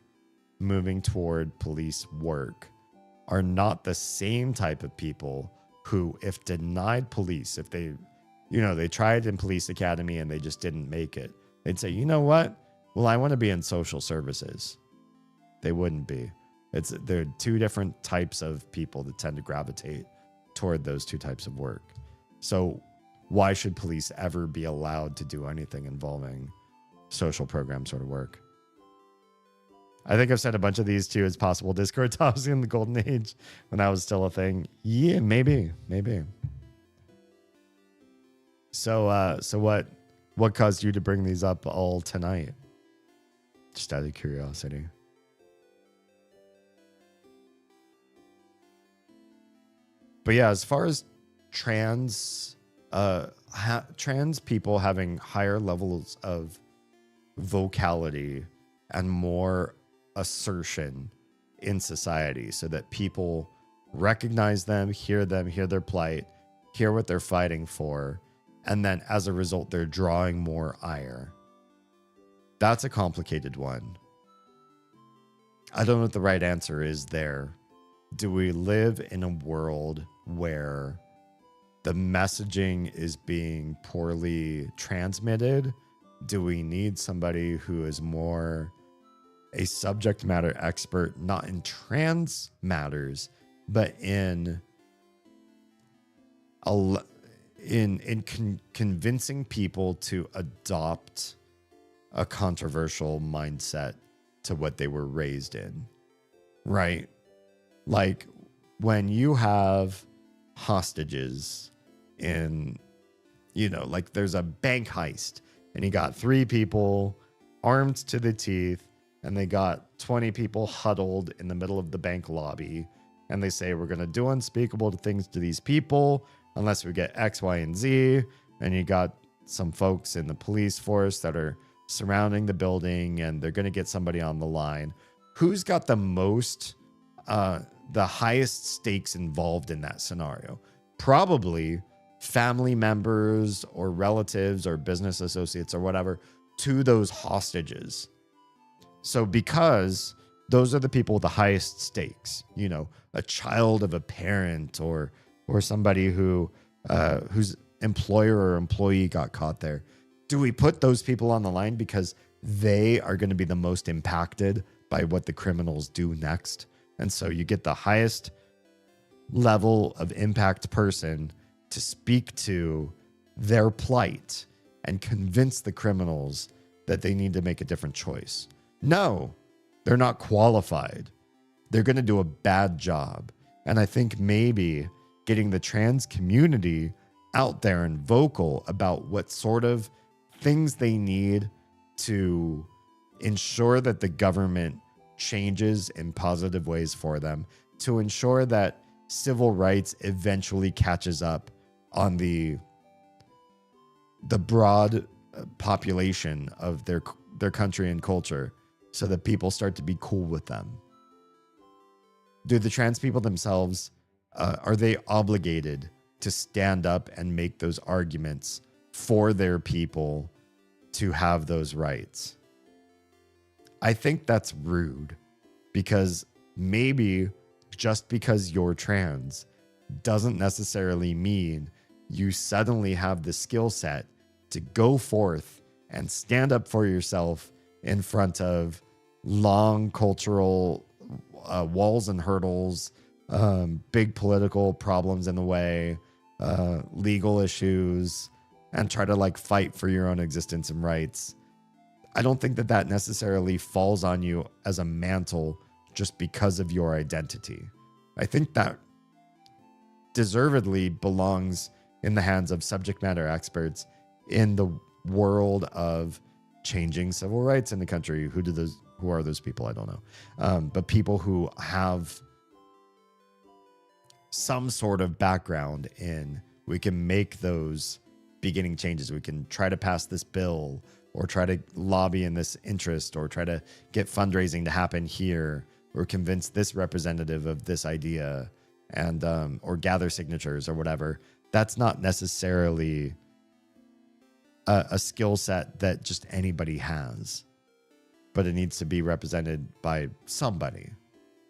Speaker 1: moving toward police work are not the same type of people who, if denied police, if they tried in police academy and they just didn't make it, they'd say, you know what? Well, I want to be in social services. They wouldn't be. There are two different types of people that tend to gravitate toward those two types of work. So why should police ever be allowed to do anything involving social program sort of work? I think I've said a bunch of these too as possible Discord tops in the golden age when that was still a thing. Yeah, maybe. So what caused you to bring these up all tonight? Just out of curiosity. But yeah, as far as trans people having higher levels of vocality and more assertion in society, so that people recognize them, hear their plight, hear what they're fighting for, and then as a result, they're drawing more ire. That's a complicated one. I don't know what the right answer is there. Do we live in a world where the messaging is being poorly transmitted? Do we need somebody who is more a subject matter expert, not in trans matters, but in convincing people to adopt a controversial mindset to what they were raised in, right? Like when you have hostages in, like there's a bank heist and you got 3 people armed to the teeth and they got 20 people huddled in the middle of the bank lobby. And they say, we're going to do unspeakable things to these people unless we get X, Y, and Z. And you got some folks in the police force that are surrounding the building and they're going to get somebody on the line. Who's got the most, the highest stakes involved in that scenario? Probably family members or relatives or business associates or whatever to those hostages. So because those are the people with the highest stakes, a child of a parent or somebody whose employer or employee got caught there. Do we put those people on the line because they are going to be the most impacted by what the criminals do next? And so you get the highest level of impact person to speak to their plight and convince the criminals that they need to make a different choice. No, they're not qualified. They're going to do a bad job. And I think maybe getting the trans community out there and vocal about what sort of things they need to ensure that the government changes in positive ways for them, to ensure that civil rights eventually catches up on the broad population of their country and culture, so that people start to be cool with them. Do the trans people themselves, are they obligated to stand up and make those arguments for their people to have those rights? I think that's rude, because maybe just because you're trans doesn't necessarily mean you suddenly have the skill set to go forth and stand up for yourself in front of long cultural walls and hurdles, big political problems in the way, legal issues, and try to fight for your own existence and rights. I don't think that necessarily falls on you as a mantle just because of your identity. I think that deservedly belongs in the hands of subject matter experts in the world of changing civil rights in the country. Who are those people? I don't know. But people who have some sort of background in, we can make those beginning changes. We can try to pass this bill, or try to lobby in this interest, or try to get fundraising to happen here, or convince this representative of this idea, and or gather signatures or whatever. That's not necessarily a skill set that just anybody has, but it needs to be represented by somebody,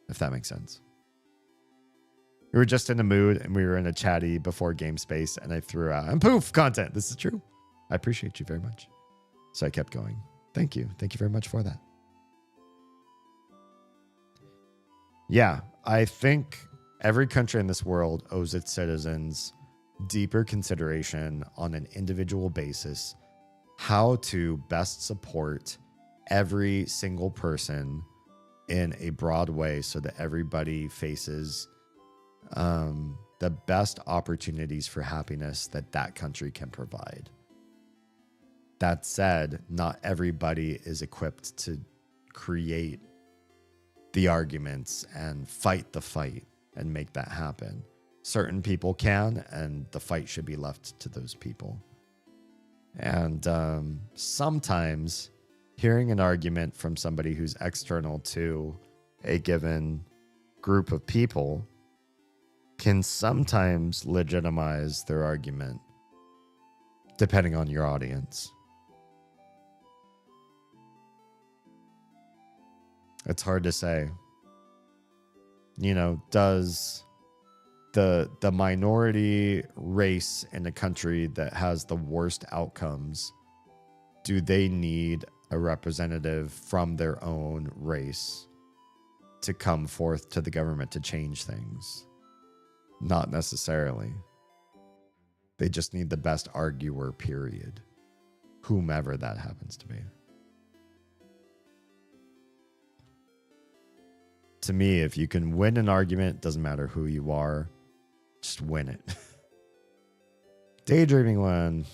Speaker 1: if that makes sense. We were just in a mood and we were in a chatty before game space, and I threw out, and poof, content. This is true. I appreciate you very much. So I kept going. Thank you. Thank you very much for that. Yeah, I think every country in this world owes its citizens deeper consideration on an individual basis, how to best support every single person in a broad way so that everybody faces the best opportunities for happiness that country can provide. That said, not everybody is equipped to create the arguments and fight the fight and make that happen. Certain people can, and the fight should be left to those people. And sometimes hearing an argument from somebody who's external to a given group of people can sometimes legitimize their argument, depending on your audience. It's hard to say. You know, does the minority race in a country that has the worst outcomes, do they need a representative from their own race to come forth to the government to change things? Not necessarily. They just need the best arguer, period. Whomever that happens to be. To me, if you can win an argument, doesn't matter who you are, just win it. Daydreaming one.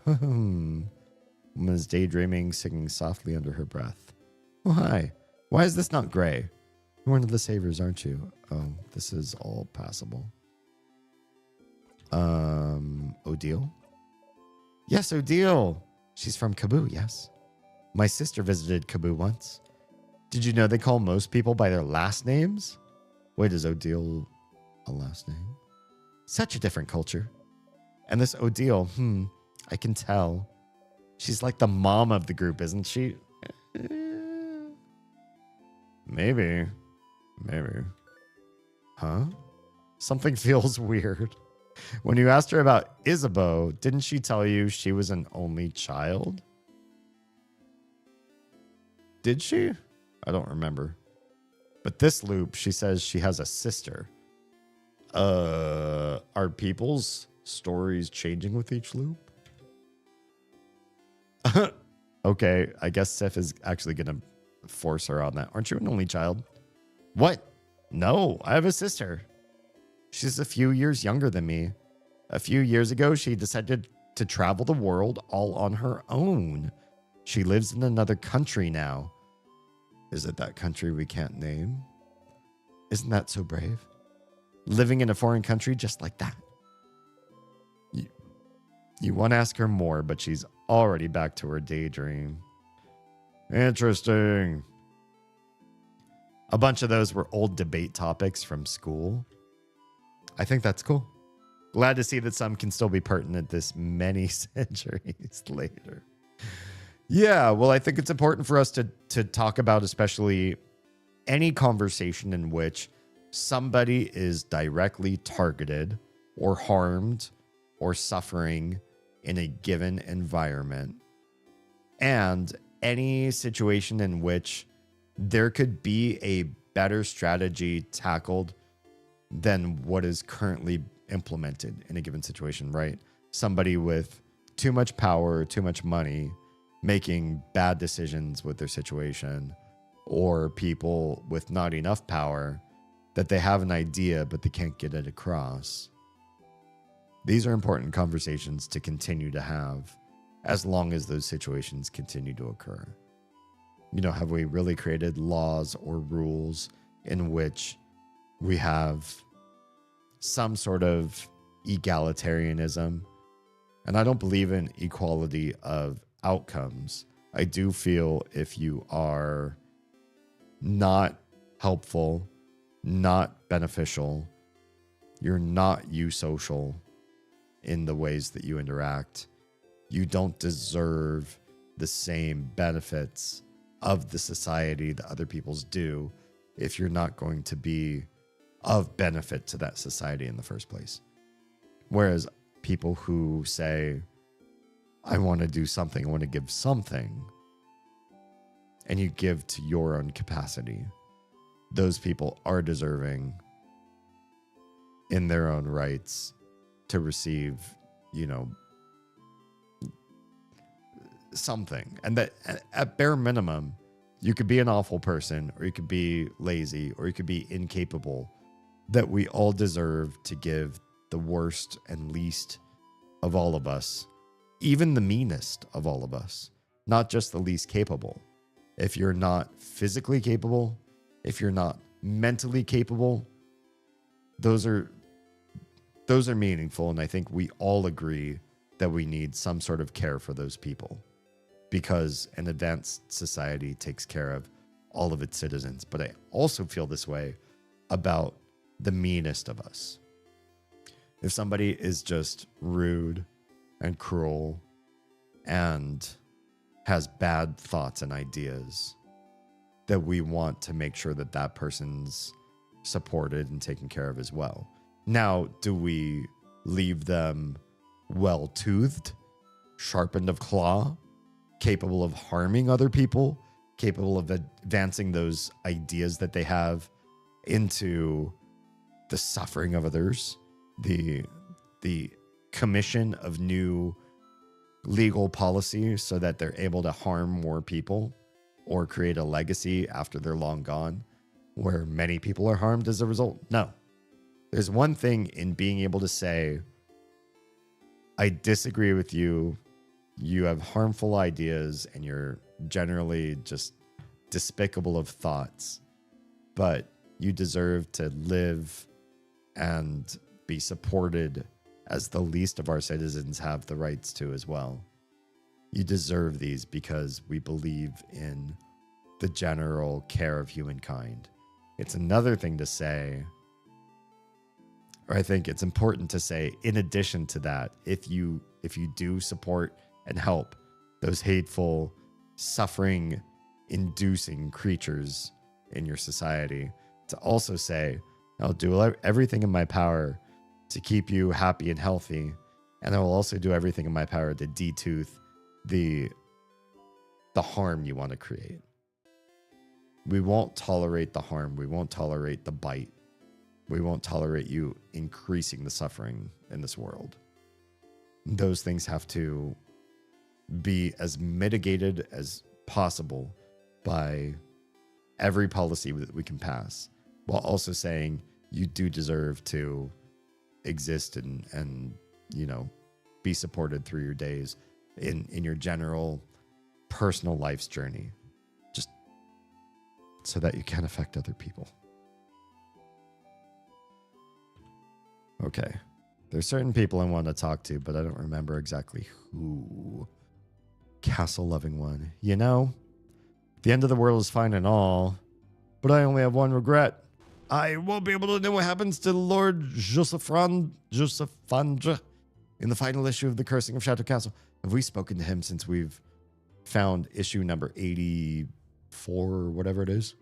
Speaker 1: Woman is daydreaming, singing softly under her breath. Oh, hi. Why is this not gray? You're one of the saviors, aren't you? Oh, this is all passable. Odile? Yes, Odile. She's from Kabul, yes. My sister visited Kabul once. Did you know they call most people by their last names? Wait, is Odile a last name? Such a different culture. And this Odile, I can tell. She's like the mom of the group, isn't she? Maybe. Huh? Something feels weird. When you asked her about Isabeau, didn't she tell you she was an only child? Did she? I don't remember. But this loop, she says she has a sister. Are people's stories changing with each loop? Okay, I guess Sif is actually going to force her on that. Aren't you an only child? What? No, I have a sister. She's a few years younger than me. A few years ago, she decided to travel the world all on her own. She lives in another country now. Is it that country we can't name? Isn't that so brave? Living in a foreign country just like that. You want to ask her more, but she's already back to her daydream. Interesting. A bunch of those were old debate topics from school. I think that's cool. Glad to see that some can still be pertinent this many centuries later. Yeah, well, I think it's important for us to talk about especially any conversation in which somebody is directly targeted or harmed or suffering in a given environment, and any situation in which there could be a better strategy tackled than what is currently implemented in a given situation, right? Somebody with too much power, too much money, making bad decisions with their situation, or people with not enough power that they have an idea but they can't get it across. These are important conversations to continue to have as long as those situations continue to occur. You know, have we really created laws or rules in which we have some sort of egalitarianism? And I don't believe in equality of outcomes. I do feel if you are not helpful, not beneficial, you're not eusocial in the ways that you interact, you don't deserve the same benefits of the society that other people's do if you're not going to be of benefit to that society in the first place. Whereas people who say, I want to do something, I want to give something, and you give to your own capacity, those people are deserving in their own rights to receive, you know, something. And that at bare minimum, you could be an awful person, or you could be lazy, or you could be incapable, that we all deserve to give the worst and least of all of us, even the meanest of all of us, not just the least capable. If you're not physically capable, if you're not mentally capable, those are meaningful. And I think we all agree that we need some sort of care for those people, because an advanced society takes care of all of its citizens. But I also feel this way about the meanest of us, If somebody is just rude and cruel and has bad thoughts and ideas, that we want to make sure that that person's supported and taken care of as well. Now, do we leave them well-toothed, sharpened of claw, capable of harming other people, capable of advancing those ideas that they have into the suffering of others, the commission of new legal policy so that they're able to harm more people or create a legacy after they're long gone where many people are harmed as a result? No. There's one thing in being able to say, I disagree with you. You have harmful ideas and you're generally just despicable of thoughts, but you deserve to live and be supported as the least of our citizens have the rights to as well. You deserve these because we believe in the general care of humankind. It's another thing to say, or I think it's important to say, in addition to that, if you do support and help those hateful, suffering-inducing creatures in your society, to also say, I'll do everything in my power to keep you happy and healthy, and I will also do everything in my power to detooth the harm you want to create. We won't tolerate the harm. We won't tolerate the bite. We won't tolerate you increasing the suffering in this world. Those things have to be as mitigated as possible by every policy that we can pass, while also saying you do deserve to exist and be supported through your days in your general personal life's journey, just so that you can affect other people. Okay. There's certain people I want to talk to, but I don't remember exactly who. Castle loving one. The end of the world is fine and all, but I only have one regret. I won't be able to know what happens to Lord Josephandre in the final issue of The Cursing of Chateau Castle. Have we spoken to him since we've found issue number 84 or whatever it is?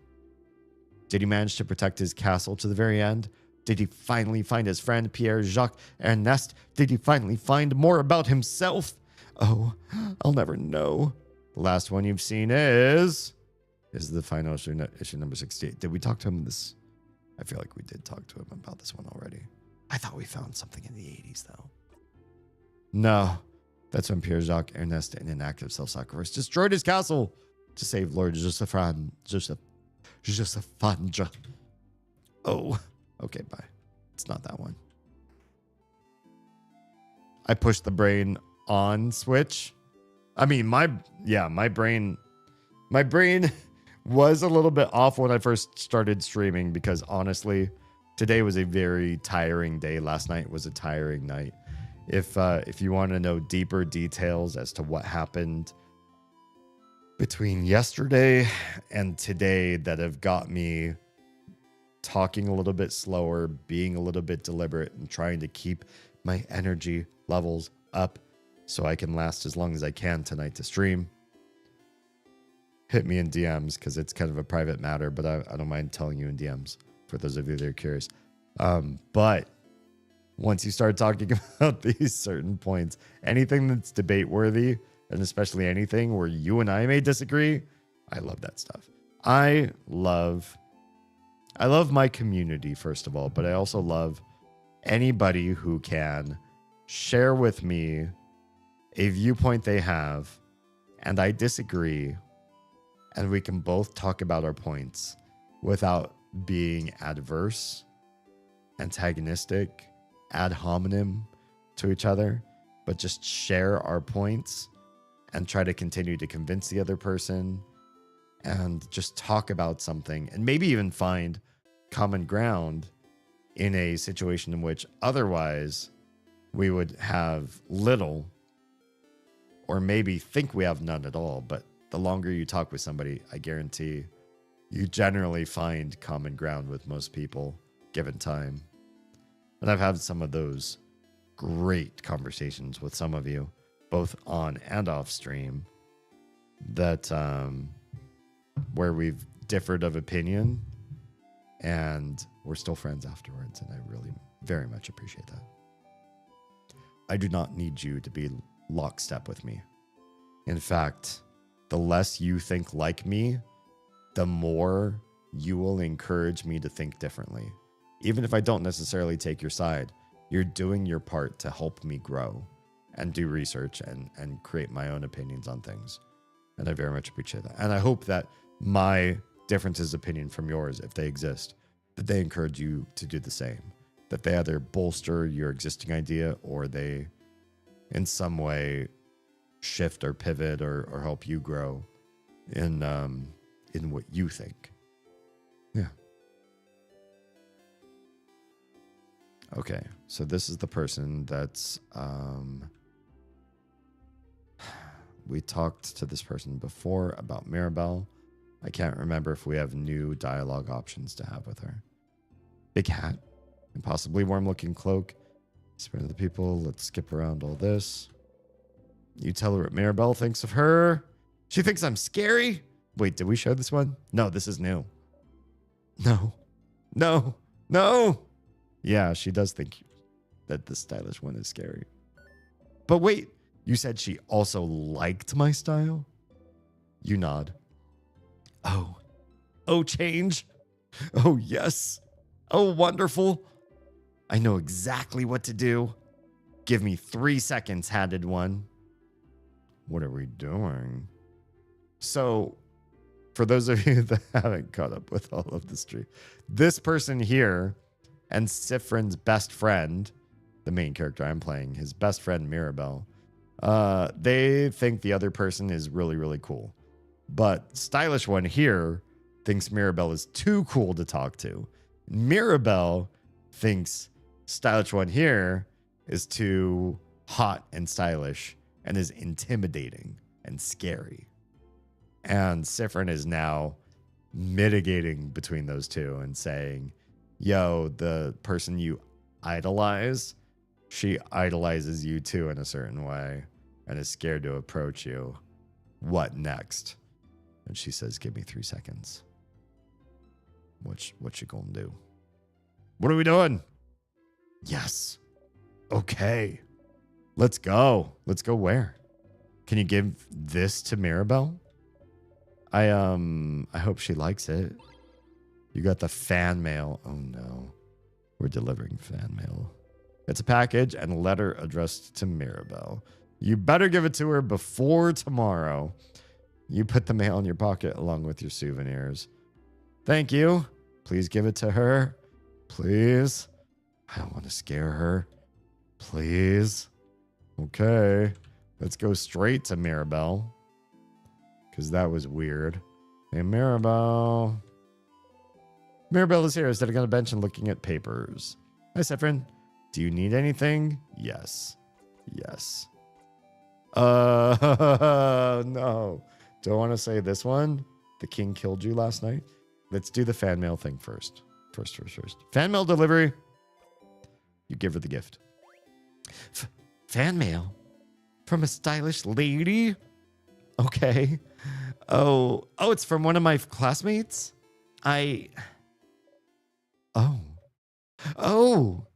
Speaker 1: Did he manage to protect his castle to the very end? Did he finally find his friend Pierre-Jacques Ernest? Did he finally find more about himself? Oh, I'll never know. The last one you've seen is the final issue number 68. Did we talk to him this? I feel like we did talk to him about this one already. I thought we found something in the 80s, though. No, that's when Pierre-Jacques Ernest, in an act of self-sacrifice, destroyed his castle to save Lord Josephandre. Oh, okay, bye. It's not that one. I pushed the brain on switch. I mean, my brain was a little bit off when I first started streaming because honestly, today was a very tiring day. Last night was a tiring night. If you want to know deeper details as to what happened between yesterday and today that have got me talking a little bit slower, being a little bit deliberate, and trying to keep my energy levels up so I can last as long as I can tonight to stream, hit me in DMs because it's kind of a private matter, but I don't mind telling you in DMs for those of you that are curious. But once you start talking about these certain points, anything that's debate worthy, and especially anything where you and I may disagree, I love that stuff. I love my community, first of all, but I also love anybody who can share with me a viewpoint they have and I disagree, and we can both talk about our points without being adverse, antagonistic, ad hominem to each other, but just share our points and try to continue to convince the other person and just talk about something and maybe even find common ground in a situation in which otherwise we would have little or maybe think we have none at all. But the longer you talk with somebody, I guarantee you generally find common ground with most people given time. And I've had some of those great conversations with some of you, both on and off stream, that where we've differed of opinion, and we're still friends afterwards, and I really very much appreciate that. I do not need you to be lockstep with me. In fact, the less you think like me, the more you will encourage me to think differently. Even if I don't necessarily take your side, you're doing your part to help me grow and do research and create my own opinions on things. And I very much appreciate that. And I hope that my differences of opinion from yours, if they exist, that they encourage you to do the same. That they either bolster your existing idea or they in some way shift or pivot or help you grow in what you think. Yeah. Okay, so this is the person that's we talked to this person before about Mirabelle. I can't remember if we have new dialogue options to have with her. Big hat, impossibly warm-looking cloak. Spread of the people. Let's skip around all this. You tell her what Mirabelle thinks of her. She thinks I'm scary. Wait, did we show this one? No, this is new. No. Yeah, she does think that the stylish one is scary. But wait, you said she also liked my style? You nod. Oh, change. Oh, yes. Oh, wonderful. I know exactly what to do. Give me 3 seconds, handed one. What are we doing? So, for those of you that haven't caught up with all of the stream, this person here and Sifrin's best friend, the main character I'm playing, his best friend Mirabelle, they think the other person is really, really cool. But stylish one here thinks Mirabelle is too cool to talk to. Mirabelle thinks stylish one here is too hot and stylish and is intimidating and scary. And Sifrin is now mitigating between those two and saying, yo, the person you idolize, she idolizes you too in a certain way and is scared to approach you. What next? And she says, give me 3 seconds. What you gonna do? What are we doing? Yes. Okay. Let's go. Let's go where? Can you give this to Mirabelle? I hope she likes it. You got the fan mail. Oh no. We're delivering fan mail. It's a package and a letter addressed to Mirabelle. You better give it to her before tomorrow. You put the mail in your pocket along with your souvenirs. Thank you. Please give it to her. Please. I don't want to scare her. Please. Okay. Let's go straight to Mirabelle. Because that was weird. Hey, Mirabelle. Mirabelle is here, sitting on a bench and looking at papers. Hi, Sifrin. Do you need anything? Yes. Yes. No. Do I want to say this one? The king killed you last night? Let's do the fan mail thing first. First. Fan mail delivery. You give her the gift. Fan mail? From a stylish lady? Okay. Oh, it's from one of my classmates? Oh,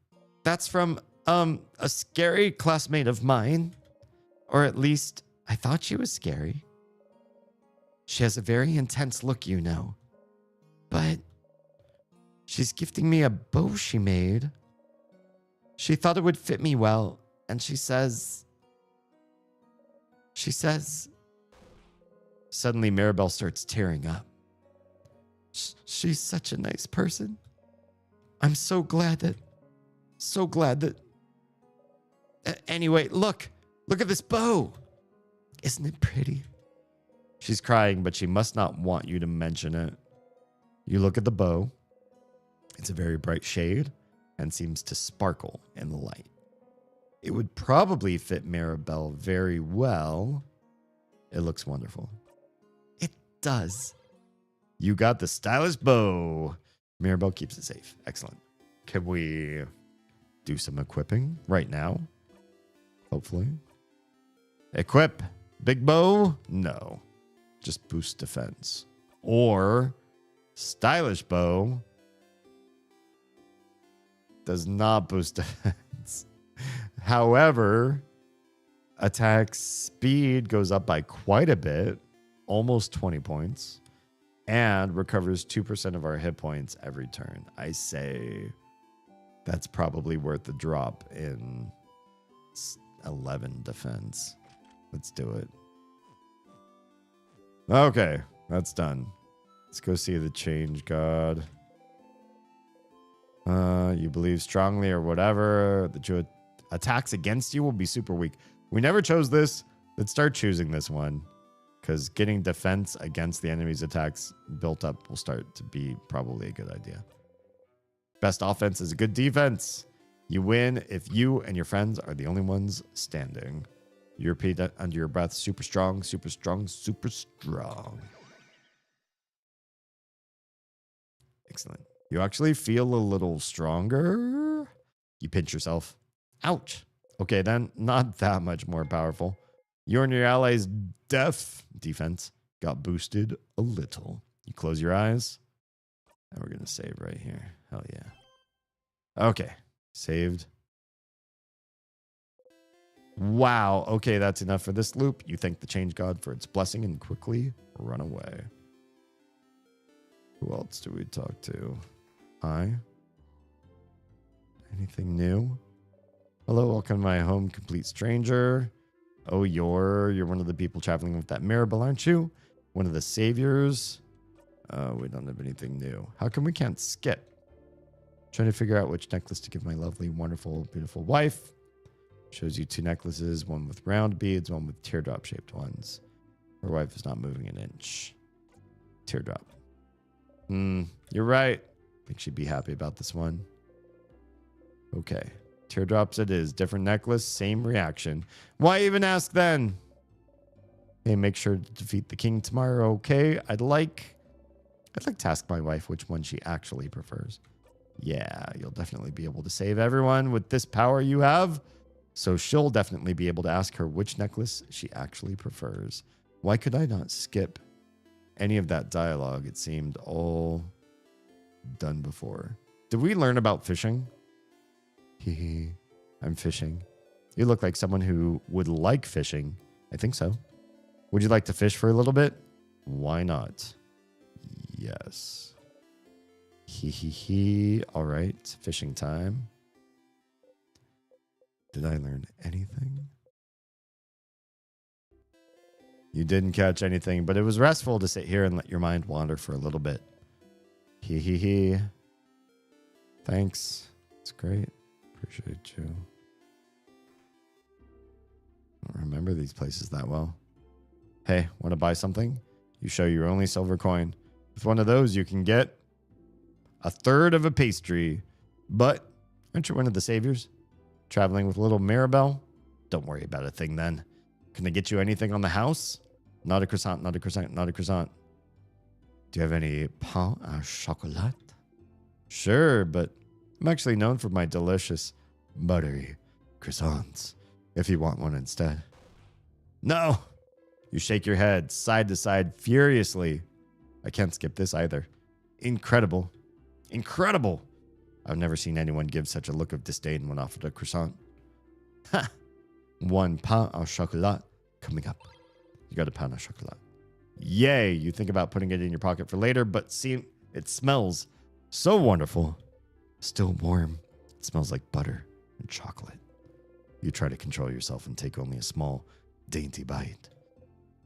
Speaker 1: that's from a scary classmate of mine. Or at least I thought she was scary. She has a very intense look, you know. But she's gifting me a bow she made. She thought it would fit me well, and she says... Suddenly Mirabelle starts tearing up. She's such a nice person. I'm so glad that... Anyway, look at this bow. Isn't it pretty? She's crying, but she must not want you to mention it. You look at the bow. It's a very bright shade and seems to sparkle in the light. It would probably fit Mirabelle very well. It looks wonderful. It does. You got the stylish bow. Mirabelle keeps it safe. Excellent. Can we do some equipping right now? Hopefully. Equip. Big bow? No. Just boost defense. Or stylish bow does not boost defense. However, attack speed goes up by quite a bit, almost 20 points, and recovers 2% of our hit points every turn. I say that's probably worth the drop in 11 defense. Let's do it. Okay, that's done. Let's go see the change god. You believe strongly or whatever that your attacks against you will be super weak. We never chose this. Let's start choosing this one, because getting defense against the enemy's attacks built up will start to be probably a good idea. Best offense is a good defense. You win if you and your friends are the only ones standing. You repeat that under your breath. Super strong, super strong, super strong. Excellent. You actually feel a little stronger. You pinch yourself. Ouch. Okay, then not that much more powerful. You and your allies' defense got boosted a little. You close your eyes. And we're going to save right here. Hell yeah. Okay. Saved. Wow. Okay, that's enough for this loop. You thank the change god for its blessing and quickly run away. Who else do we talk to? Hi. Anything new? Hello, welcome to my home, complete stranger. Oh, you're one of the people traveling with that Mirabelle, aren't you? One of the saviors. We don't have anything new. How come we can't skip? Trying to figure out which necklace to give my lovely, wonderful, beautiful wife. Shows you 2 necklaces, one with round beads, one with teardrop-shaped ones. Her wife is not moving an inch. Teardrop. You're right. I think she'd be happy about this one. Okay. Teardrops it is. Different necklace, same reaction. Why even ask then? Hey, make sure to defeat the king tomorrow, okay? I'd like to ask my wife which one she actually prefers. Yeah, you'll definitely be able to save everyone with this power you have. So she'll definitely be able to ask her which necklace she actually prefers. Why could I not skip any of that dialogue? It seemed all done before. Did we learn about fishing? Hee. I'm fishing. You look like someone who would like fishing. I think so. Would you like to fish for a little bit? Why not? Yes. Hee. All right. Fishing time. Did I learn anything? You didn't catch anything, but it was restful to sit here and let your mind wander for a little bit. Hee. Thanks. It's great. Appreciate you. I don't remember these places that well. Hey, want to buy something? You show your only silver coin. With one of those, you can get a third of a pastry. But aren't you one of the saviors? Traveling with little Mirabelle? Don't worry about a thing then. Can I get you anything on the house? Not a croissant, not a croissant, not a croissant. Do you have any pain au chocolat? Sure, but I'm actually known for my delicious buttery croissants. If you want one instead. No! You shake your head side to side furiously. I can't skip this either. Incredible. Incredible! I've never seen anyone give such a look of disdain when offered a croissant. Ha! 1 pain au chocolat coming up. You got a pain au chocolat. Yay! You think about putting it in your pocket for later, but see, it smells so wonderful. Still warm. It smells like butter and chocolate. You try to control yourself and take only a small, dainty bite.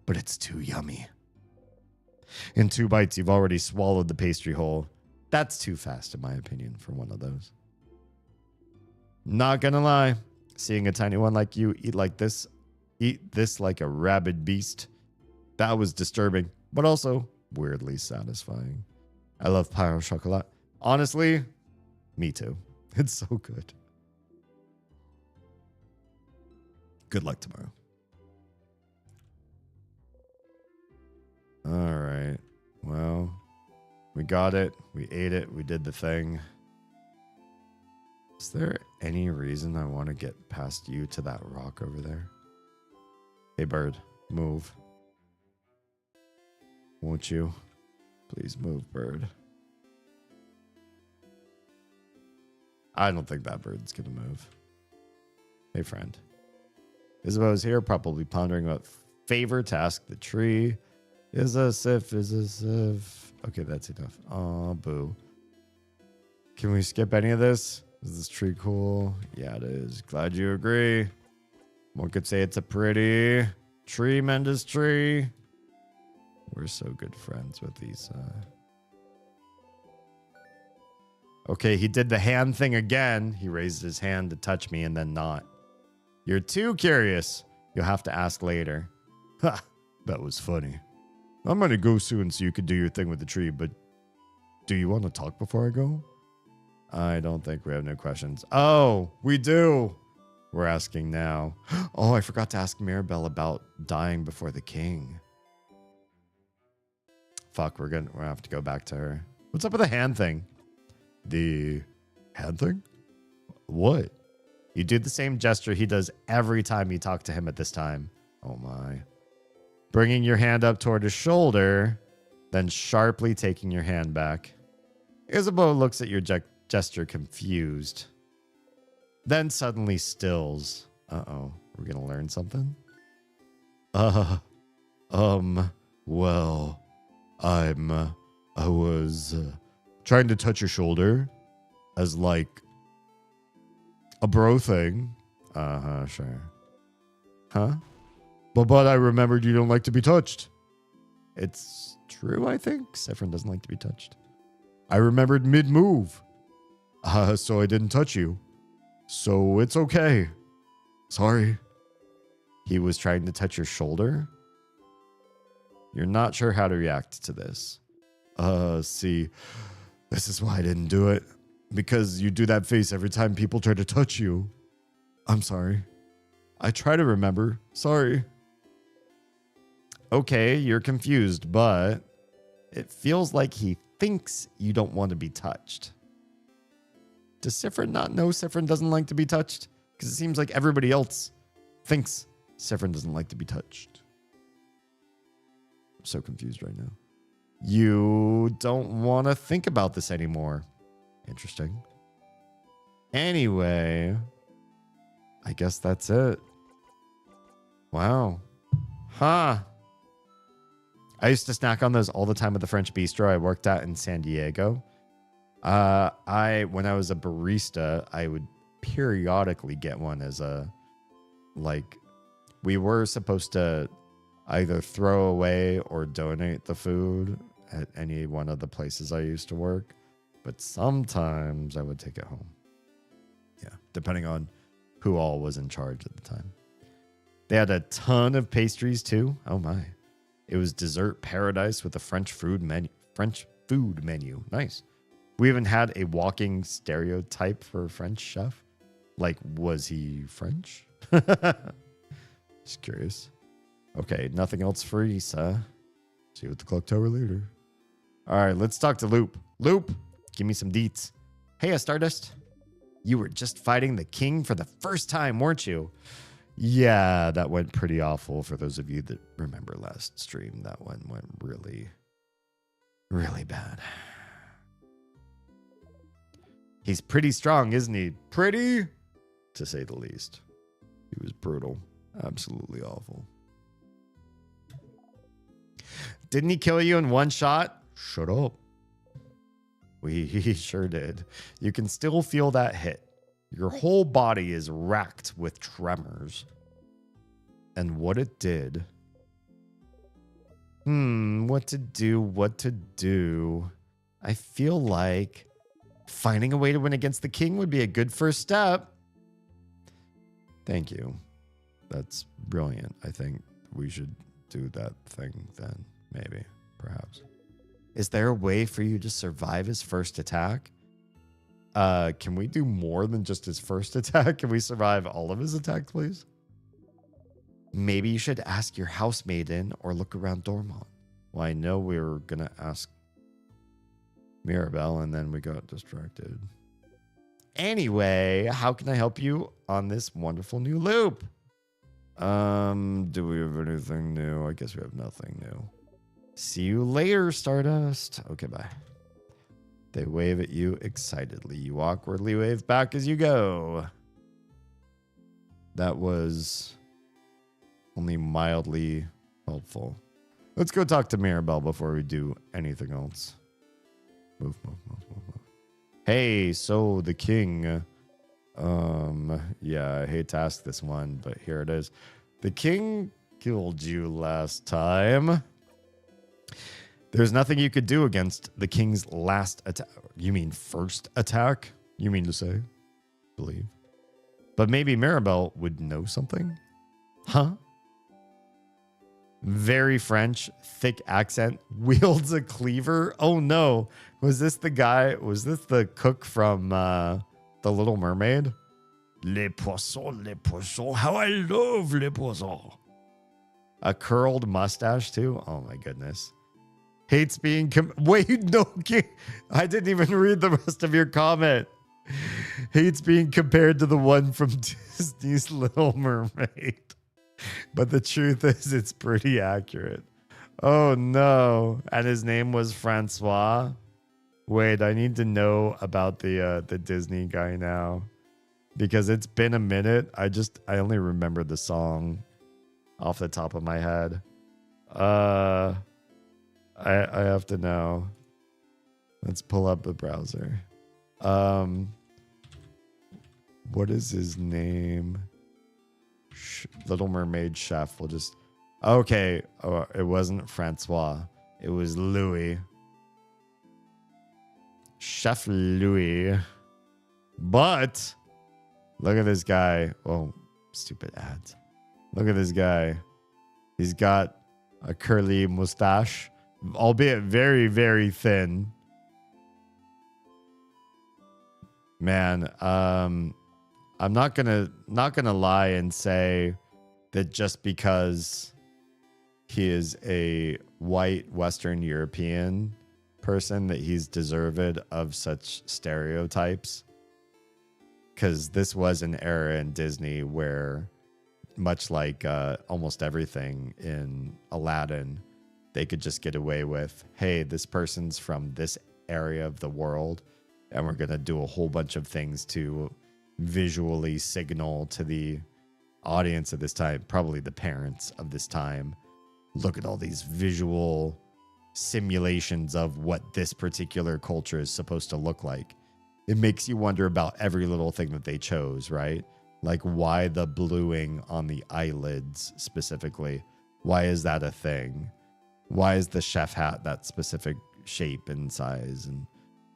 Speaker 1: But it's too yummy. In 2 bites, you've already swallowed the pastry whole. That's too fast, in my opinion, for one of those. Not gonna lie, seeing a tiny one like you eat this like a rabid beast, that was disturbing, but also weirdly satisfying. I love pain au chocolat. Honestly, me too. It's so good. Good luck tomorrow. All right. Well, we got it. We ate it. We did the thing. Is there any reason I want to get past you to that rock over there? Hey, bird, move. Won't you? Please move, bird. I don't think that bird's gonna move. Hey, friend. Isabeau's here, probably pondering what favor to ask the tree. Is a sif. Okay, that's enough. Aw, boo. Can we skip any of this? Is this tree cool? Yeah, it is. Glad you agree. One could say it's a pretty tremendous tree. We're so good friends with these. Okay, he did the hand thing again. He raised his hand to touch me and then not. You're too curious. You'll have to ask later. Ha! That was funny. I'm going to go soon so you can do your thing with the tree, but do you want to talk before I go? I don't think we have no questions. Oh, we do. We're asking now. Oh, I forgot to ask Mirabelle about dying before the king. Fuck, we're gonna have to go back to her. What's up with the hand thing? The hand thing? What? You do the same gesture he does every time you talk to him at this time. Oh my. Bringing your hand up toward his shoulder, then sharply taking your hand back. Isabeau looks at your gesture confused. Then suddenly stills. Uh-oh. We're gonna learn something? Well, I was trying to touch your shoulder as like a bro thing. Sure. Huh? But I remembered you don't like to be touched. It's true, I think. Saffron doesn't like to be touched. I remembered mid-move. So I didn't touch you. So it's okay. Sorry. He was trying to touch your shoulder? You're not sure how to react to this. See, this is why I didn't do it. Because you do that face every time people try to touch you. I'm sorry. I try to remember. Sorry. Okay, you're confused, but it feels like he thinks you don't want to be touched. Does Saffron not know Saffron doesn't like to be touched? Because it seems like everybody else thinks Saffron doesn't like to be touched. I'm so confused right now. You don't want to think about this anymore. Interesting. Anyway, I guess that's it. Wow. Huh. I used to snack on those all the time at the French bistro I worked at in San Diego. When I was a barista, I would periodically get one as a, like, we were supposed to either throw away or donate the food at any one of the places I used to work. But sometimes I would take it home. Yeah, depending on who all was in charge at the time. They had a ton of pastries too. Oh my. It was dessert paradise with a French food menu. Nice. We even had a walking stereotype for a French chef. Like, was he French? Just curious. Okay, nothing else for Issa. See you at the clock tower later. All right, let's talk to Loop. Loop, give me some deets. Hey, Stardust. You were just fighting the king for the first time, weren't you? Yeah, that went pretty awful. For those of you that remember last stream, that one went really, really bad. He's pretty strong, isn't he? Pretty, to say the least. He was brutal. Absolutely awful. Didn't he kill you in one shot? Shut up. He sure did. You can still feel that hit. Your whole body is racked with tremors. And what it did. What to do. I feel like finding a way to win against the king would be a good first step. Thank you. That's brilliant. I think we should do that thing then. Maybe. Perhaps. Is there a way for you to survive his first attack? Can we do more than just his first attack? Can we survive all of his attacks, please? Maybe you should ask your housemaid in or look around Dormont. Well, I know we were going to ask Mirabelle and then we got distracted. Anyway, how can I help you on this wonderful new loop? Do we have anything new? I guess we have nothing new. See you later, Stardust. Okay, bye. They wave at you excitedly. You awkwardly wave back as you go. That was only mildly helpful. Let's go talk to Mirabelle before we do anything else. Move. Hey, so the king. Yeah, I hate to ask this one, but here it is. The king killed you last time. There's nothing you could do against the king's last attack. You mean first attack? You mean to say? Believe. But maybe Mirabelle would know something? Huh? Very French, thick accent, wields a cleaver. Oh no. Was this the guy? Was this the cook from The Little Mermaid? Les poissons, how I love les poissons. A curled mustache too? Oh my goodness. Hates being wait, no, I didn't even read the rest of your comment. Hates being compared to the one from Disney's Little Mermaid. But the truth is, it's pretty accurate. Oh no. And his name was Francois. Wait, I need to know about the Disney guy now. Because it's been a minute. I only remember the song off the top of my head. I have to know. Let's pull up the browser. What is his name? Little Mermaid chef. We'll just... Okay. Oh, it wasn't Francois. It was Louis. Chef Louis. But... Look at this guy. Oh, stupid ads. Look at this guy. He's got a curly mustache, albeit very, very thin. Man, I'm not gonna lie and say that just because he is a white Western European person that he's deserved of such stereotypes. Because this was an era in Disney where, much like almost everything in Aladdin, they could just get away with, hey, this person's from this area of the world, and we're going to do a whole bunch of things to visually signal to the audience of this time, probably the parents of this time, look at all these visual simulations of what this particular culture is supposed to look like. It makes you wonder about every little thing that they chose, right? Like why the bluing on the eyelids specifically? Why is that a thing? Why is the chef hat that specific shape and size? And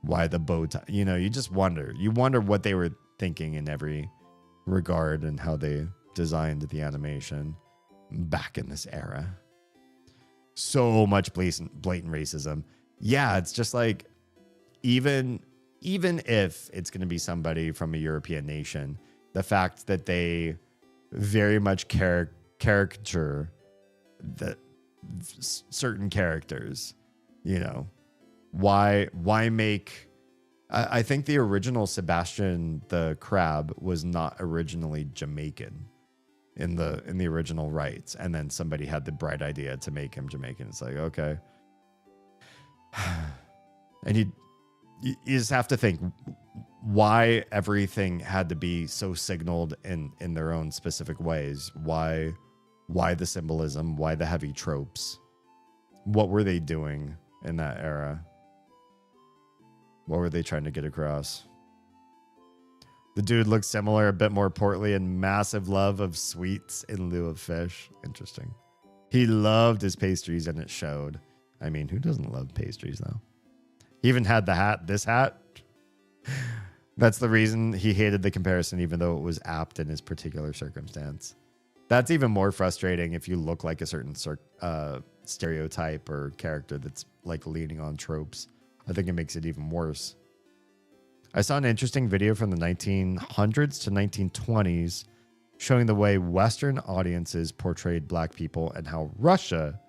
Speaker 1: why the bow tie? You know, you just wonder. You wonder what they were thinking in every regard and how they designed the animation back in this era. So much blatant racism. Yeah, it's just like even if it's going to be somebody from a European nation, the fact that they very much caricature the certain characters, you know, why make? I think the original Sebastian the Crab was not originally Jamaican in the original rights, and then somebody had the bright idea to make him Jamaican. It's like, okay, and you just have to think why everything had to be so signaled in their own specific ways. Why the symbolism? Why the heavy tropes? What were they doing in that era? What were they trying to get across? The dude looks similar, a bit more portly, and massive love of sweets in lieu of fish. Interesting. He loved his pastries, and it showed. I mean, who doesn't love pastries, though? He even had the hat, this hat. That's the reason he hated the comparison, even though it was apt in his particular circumstance. That's even more frustrating if you look like a certain stereotype or character that's like leaning on tropes. I think it makes it even worse. I saw an interesting video from the 1900s to 1920s showing the way Western audiences portrayed black people and how Russia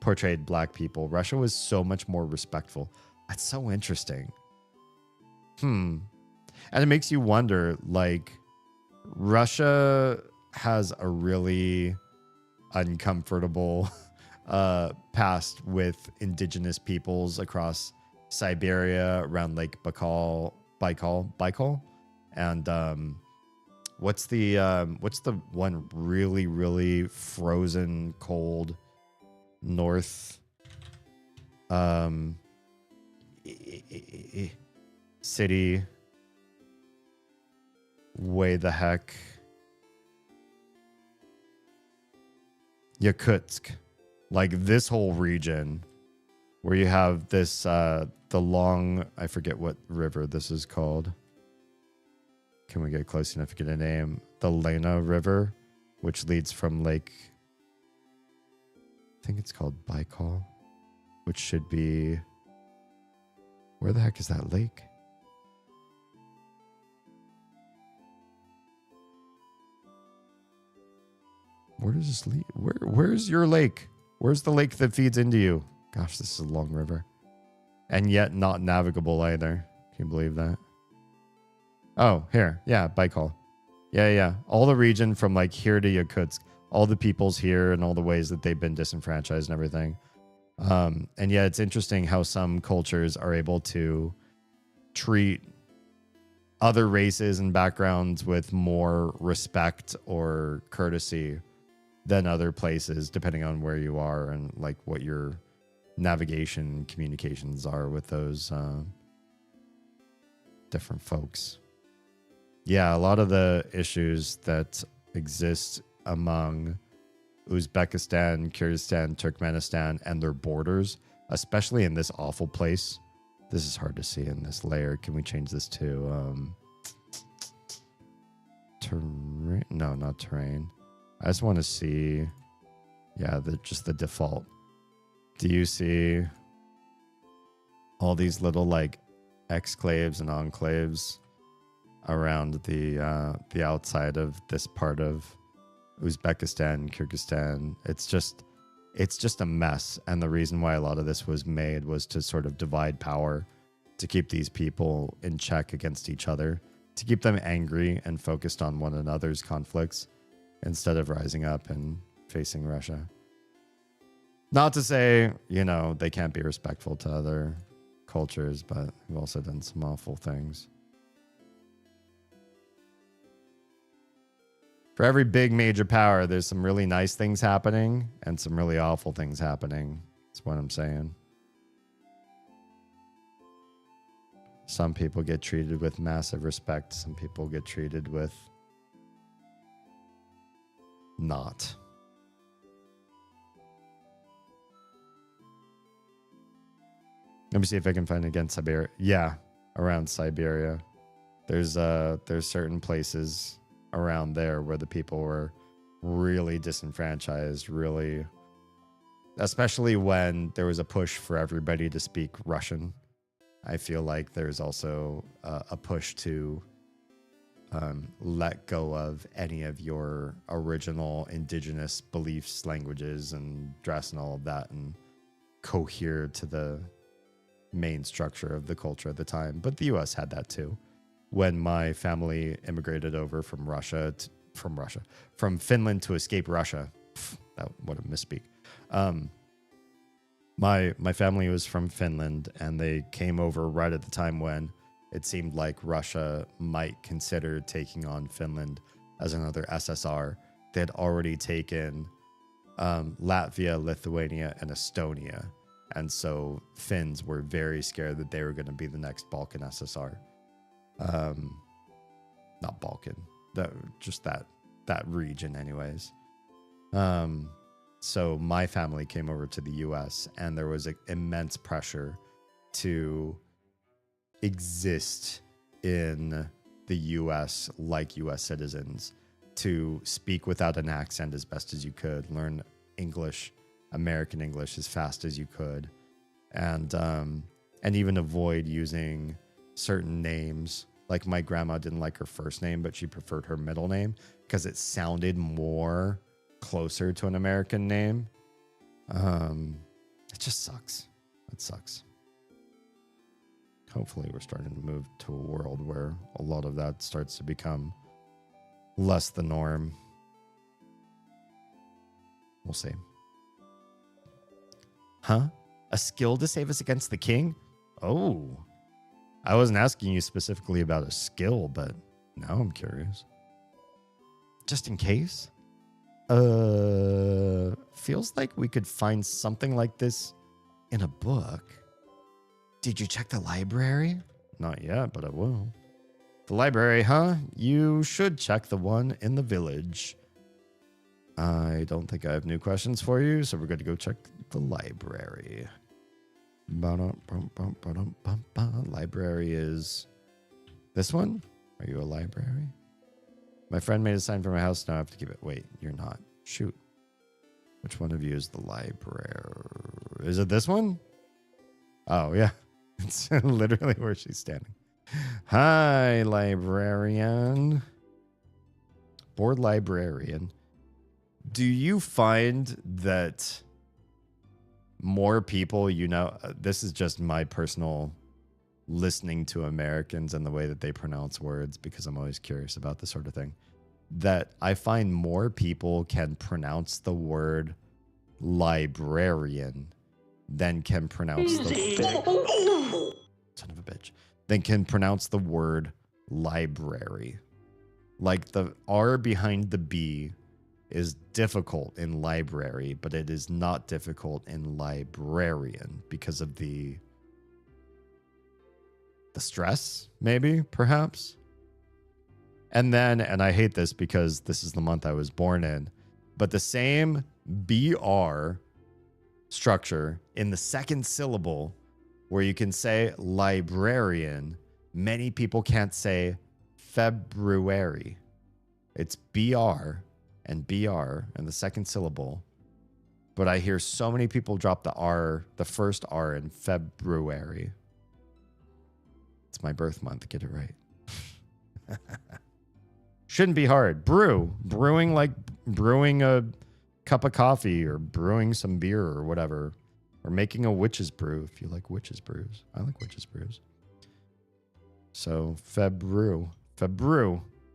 Speaker 1: portrayed black people. Russia was so much more respectful. That's so interesting. And it makes you wonder, like, Russia has a really uncomfortable past with indigenous peoples across Siberia, around Lake Baikal, and what's the one really, really frozen cold north city? Way the heck. Yakutsk. Like this whole region where you have this the long, I forget what river this is called. Can we get close enough to get a name? The Lena River, which leads from Lake, I think it's called Baikal, which should be, where the heck is that lake? Where does this lead? Where's your lake? Where's the lake that feeds into you? Gosh, this is a long river. And yet not navigable either. Can you believe that? Oh, here. Yeah, Baikal. Yeah. All the region from like here to Yakutsk. All the peoples here and all the ways that they've been disenfranchised and everything. And yeah, it's interesting how some cultures are able to treat other races and backgrounds with more respect or courtesy than other places, depending on where you are and like what your navigation communications are with those different folks. Yeah, a lot of the issues that exist among Uzbekistan, Kyrgyzstan, Turkmenistan, and their borders, especially in this awful place. This is hard to see in this layer. Can we change this to terrain? No, not terrain. I just want to see, yeah, just the default. Do you see all these little like exclaves and enclaves around the outside of this part of Uzbekistan, Kyrgyzstan? It's just a mess. And the reason why a lot of this was made was to sort of divide power, to keep these people in check against each other, to keep them angry and focused on one another's conflicts instead of rising up and facing Russia. Not to say, they can't be respectful to other cultures, but we've also done some awful things. For every big major power, there's some really nice things happening and some really awful things happening. That's what I'm saying. Some people get treated with massive respect. Some people get treated with not. Let me see if I can find it again. Siberia. Yeah, around Siberia. There's certain places around there where the people were really disenfranchised, really, especially when there was a push for everybody to speak Russian. I feel like there's also a push to let go of any of your original indigenous beliefs, languages, and dress and all of that, and cohere to the main structure of the culture at the time. But the U.S. had that too. When my family immigrated over from Finland to escape Russia, what a misspeak. My family was from Finland, and they came over right at the time when it seemed like Russia might consider taking on Finland as another SSR. They had already taken Latvia, Lithuania, and Estonia. And so Finns were very scared that they were going to be the next Balkan SSR. Not Balkan, just that region anyways. So my family came over to the US, and there was immense pressure to exist in the US like US citizens, to speak without an accent as best as you could, learn English, American English as fast as you could, and even avoid using certain names. Like my grandma didn't like her first name, but she preferred her middle name because it sounded more closer to an American name. It just sucks. It sucks. hopefully we're starting to move to a world where a lot of that starts to become less the norm. We'll see. Huh? A skill to save us against the king? Oh. I wasn't asking you specifically about a skill, but now I'm curious. Just in case? Feels like we could find something like this in a book. Did you check the library? Not yet, but I will. The library, huh? You should check the one in the village. I don't think I have new questions for you, so we're going to go check the library. Library is this one? Are you a library? My friend made a sign for my house. Now I have to keep it. Wait, you're not. Shoot. Which one of you is the library? Is it this one? Oh, yeah. It's literally where she's standing. Hi, librarian. Bored librarian. Do you find that more people, this is just my personal listening to Americans and the way that they pronounce words, because I'm always curious about this sort of thing, that I find more people can pronounce the word librarian than can pronounce the son of a bitch, than can pronounce the word library. Like the R behind the B is difficult in library, but it is not difficult in librarian because of the stress, maybe, perhaps. And I hate this because this is the month I was born in, but the same BR structure in the second syllable where you can say librarian, many people can't say February. It's BR and BR and the second syllable. But I hear so many people drop the R, the first R in February. It's my birth month. Get it right. Shouldn't be hard. Brewing like brewing a cup of coffee or brewing some beer or whatever. Or making a witch's brew if you like witch's brews. I like witch's brews. So Febrew.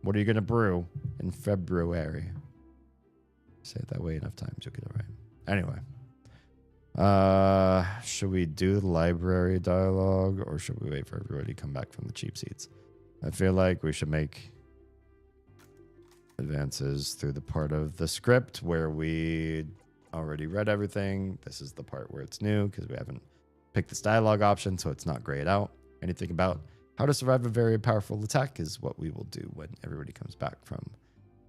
Speaker 1: What are you going to brew in February? Say it that way enough times, you'll get it right. Anyway. Should we do the library dialogue or should we wait for everybody to come back from the cheap seats? I feel like we should make advances through the part of the script where we already read everything. This is the part where it's new because we haven't picked this dialogue option, so it's not grayed out. Anything about how to survive a very powerful attack is what we will do when everybody comes back from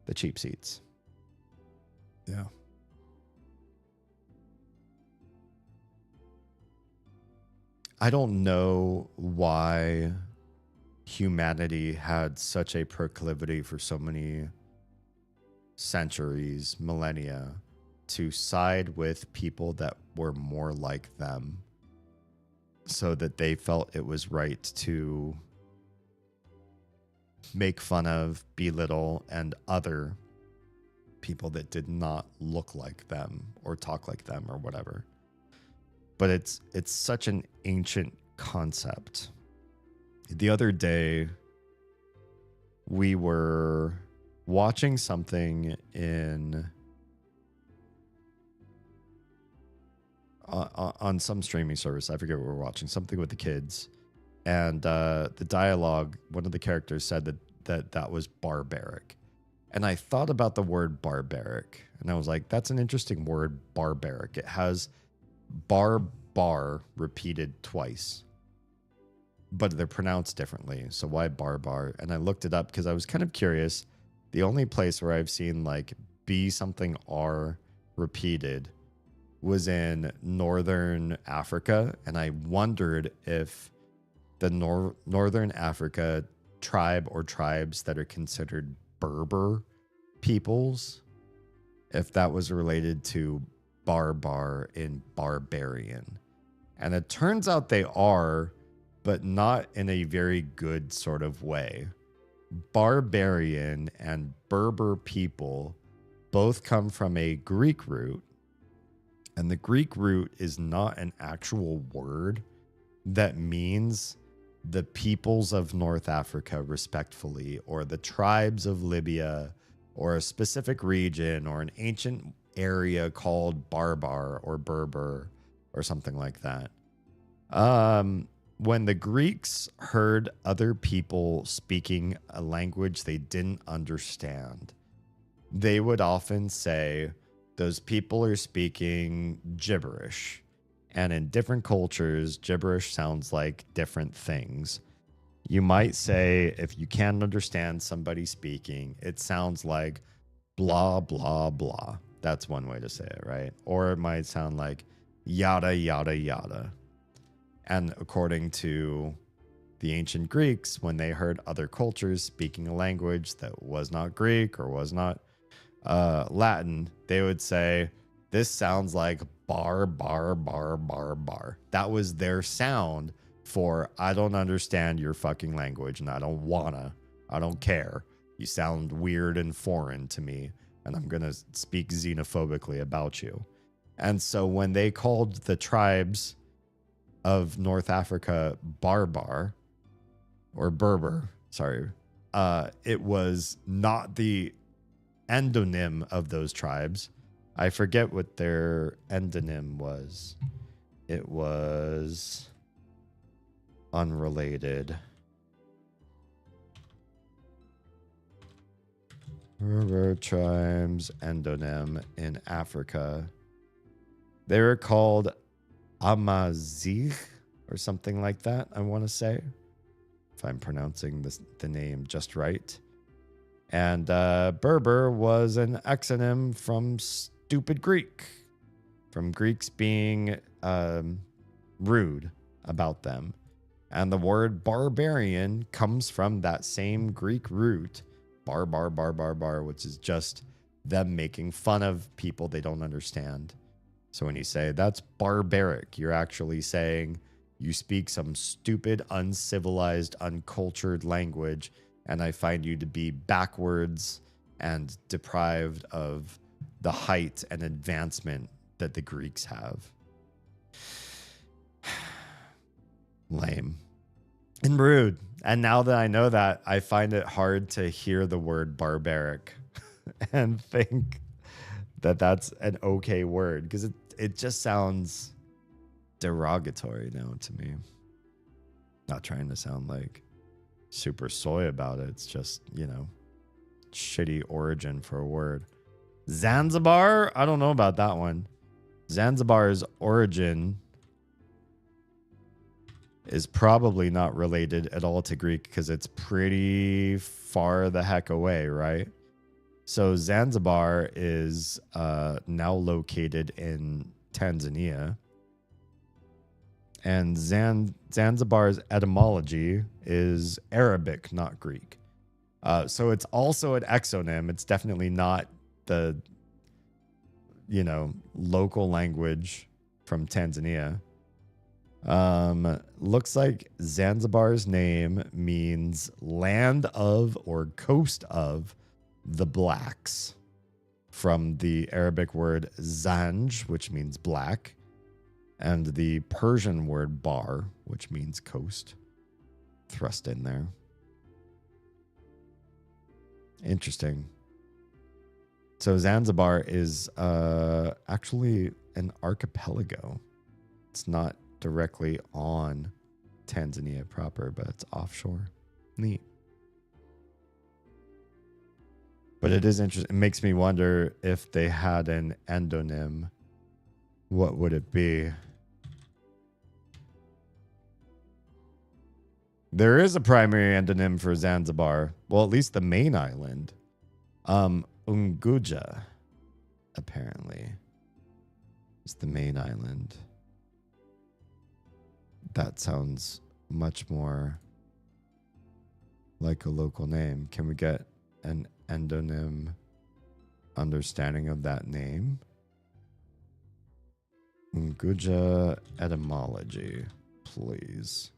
Speaker 1: the cheap seats. Yeah. I don't know why humanity had such a proclivity for so many centuries, millennia, to side with people that were more like them so that they felt it was right to make fun of, belittle, and other people that did not look like them or talk like them or whatever. But it's such an ancient concept. The other day, we were watching something on some streaming service. I forget what we were watching. Something with the kids. And the dialogue, one of the characters said that was barbaric. And I thought about the word barbaric. And I was like, that's an interesting word, barbaric. It has bar repeated twice. But they're pronounced differently. So why bar? And I looked it up because I was kind of curious. The only place where I've seen like B something R repeated was in Northern Africa. And I wondered if the Northern Africa tribe or tribes that are considered Berber peoples, if that was related to barbar in barbarian. And it turns out they are, but not in a very good sort of way. Barbarian and Berber people both come from a Greek root, and the Greek root is not an actual word that means the peoples of North Africa respectfully, or the tribes of Libya, or a specific region, or an ancient area called Barbar or Berber or something like that. When the Greeks heard other people speaking a language they didn't understand, they would often say, those people are speaking gibberish. And in different cultures, gibberish sounds like different things. You might say, if you can't understand somebody speaking, it sounds like blah, blah, blah. That's one way to say it, right? Or it might sound like yada, yada, yada. And according to the ancient Greeks, when they heard other cultures speaking a language that was not Greek or was not Latin, they would say, this sounds like bar, bar, bar, bar, bar. That was their sound for, I don't understand your fucking language and I don't care. You sound weird and foreign to me, and I'm going to speak xenophobically about you. And so when they called the tribes of North Africa Barbar or Berber, sorry, it was not the endonym of those tribes. I forget what their endonym was. It was unrelated. Berber tribes endonym in Africa. They were called Amazigh or something like that, I want to say, if I'm pronouncing the name just right. And Berber was an exonym from stupid Greek, from Greeks being rude about them. And the word barbarian comes from that same Greek root, bar, bar, bar, bar, bar, which is just them making fun of people they don't understand. So when you say that's barbaric, you're actually saying you speak some stupid, uncivilized, uncultured language, and I find you to be backwards and deprived of the height and advancement that the Greeks have. Lame and rude. And now that I know that, I find it hard to hear the word barbaric and think that that's an okay word, because it just sounds derogatory now to me. Not trying to sound like super soy about it. It's just, shitty origin for a word. Zanzibar? I don't know about that one. Zanzibar's origin is probably not related at all to Greek because it's pretty far the heck away, right? So Zanzibar is now located in Tanzania. And Zanzibar's etymology is Arabic, not Greek. So it's also an exonym. It's definitely not the, local language from Tanzania. Looks like Zanzibar's name means land of or coast of the blacks, from the Arabic word zanj, which means black, and the Persian word bar, which means coast, thrust in there. Interesting. So Zanzibar is actually an archipelago. It's not directly on Tanzania proper, but it's offshore. Neat. But it is interesting. It makes me wonder if they had an endonym, what would it be? There is a primary endonym for Zanzibar. Well, at least the main island. Unguja, apparently, is the main island. That sounds much more like a local name. Can we get an endonym understanding of that name? Unguja etymology, please.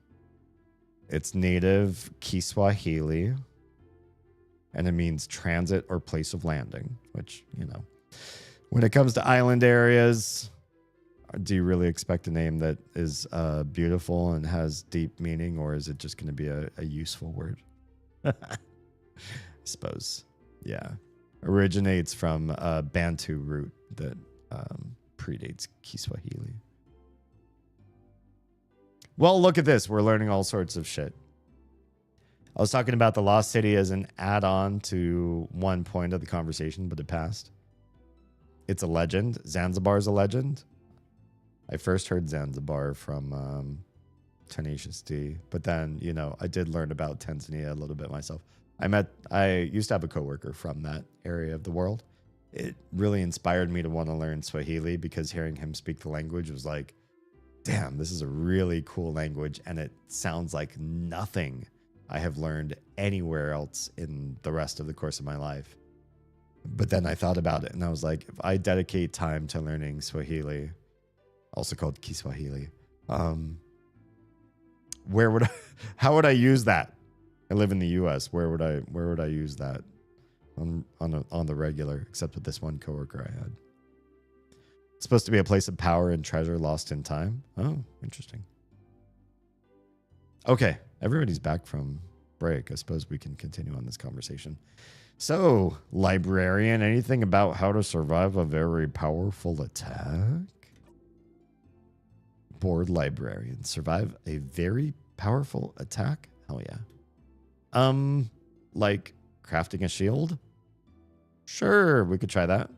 Speaker 1: It's native Kiswahili, and it means transit or place of landing, which, when it comes to island areas, Do you really expect a name that is beautiful and has deep meaning, or is it just going to be a useful word? I suppose. Yeah. Originates from a Bantu root that predates Kiswahili. Well, look at this. We're learning all sorts of shit. I was talking about the Lost City as an add-on to one point of the conversation, but it passed. It's a legend. Zanzibar's a legend. I first heard Zanzibar from Tenacious D, but then, you know, I did learn about Tanzania a little bit myself. I used to have a coworker from that area of the world. It really inspired me to want to learn Swahili because hearing him speak the language was like, damn, this is a really cool language, and it sounds like nothing I have learned anywhere else in the rest of the course of my life. But then I thought about it, and I was like, if I dedicate time to learning Swahili, also called Kiswahili, how would I use that? I live in the U.S. Where would I use that on the regular? Except with this one coworker I had. It's supposed to be a place of power and treasure lost in time. Oh, interesting. Okay, everybody's back from break. I suppose we can continue on this conversation. So, librarian, anything about how to survive a very powerful attack? Bored librarian, survive a very powerful attack? Hell yeah. Like crafting a shield? Sure, we could try that.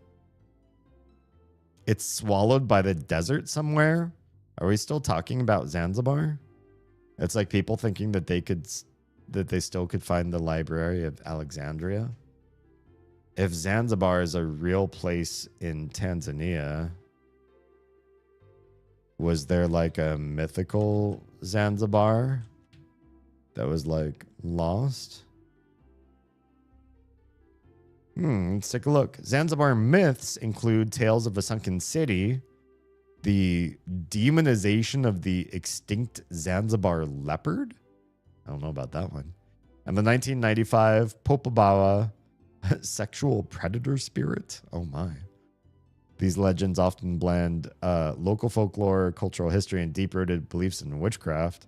Speaker 1: It's swallowed by the desert somewhere? Are we still talking about Zanzibar? It's like people thinking that they still could find the Library of Alexandria. If Zanzibar is a real place in Tanzania, was there like a mythical Zanzibar that was like lost? Let's take a look. Zanzibar myths include tales of a sunken city, the demonization of the extinct Zanzibar leopard. I don't know about that one. And the 1995 Popobawa sexual predator spirit. Oh my. These legends often blend local folklore, cultural history, and deep-rooted beliefs in witchcraft.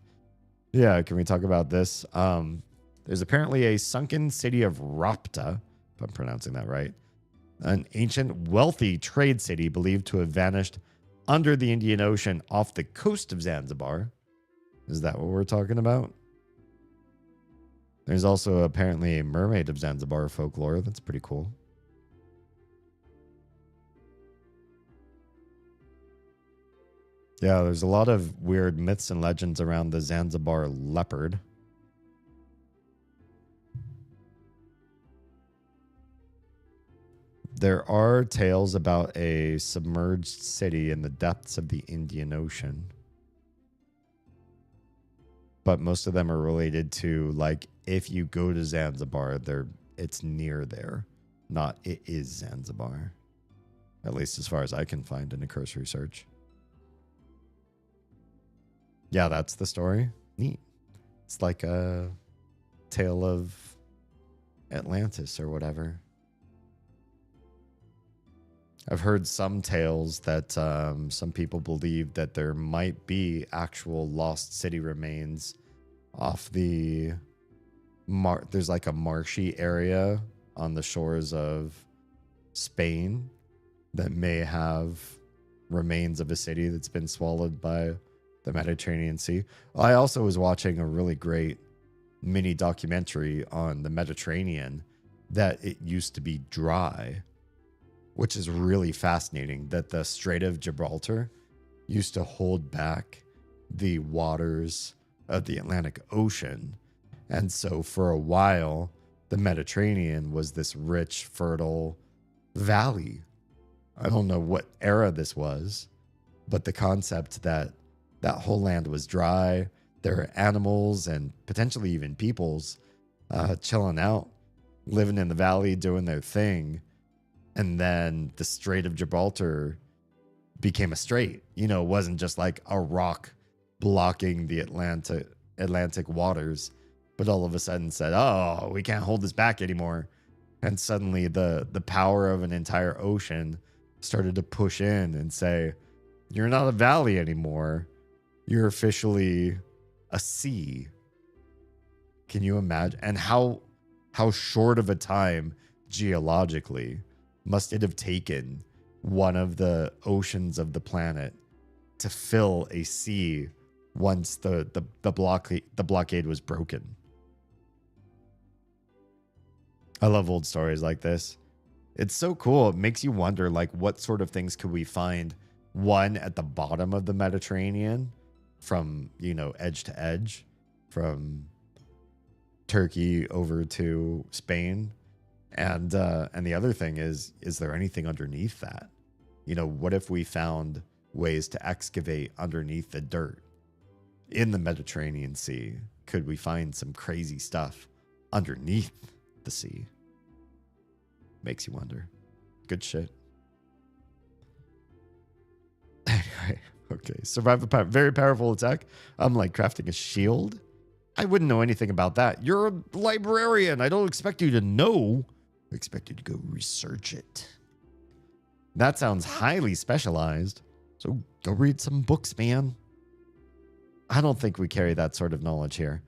Speaker 1: Yeah, can we talk about this? There's apparently a sunken city of Rapta, if I'm pronouncing that right, an ancient, wealthy trade city believed to have vanished under the Indian Ocean off the coast of Zanzibar. Is that what we're talking about? There's also apparently a mermaid of Zanzibar folklore. That's pretty cool. Yeah, there's a lot of weird myths and legends around the Zanzibar leopard. There are tales about a submerged city in the depths of the Indian Ocean. But most of them are related to, like, if you go to Zanzibar, it's near there, not it is Zanzibar. At least as far as I can find in a cursory search. Yeah, that's the story. Neat. It's like a tale of Atlantis or whatever. I've heard some tales that some people believe that there might be actual lost city remains off the... There's like a marshy area on the shores of Spain that may have remains of a city that's been swallowed by the Mediterranean Sea. I also was watching a really great mini documentary on the Mediterranean that it used to be dry, which is really fascinating, that the Strait of Gibraltar used to hold back the waters of the Atlantic Ocean. And so for a while, the Mediterranean was this rich, fertile valley. I don't know what era this was, but the concept that that whole land was dry, there are animals and potentially even peoples chilling out, living in the valley, doing their thing. And then the Strait of Gibraltar became a strait. You know, it wasn't just like a rock blocking the Atlantic waters, but all of a sudden said, oh, we can't hold this back anymore. And suddenly the power of an entire ocean started to push in and say, You're not a valley anymore. You're officially a sea. Can you imagine? And how short of a time geologically must it have taken one of the oceans of the planet to fill a sea once the blockade was broken? I love old stories like this. It's so cool. It makes you wonder, like, what sort of things could we find, one, at the bottom of the Mediterranean from, edge to edge, from Turkey over to Spain. And the other thing is there anything underneath that? What if we found ways to excavate underneath the dirt in the Mediterranean Sea? Could we find some crazy stuff underneath the sea? Makes you wonder. Good shit. Anyway, okay. Survive a very powerful attack. I'm like crafting a shield. I wouldn't know anything about that. You're a librarian. I don't expect you to know. I expect you to go research it. That sounds highly specialized. So go read some books, man. I don't think we carry that sort of knowledge here.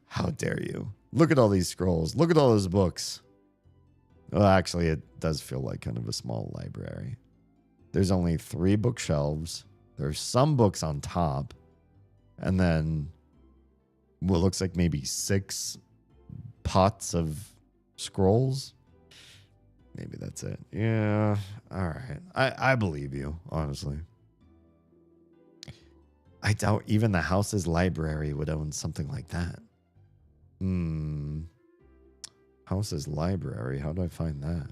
Speaker 1: How dare you? Look at all these scrolls. Look at all those books. Well, actually, it does feel like kind of a small library. There's only 3 bookshelves. There's some books on top. And then what looks like maybe 6 pots of scrolls. Maybe that's it. Yeah. All right. I believe you, honestly. I doubt even the house's library would own something like that. House's library. How do I find that?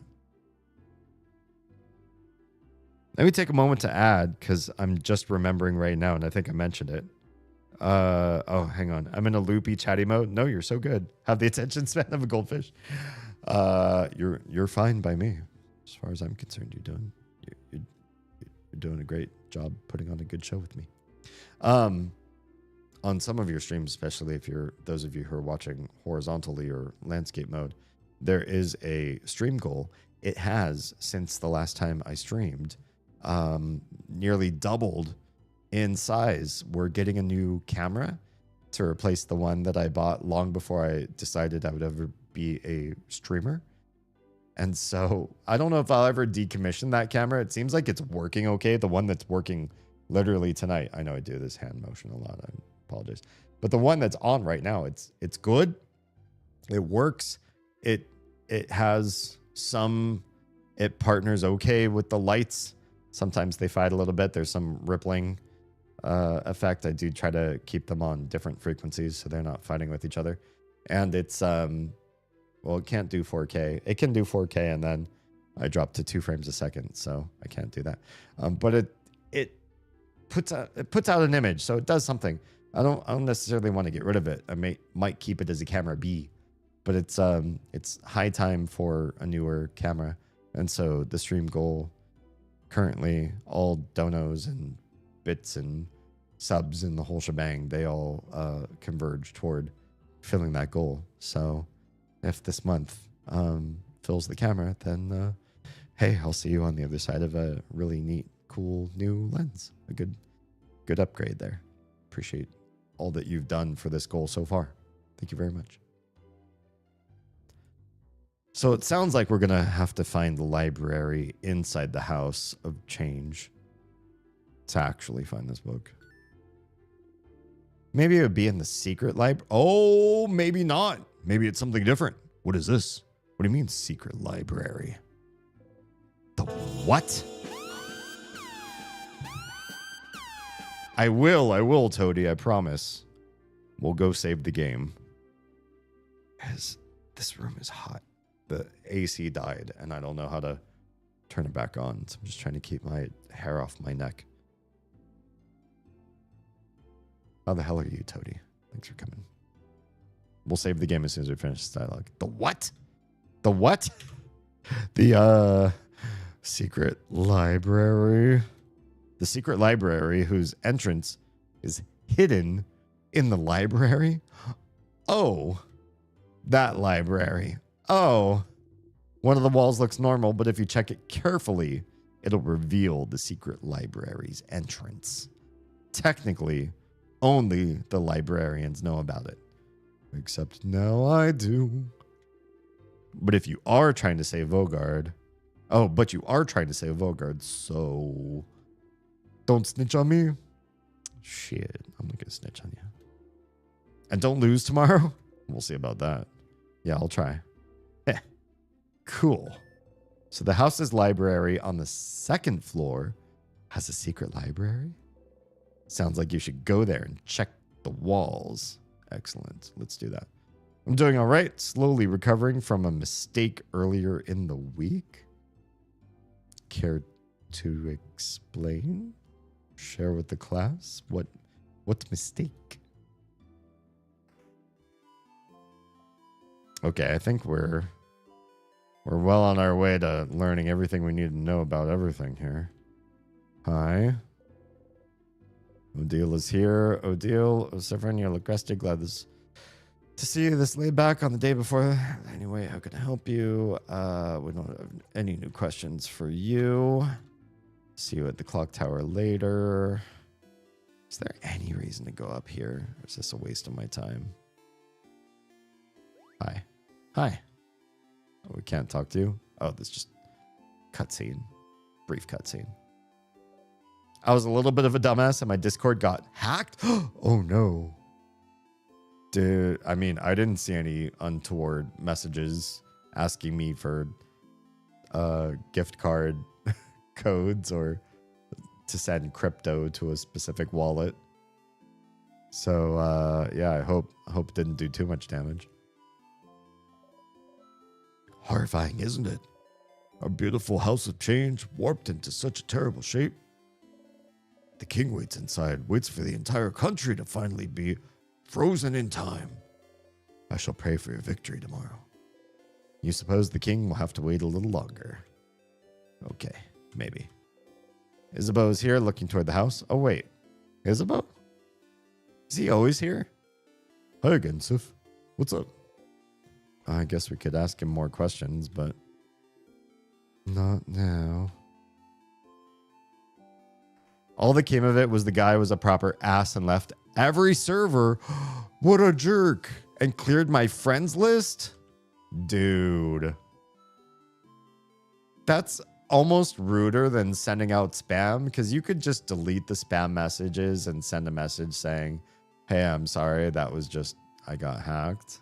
Speaker 1: Let me take a moment to add, because I'm just remembering right now, and I think I mentioned it. Oh, hang on. I'm in a loopy chatty mode. No, you're so good. Have the attention span of a goldfish. You're fine by me, as far as I'm concerned. You're doing a great job putting on a good show with me. On some of your streams, especially if you're those of you who are watching horizontally or landscape mode, there is a stream goal. It has, since the last time I streamed, nearly doubled in size. We're getting a new camera to replace the one that I bought long before I decided I would ever be a streamer. And so I don't know if I'll ever decommission that camera. It seems like it's working okay. The one that's working literally tonight. I know I do this hand motion a lot. I apologize. But the one that's on right now, it's good. It works. It has some, it partners okay with the lights. Sometimes they fight a little bit. There's some rippling effect. I do try to keep them on different frequencies so they're not fighting with each other. And it's, well, it can't do 4K. It can do 4K, and then I dropped to 2 frames a second, so I can't do that. But it puts out an image, so it does something. I don't necessarily want to get rid of it. I might keep it as a camera B, but it's high time for a newer camera. And so the stream goal currently, all donos and bits and subs and the whole shebang, they all converge toward filling that goal. So if this month fills the camera, then hey, I'll see you on the other side of a really neat, cool new lens. A good upgrade there. Appreciate all that you've done for this goal so far. Thank you very much. So it sounds like we're going to have to find the library inside the House of Change to actually find this book. Maybe it would be in the secret library. Oh, maybe not. Maybe it's something different. What is this? What do you mean secret library? The what? I will, Toady, I promise. We'll go save the game. As this room is hot. The AC died, and I don't know how to turn it back on. So I'm just trying to keep my hair off my neck. How the hell are you, Toady? Thanks for coming. We'll save the game as soon as we finish this dialogue. The what? The what? The secret library. The secret library whose entrance is hidden in the library. Oh, that library. Oh, one of the walls looks normal, but if you check it carefully, It'll reveal the secret library's entrance. Technically, only the librarians know about it. Except now I do. But if you are trying to save Vogard... Oh, but you are trying to save Vogard, so... Don't snitch on me. Shit, I'm not gonna snitch on you. And don't lose tomorrow? We'll see about that. Yeah, I'll try. Cool. So the house's library on the second floor has a secret library? Sounds like you should go there and check the walls. Excellent. Let's do that. I'm doing all right. Slowly recovering from a mistake earlier in the week. Care to explain? Share with the class? What mistake? Okay, I think we're well on our way to learning everything we need to know about everything here. Hi. Odile is here. Odile, Severin, you look rested. Glad to see you this laid back on the day before. Anyway, how can I help you? We don't have any new questions for you. See you at the clock tower later. Is there any reason to go up here? Or is this a waste of my time? Hi. Hi. Oh, we can't talk to you? Oh, this just cutscene. Brief cutscene. I was a little bit of a dumbass and my Discord got hacked. Oh no. Dude, I mean, I didn't see any untoward messages asking me for gift card codes or to send crypto to a specific wallet. So yeah, I hope it didn't do too much damage. Horrifying, isn't it? Our beautiful house of change warped into such a terrible shape. The king waits inside, waits for the entire country to finally be frozen in time. I shall pray for your victory tomorrow. You suppose the king will have to wait a little longer? Okay, maybe. Isabeau's here looking toward the house. Oh, wait. Isabeau? Is he always here? Hi again, Sif. What's up? I guess we could ask him more questions, but not now. All that came of it was the guy was a proper ass and left every server. What a jerk. And cleared my friends list? Dude. That's almost ruder than sending out spam, because you could just delete the spam messages and send a message saying, hey, I'm sorry, that was just, I got hacked.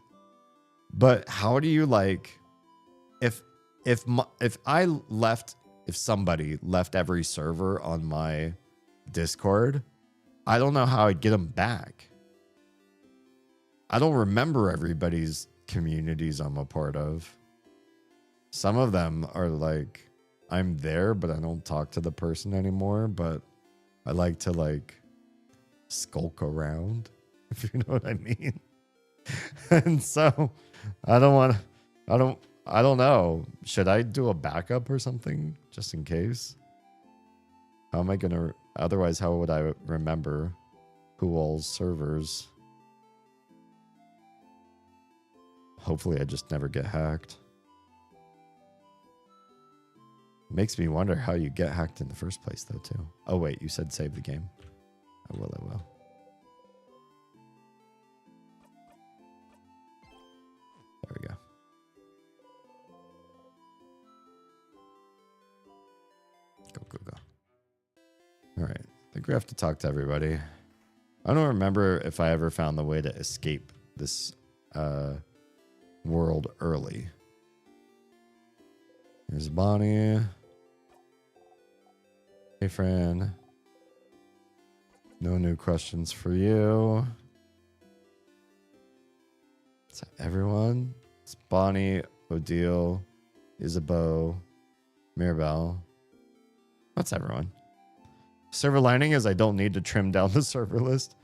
Speaker 1: But how do you like, if somebody left every server on my Discord, I don't know how I'd get them back. I don't remember everybody's communities I'm a part of. Some of them are like, I'm there, but I don't talk to the person anymore, but I like to like skulk around, if you know what I mean. And so I don't know. Should I do a backup or something just in case? How am I going to, otherwise, how would I remember who all's servers? Hopefully I just never get hacked. Makes me wonder how you get hacked in the first place though too. Oh wait, you said save the game. I will. There we go. Go. All right. I think we have to talk to everybody. I don't remember if I ever found the way to escape this world early. Here's Bonnie. Hey, Fran. No new questions for you. Is that everyone? It's Bonnie, Odile, Isabeau, Mirabelle. That's everyone. Server lining is I don't need to trim down the server list.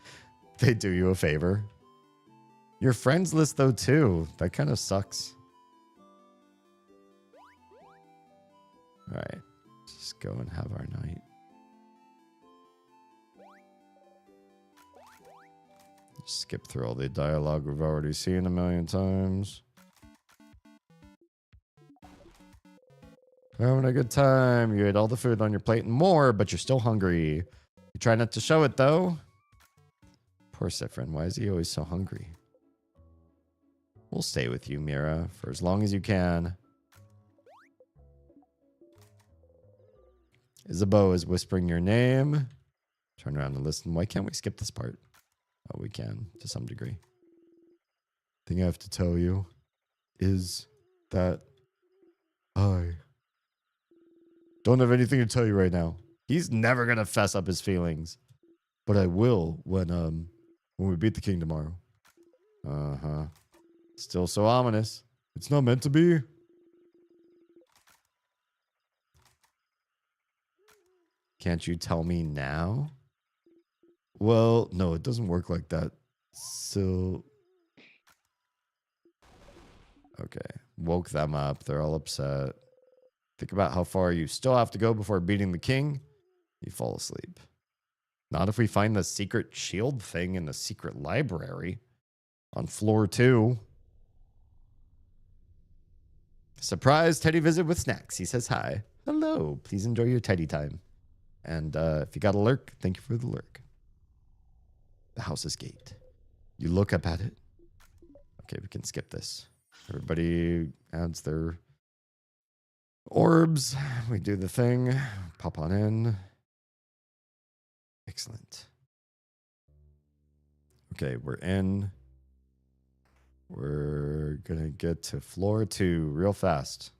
Speaker 1: They do you a favor. Your friends list though too. That kind of sucks. All right. Just go and have our night. Skip through all the dialogue we've already seen a million times. Having a good time. You ate all the food on your plate and more, but you're still hungry. You try not to show it, though. Poor Sifrin. Why is he always so hungry? We'll stay with you, Mira, for as long as you can. Isabeau is whispering your name. Turn around and listen. Why can't we skip this part? Oh, we can, to some degree. Thing I have to tell you is that I don't have anything to tell you right now. He's never gonna fess up his feelings. But I will when we beat the king tomorrow. Uh-huh. Still so ominous. It's not meant to be. Can't you tell me now? Well, no, it doesn't work like that. So... Okay. Woke them up. They're all upset. Think about how far you still have to go before beating the king. You fall asleep. Not if we find the secret shield thing in the secret library. On floor 2. Surprise Teddy visit with snacks. He says hi. Hello. Please enjoy your Teddy time. And if you got a lurk, thank you for the lurk. The house's gate. You look up at it. Okay, we can skip this. Everybody adds their orbs. We do the thing. Pop on in. Excellent. Okay, we're in. We're going to get to floor 2 real fast.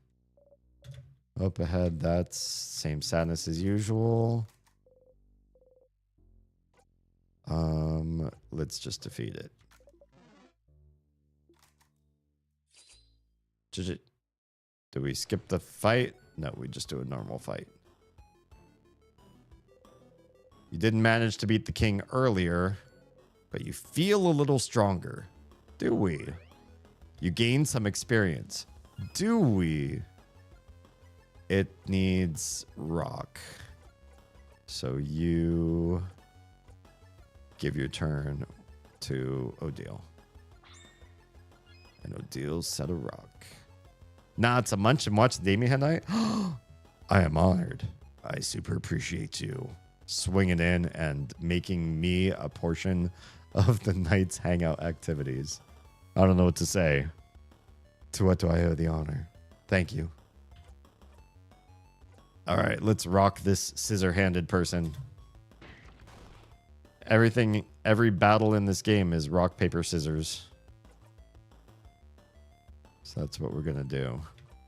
Speaker 1: Up ahead, that's same sadness as usual. Let's just defeat it. Do we skip the fight? No, we just do a normal fight. You didn't manage to beat the king earlier, but you feel a little stronger. Do we? You gain some experience. Do we? It needs rock. So you give your turn to Odile. And Odile set a rock. Nah, it's a munch and watch the Damien night. I am honored. I super appreciate you swinging in and making me a portion of the night's hangout activities. I don't know what to say. To what do I owe the honor? Thank you. All right, let's rock this scissor-handed person. Every battle in this game is rock, paper, scissors. So that's what we're going to do.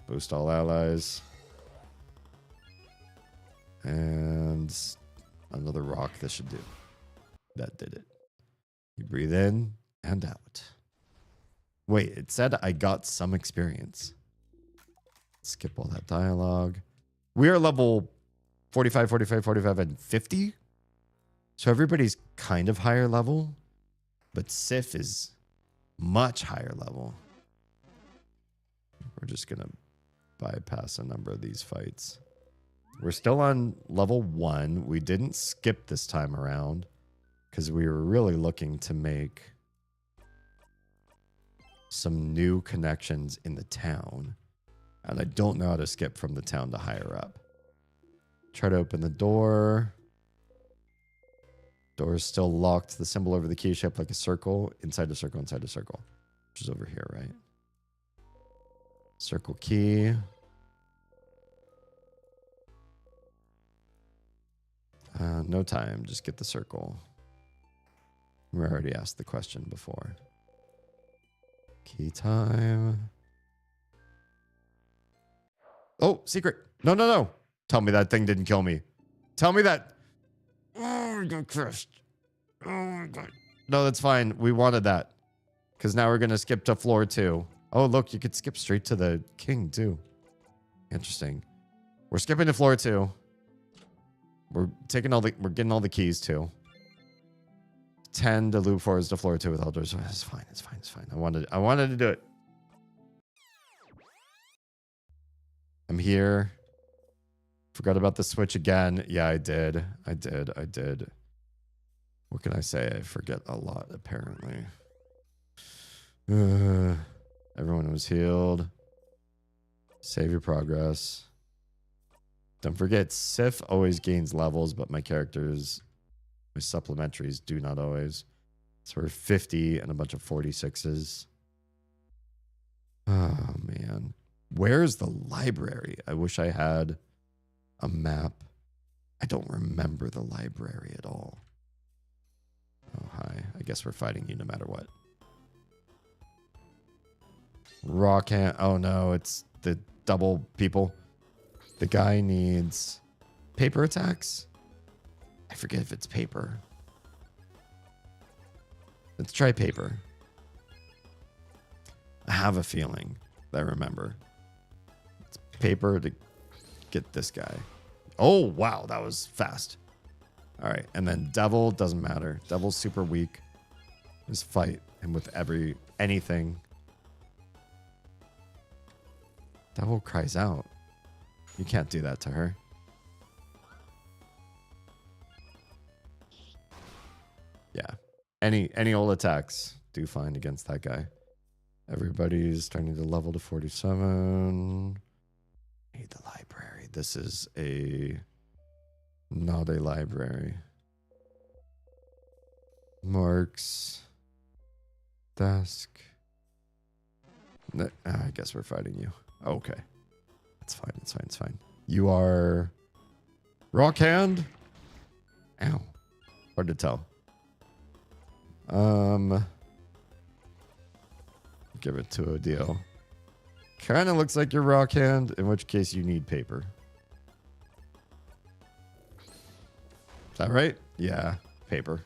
Speaker 1: Boost all allies. And another rock, this should do. That did it. You breathe in and out. Wait, it said I got some experience. Skip all that dialogue. We are level 45, 45, 45, and 50. So everybody's kind of higher level. But Sif is much higher level. We're just going to bypass a number of these fights. We're still on level 1. We didn't skip this time around because we were really looking to make some new connections in the town. And I don't know how to skip from the town to higher up. Try to open the door. Door is still locked. The symbol over the key is shaped like a circle. Inside a circle, inside a circle. Which is over here, right? Circle key. No time. Just get the circle. We already asked the question before. Key time. Oh, secret. No, no, no. Tell me that thing didn't kill me. Tell me that. Oh, I got crushed. Oh, my God. No, that's fine. We wanted that. Because now we're going to skip to floor 2. Oh, look, you could skip straight to the king, too. Interesting. We're skipping to floor 2. We're getting all the keys, too. 10 to loop forwards to floor 2 with all doors. It's fine, it's fine, it's fine. I wanted to do it. I'm here. Forgot about the switch again. Yeah, I did. What can I say? I forget a lot, apparently. Everyone was healed. Save your progress. Don't forget, Sif always gains levels, but my supplementaries do not always. So we're 50 and a bunch of 46s. Oh, man. Where's the library? I wish I had a map. I don't remember the library at all. Oh, hi. I guess we're fighting you no matter what. Rock hand. Oh, no. It's the double people. The guy needs paper attacks. I forget if it's paper. Let's try paper. I have a feeling that I remember. It's paper to get this guy. Oh, wow. That was fast. All right. And then devil doesn't matter. Devil's super weak. Just fight him with anything. Devil cries out. You can't do that to her. Yeah. Any old attacks do fine against that guy. Everybody's starting to level to 47. Need the library. This is not a library. Marks. Desk. I guess we're fighting you. Okay. It's fine. It's fine. It's fine. You are rock hand. Ow. Hard to tell. Give it to Odile. Kind of looks like your rock hand, in which case you need paper. Is that right? Yeah, paper.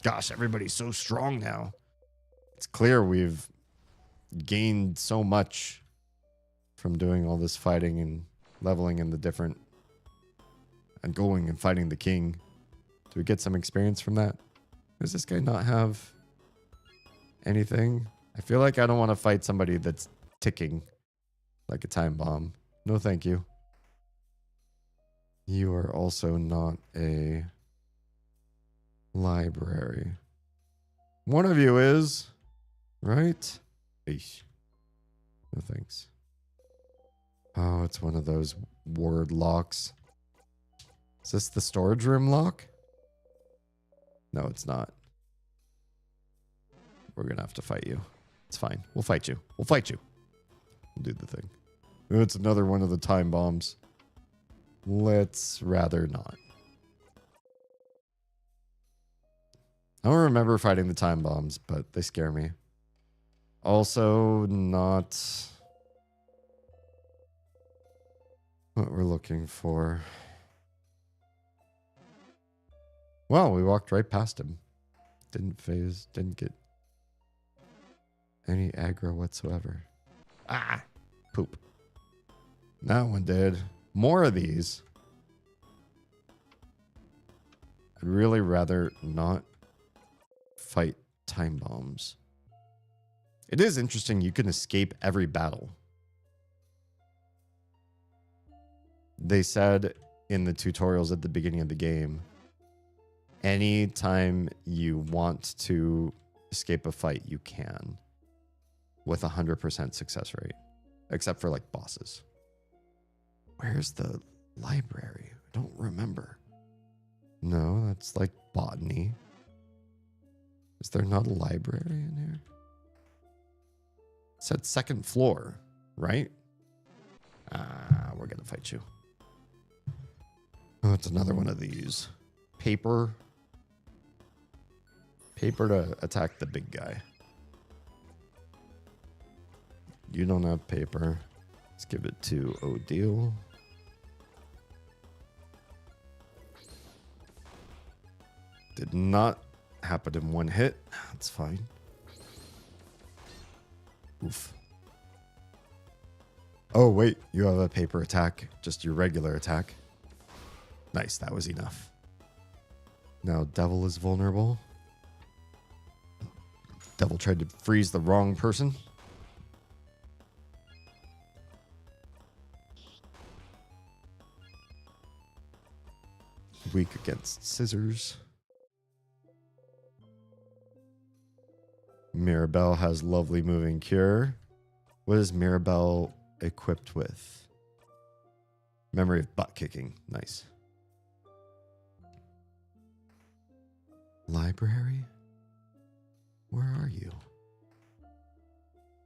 Speaker 1: Gosh, everybody's so strong now. It's clear we've gained so much from doing all this fighting and leveling in the different and going and fighting the king. Do we get some experience from that? Does this guy not have anything? I feel like I don't want to fight somebody that's ticking like a time bomb. No, thank you. You are also not a library. One of you is, right? Eesh. No thanks. Oh, it's one of those word locks. Is this the storage room lock? No, it's not. We're going to have to fight you. It's fine. We'll fight you. We'll fight you. We'll do the thing. It's another one of the time bombs. Let's rather not. I don't remember fighting the time bombs, but they scare me. Also, not what we're looking for. Well, we walked right past him. Didn't phase, didn't get any aggro whatsoever. Ah, poop. That one did. More of these. I'd really rather not fight time bombs. It is interesting you can escape every battle. They said in the tutorials at the beginning of the game, anytime you want to escape a fight, you can. With 100% success rate. Except for like bosses. Where's the library? I don't remember. No, that's like botany. Is there not a library in here? It said second floor, right? We're gonna fight you. Oh, it's another one of these. Paper. Paper to attack the big guy. You don't have paper. Let's give it to Odile. Did not happen in one hit. That's fine. Oof. Oh, wait. You have a paper attack. Just your regular attack. Nice. That was enough. Now, Devil is vulnerable. Devil tried to freeze the wrong person. Weak against scissors. Mirabelle has lovely moving cure. What does Mirabelle equipped with? Memory of butt kicking. Nice. Library? Where are you?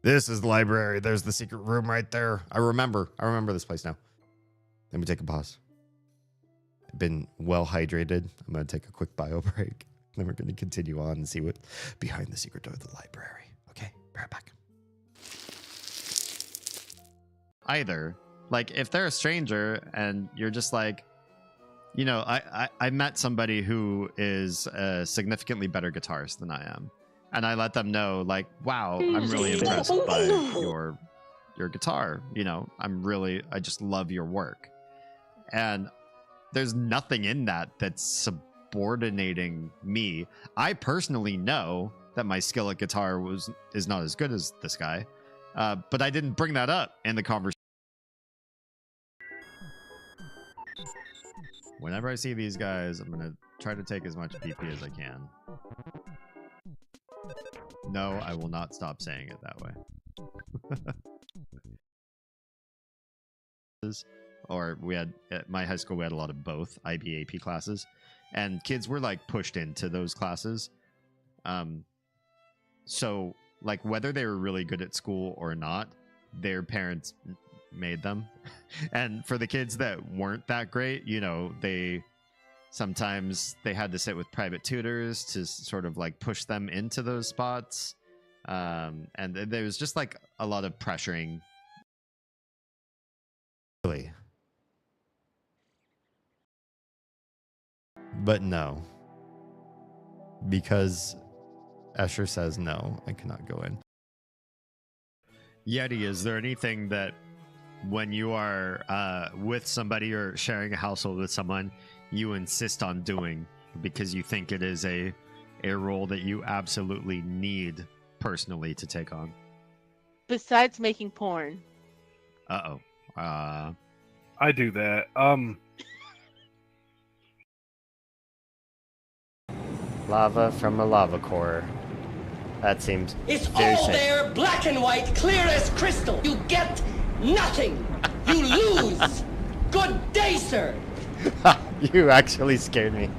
Speaker 1: This is the library. There's the secret room right there. I remember this place now. Let me take a pause. I've been well hydrated. I'm going to take a quick bio break. Then we're going to continue on and see what behind the secret door of the library. Okay, be right back.
Speaker 6: Either. Like, if they're a stranger and you're just like, you know, I met somebody who is a significantly better guitarist than I am. And I let them know, like, wow, I'm really impressed by your guitar. You know, I just love your work. And there's nothing in that that's subordinating me. I personally know that my skill at guitar is not as good as this guy. But I didn't bring that up in the conversation. Whenever I see these guys, I'm going to try to take as much PP as I can. No, I will not stop saying it that way. Or we had, at my high school, we had a lot of both IB, AP classes. And kids were like pushed into those classes. So like whether they were really good at school or not, their parents made them. And for the kids that weren't that great, you know, sometimes they had to sit with private tutors to sort of like push them into those spots. And there was just like a lot of pressuring.
Speaker 1: Really? But no. Because Escher says no, I cannot go in.
Speaker 6: Yeti, is there anything that when you are with somebody or sharing a household with someone, you insist on doing because you think it is a role that you absolutely need personally to take on?
Speaker 11: Besides making porn.
Speaker 6: Uh-oh.
Speaker 5: I do that.
Speaker 7: Lava from a lava core. That seems
Speaker 12: It's
Speaker 7: very
Speaker 12: all
Speaker 7: safe.
Speaker 12: there, black and white, clear as crystal. You get nothing. You lose. Good day, sir.
Speaker 7: You actually scared me.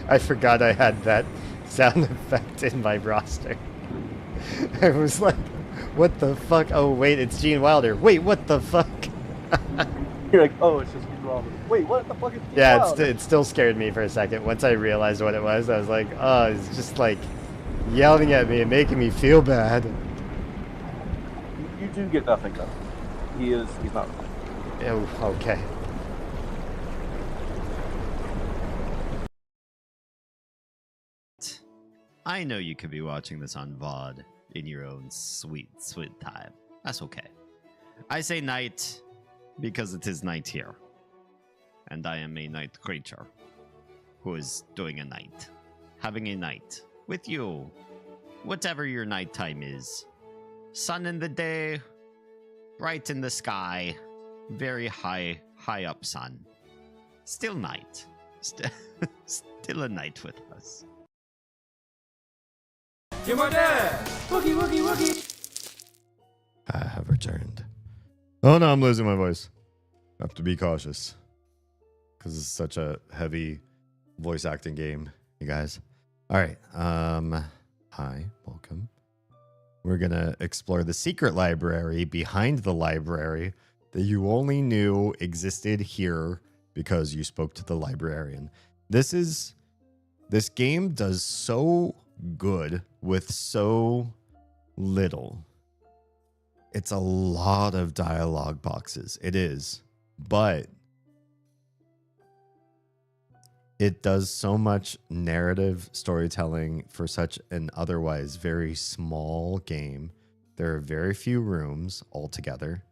Speaker 7: I forgot I had that sound effect in my roster. I was like, what the fuck? Oh, wait, it's Gene Wilder. Wait, what the fuck?
Speaker 13: You're like, oh, it's just Gene Wilder. Wait, what the fuck is Gene
Speaker 7: Yeah,
Speaker 13: Wilder?
Speaker 7: it still scared me for a second. Once I realized what it was, I was like, oh, it's just like yelling at me and making me feel bad.
Speaker 13: You do get nothing, though. He's not.
Speaker 7: Oh, okay.
Speaker 6: I know you could be watching this on VOD in your own sweet, sweet time. That's okay. I say night because it is night here. And I am a night creature who is doing a night. Having a night with you. Whatever your nighttime is. Sun in the day, bright in the sky, very high up sun. Still night. Still a night with us.
Speaker 4: You're my dad! Wookie, wookie, wookie!
Speaker 1: I have returned. Oh no, I'm losing my voice. I have to be cautious. Because it's such a heavy voice acting game, you guys. Alright, hi, welcome. We're gonna explore the secret library behind the library that you only knew existed here because you spoke to the librarian. This game does so good with so little. It's a lot of dialogue boxes. It is. But it does so much narrative storytelling for such an otherwise very small game. There are very few rooms altogether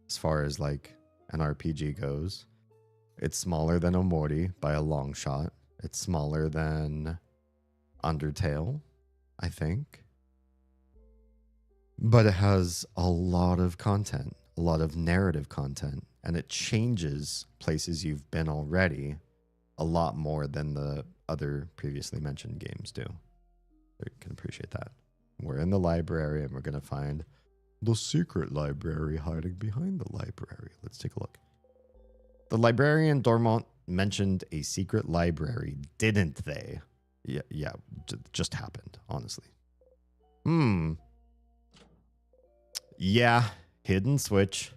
Speaker 1: as far as like an RPG goes. It's smaller than Omori by a long shot. It's smaller than Undertale, I think. But it has a lot of content, a lot of narrative content, and it changes places you've been already a lot more than the other previously mentioned games do. I can appreciate that. We're in the library and we're going to find The secret library hiding behind the library. Let's take a look. The librarian Dormont mentioned a secret library, didn't they? Yeah, just happened, honestly. Yeah, hidden switch.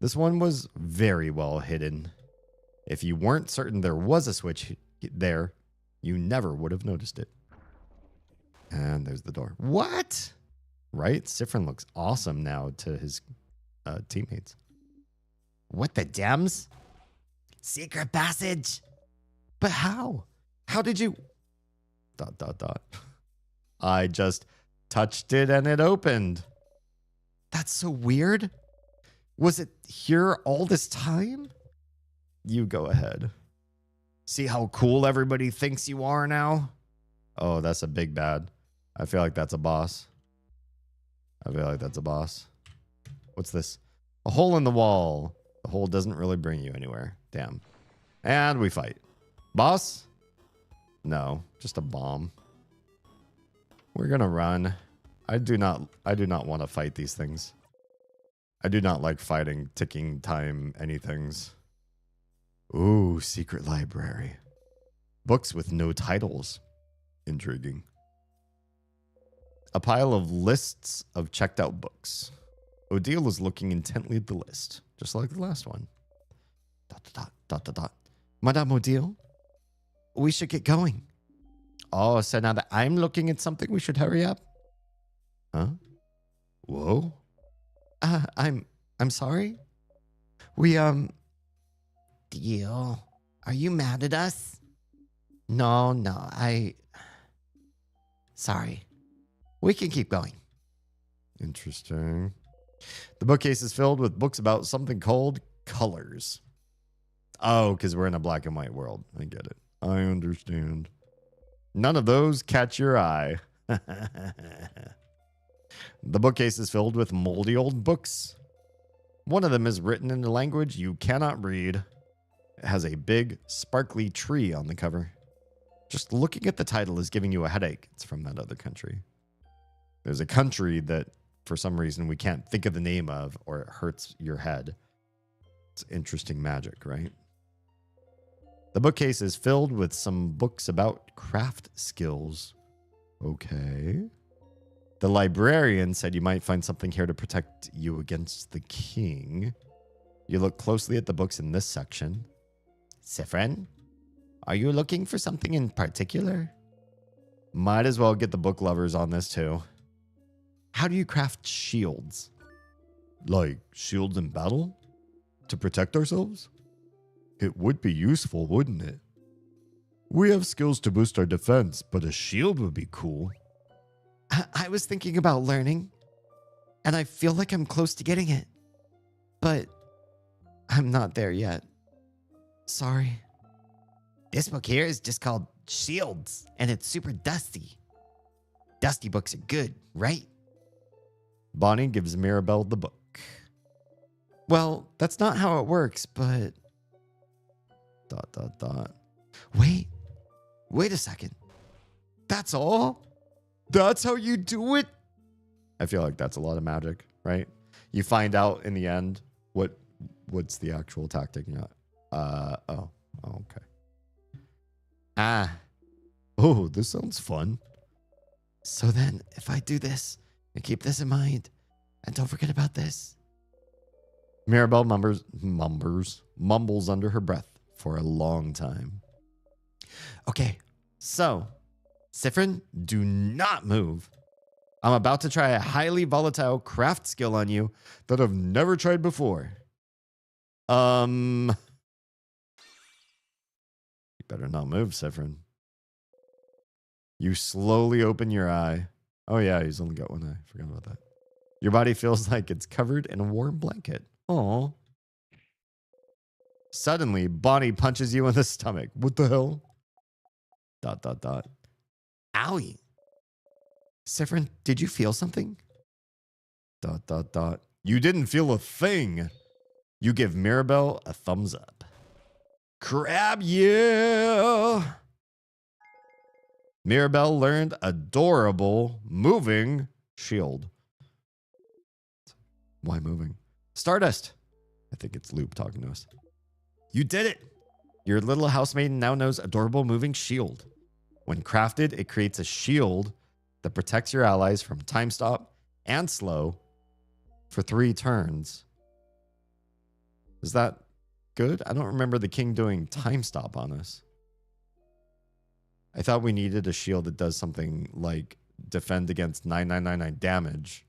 Speaker 1: This one was very well hidden. If you weren't certain there was a switch there, you never would have noticed it. And there's the door. What? Right? Sifrin looks awesome now to his teammates. What the dems? Secret passage. But how? How did you... ... I just touched it and it opened. That's so weird. Was it here all this time? You go ahead. See how cool everybody thinks you are now? Oh, that's a big bad. I feel like that's a boss. What's this? A hole in the wall. The hole doesn't really bring you anywhere. Damn. And we fight. Boss? No, just a bomb. We're gonna run. I do not want to fight these things. I do not like fighting ticking time anythings. Ooh, secret library. Books with no titles. Intriguing. A pile of lists of checked out books. Odile is looking intently at the list, just like the last one. ... Madame Odile, we should get going. Oh, so now that I'm looking at something, we should hurry up? Huh? Whoa. I'm sorry? Deal. Are you mad at us? No, sorry. We can keep going. Interesting. The bookcase is filled with books about something called colors. Oh, because we're in a black and white world. I get it. I understand. None of those catch your eye. The bookcase is filled with moldy old books. One of them is written in a language you cannot read. It has a big, sparkly tree on the cover. Just looking at the title is giving you a headache. It's from that other country. There's a country that, for some reason, we can't think of the name of, or it hurts your head. It's interesting magic, right? The bookcase is filled with some books about craft skills. Okay. The librarian said you might find something here to protect you against the king. You look closely at the books in this section. Sifrin, are you looking for something in particular? Might as well get the book lovers on this too. How do you craft shields? Like shields in battle? To protect ourselves? It would be useful, wouldn't it? We have skills to boost our defense, but a shield would be cool. I was thinking about learning, and I feel like I'm close to getting it. But I'm not there yet. Sorry. This book here is just called Shields, and it's super dusty. Dusty books are good, right? Bonnie gives Mirabelle the book. Well, that's not how it works, but... ... Wait a second. That's all? That's how you do it? I feel like that's a lot of magic, right? You find out in the end what's the actual tactic. Okay. Oh, this sounds fun. So then, if I do this and keep this in mind, and don't forget about this. Mirabelle mumbles under her breath for a long time. Okay, so, Sifrin, do not move. I'm about to try a highly volatile craft skill on you that I've never tried before. You better not move, Sifrin. You slowly open your eye. Oh yeah, he's only got one eye. Forgot about that. Your body feels like it's covered in a warm blanket. Aw. Suddenly, Bonnie punches you in the stomach. What the hell? ... Owie. Sifrin, did you feel something? ... You didn't feel a thing. You give Mirabelle a thumbs up. Crab, yeah! Mirabelle learned adorable moving shield.
Speaker 7: Why moving? Stardust. I think it's Loop talking to us. You did it. Your little housemaiden now knows Adorable Moving Shield. When crafted, it creates a shield that protects your allies from time stop and slow for 3 turns. Is that good? I don't remember the king doing time stop on us. I thought we needed a shield that does something like defend against 9999 damage.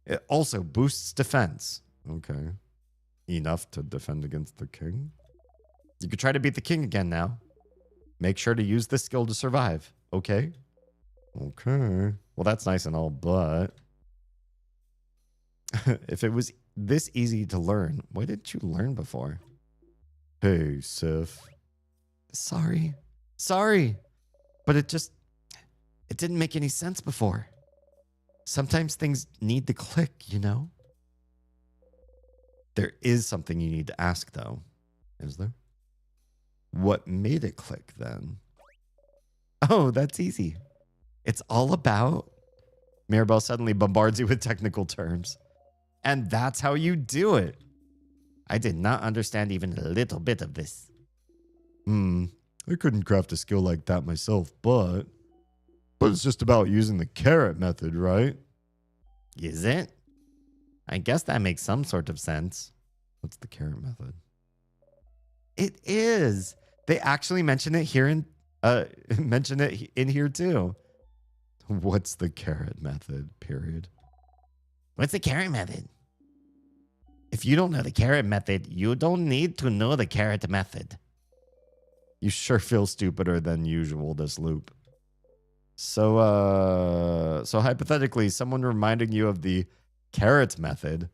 Speaker 7: It also boosts defense. Okay. Enough to defend against the king. You could try to beat the king again now. Make sure to use this skill to survive. Okay. Okay. Well, that's nice and all, but if it was this easy to learn, why didn't you learn before? Hey, Sif. Sorry. But it didn't make any sense before. Sometimes things need to click, you know? There is something you need to ask, though. Is there? What made it click, then? Oh, that's easy. It's all about... Mirabelle suddenly bombards you with technical terms. And that's how you do it. I did not understand even a little bit of this. I couldn't craft a skill like that myself, but it's just about using the carrot method, right? Is it? I guess that makes some sort of sense. What's the carrot method? It is. They actually mention it here in here too. What's the carrot method? Period. What's the carrot method? If you don't know the carrot method, you don't need to know the carrot method. You sure feel stupider than usual, this loop. So hypothetically, someone reminding you of the carrot method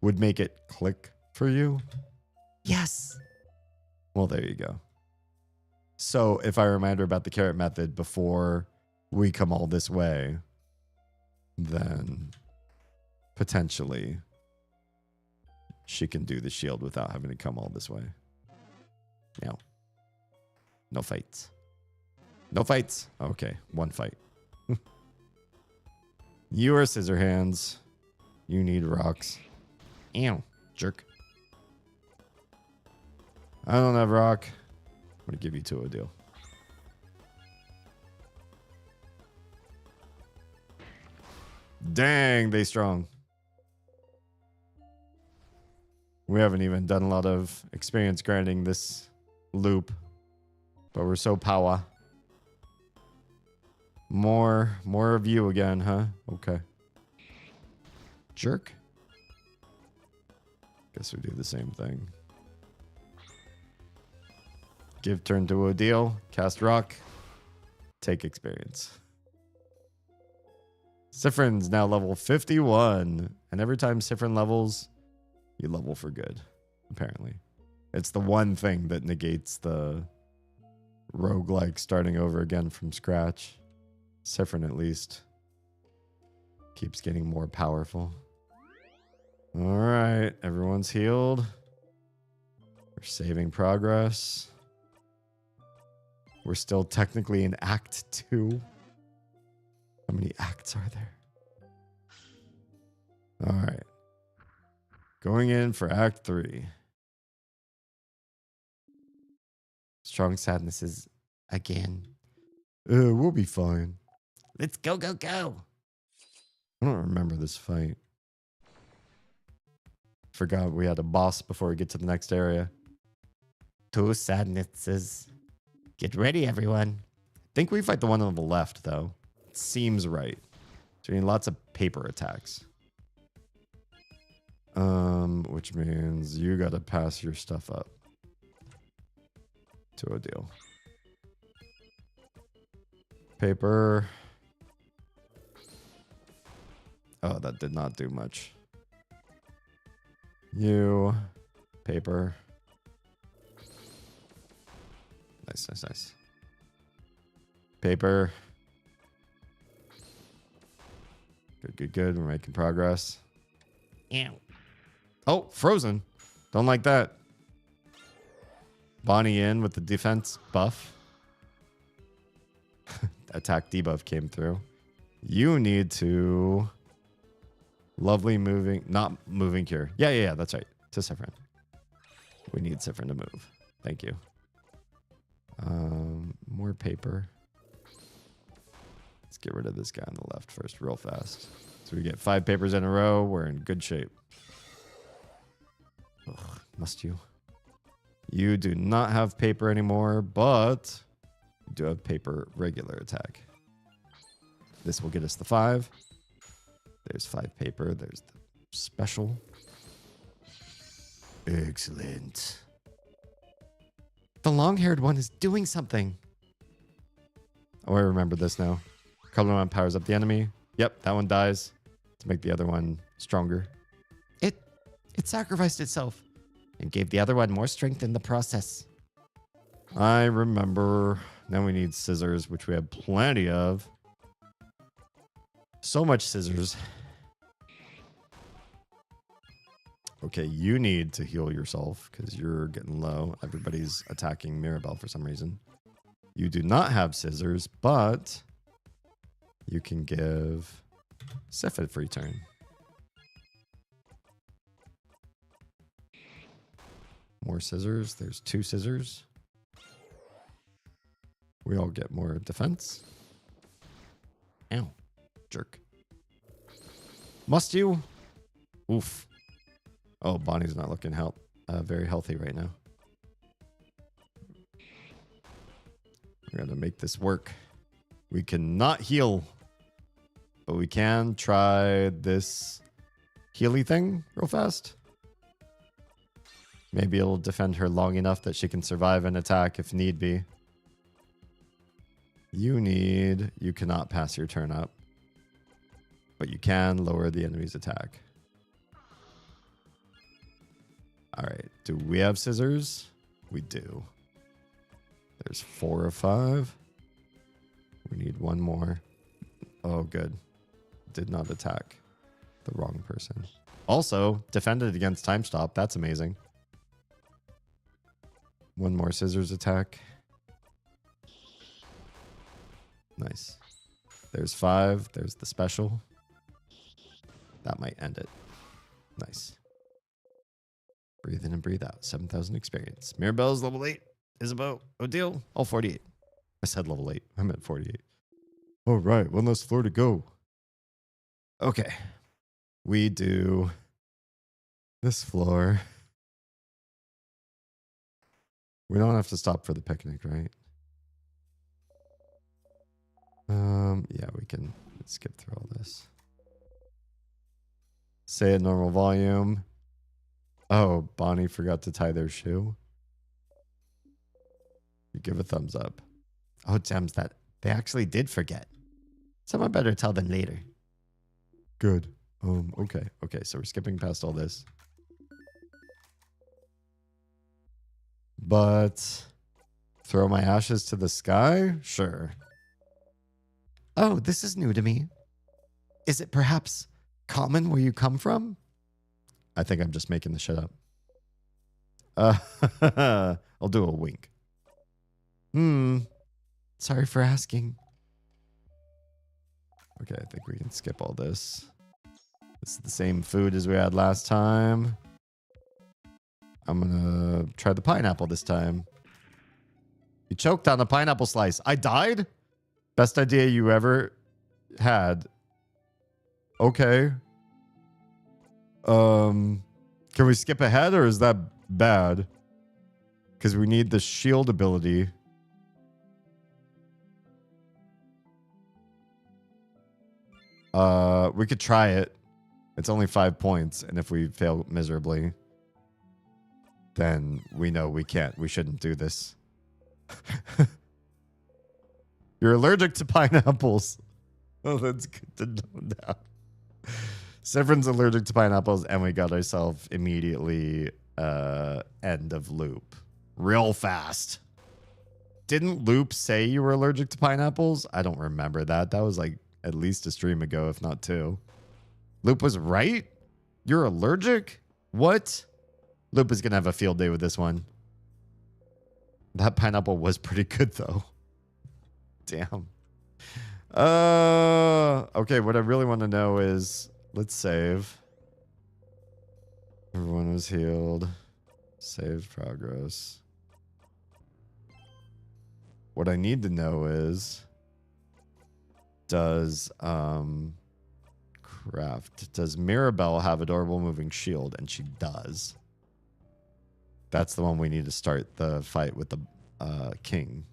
Speaker 7: would make it click for you? Yes. Well, there you go. So if I remind her about the carrot method before we come all this way, then potentially she can do the shield without having to come all this way. No. No fights. No fights. Okay, one fight. You are scissor hands. You need rocks. Ew, jerk. I don't have rock. I'm going to give you 2 a deal. Dang, they strong. We haven't even done a lot of experience grinding this loop. But we're so power. More of you again, huh? Okay. Jerk. Guess we do the same thing. Give turn to a deal. Cast rock. Take experience. Sifrin's now level 51. And every time Sifrin levels, you level for good. Apparently. It's the one thing that negates the roguelike starting over again from scratch. Sifrin at least keeps getting more powerful. All right, everyone's healed. We're saving progress. We're still technically in Act 2. How many acts are there? All right. Going in for Act 3. Strong sadnesses again. We'll be fine. Let's go, go, go. I don't remember this fight. Forgot we had a boss before we get to the next area. 2 sadnesses. Get ready, everyone. I think we fight the one on the left, though. It seems right. So we need lots of paper attacks. Which means you gotta pass your stuff up. To a deal. Paper. Oh, that did not do much. You. Paper. Nice, nice, nice. Paper. Good, good, good. We're making progress. Ew. Oh, frozen. Don't like that. Bonnie in with the defense buff. Attack debuff came through. You need to
Speaker 1: Lovely moving, not moving cure. Yeah, that's right. To Siffrin. We need Siffrin to move. Thank you. More paper. Let's get rid of this guy on the left first real fast. So we get 5 papers in a row. We're in good shape. Ugh, must you? You do not have paper anymore, but you do have paper regular attack. This will get us the 5. There's 5 paper. There's the special. Excellent. The long-haired one is doing something. Oh, I remember this now. Color one powers up the enemy. Yep, that one dies to make the other one stronger. It sacrificed itself and gave the other one more strength in the process. I remember. Now we need scissors, which we have plenty of. So much scissors. Okay, you need to heal yourself because you're getting low. Everybody's attacking Mirabelle for some reason. You do not have scissors, but you can give Sif a free turn. More scissors. There's 2 scissors. We all get more defense. Ow. Jerk. Must you? Oof. Oh, Bonnie's not looking very healthy right now. We're going to make this work. We cannot heal, but we can try this Healy thing real fast. Maybe it'll defend her long enough that she can survive an attack if need be. You cannot pass your turn up, but you can lower the enemy's attack. All right. Do we have scissors? We do. There's 4 or 5. We need 1 more. Oh, good. Did not attack the wrong person. Also, defended against time stop. That's amazing. 1 more scissors attack. Nice. There's 5. There's the special. That might end it. Nice. Breathe in and breathe out. 7,000 experience. Mirabelle's level 8. Isabeau. Odile. All 48. I said level 8. I meant 48. All right. 1 less floor to go. Okay. We do this floor. We don't have to stop for the picnic, right? Yeah, we can skip through all this. Say at normal volume. Oh, Bonnie forgot to tie their shoe. You give a thumbs up. Oh, gems, that they actually did forget. Someone better tell them later. Good. Okay. Okay, so we're skipping past all this. But throw my ashes to the sky? Sure. Oh, this is new to me. Is it perhaps common where you come from? I think I'm just making the shit up. I'll do a wink. Sorry for asking. Okay, I think we can skip all this. This is the same food as we had last time. I'm gonna try the pineapple this time. You choked on a pineapple slice. I died? Best idea you ever had. Okay. Can we skip ahead or is that bad? Because we need the shield ability. We could try it. It's only 5 points, and if we fail miserably, then we know we can't. We shouldn't do this. You're allergic to pineapples. Oh, that's good to know now. Severin's allergic to pineapples, and we got ourselves immediately end of loop. Real fast. Didn't Loop say you were allergic to pineapples? I don't remember that. That was like at least a stream ago, if not 2. Loop was right? You're allergic? What? Loop is going to have a field day with this one. That pineapple was pretty good, though. Damn. Okay, what I really want to know is let's save. Everyone was healed. Save progress. What I need to know is, does Mirabelle have adorable moving shield? And she does. That's the one we need to start the fight with the king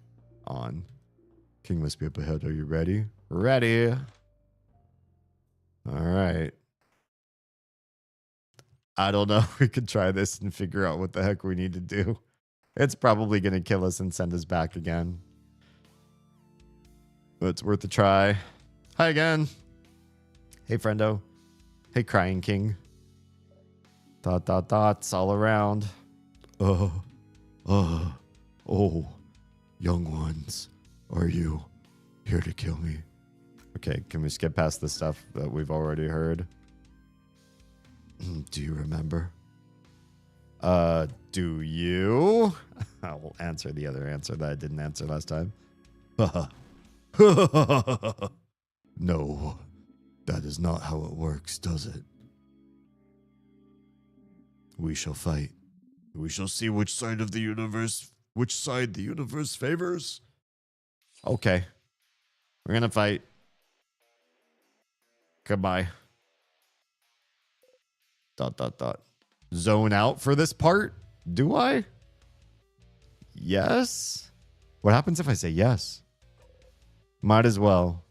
Speaker 1: on. King must be up ahead. Are you ready? Ready. All right. I don't know if we could try this and figure out what the heck we need to do. It's probably going to kill us and send us back again. But it's worth a try. Hi again. Hey, friendo. Hey, crying king. Dots all around. Oh, young ones. Are you here to kill me? Okay, can we skip past the stuff that we've already heard? Do you remember? Do you? I will answer the other answer that I didn't answer last time. No, that is not how it works, does it? We shall fight. We shall see which side the universe favors. Okay. We're gonna fight. Goodbye. ... Zone out for this part? Do I? Yes? What happens if I say yes? Might as well.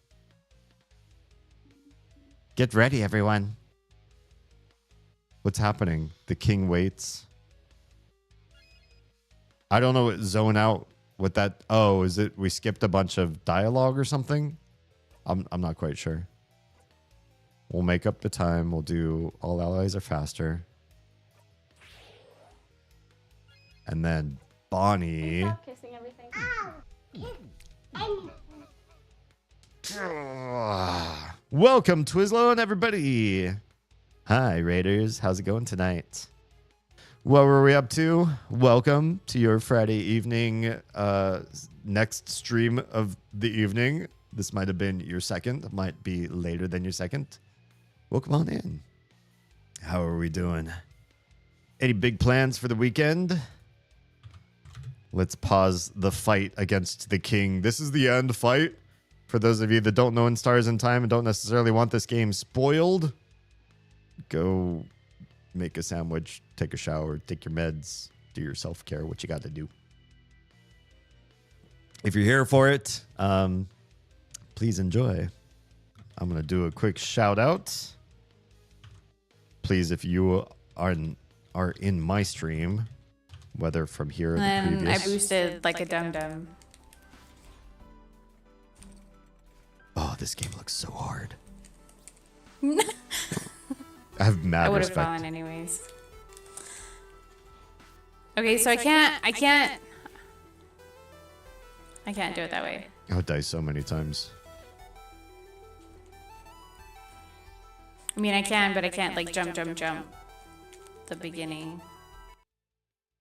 Speaker 1: Get ready, everyone. What's happening? The king waits. I don't know what zone out with that. Oh, is it we skipped a bunch of dialogue or something? I'm not quite sure. We'll make up the time. We'll do all allies are faster. And then Bonnie.
Speaker 10: Stop kissing everything.
Speaker 1: Welcome, Twizzlo and everybody. Hi, Raiders. How's it going tonight? What were we up to? Welcome to your Friday evening, next stream of the evening. This might have been your second. It might be later than your second. Welcome on in. How are we doing? Any big plans for the weekend? Let's pause the fight against the king. This is the end fight. For those of you that don't know In Stars in Time and don't necessarily want this game spoiled, go make a sandwich, take a shower, take your meds, do your self-care, what you got to do. If you're here for it, please enjoy. I'm going to do a quick shout out. Please, if you are in my stream, whether from here or the previous.
Speaker 14: I boosted like a dum-dum.
Speaker 1: Oh, this game looks so hard. I have mad
Speaker 14: I would have
Speaker 1: respect.
Speaker 14: fallen anyways. Okay, so I can't do it that way.
Speaker 1: I would die so many times.
Speaker 14: I mean, I can, but I can't like jump. The beginning.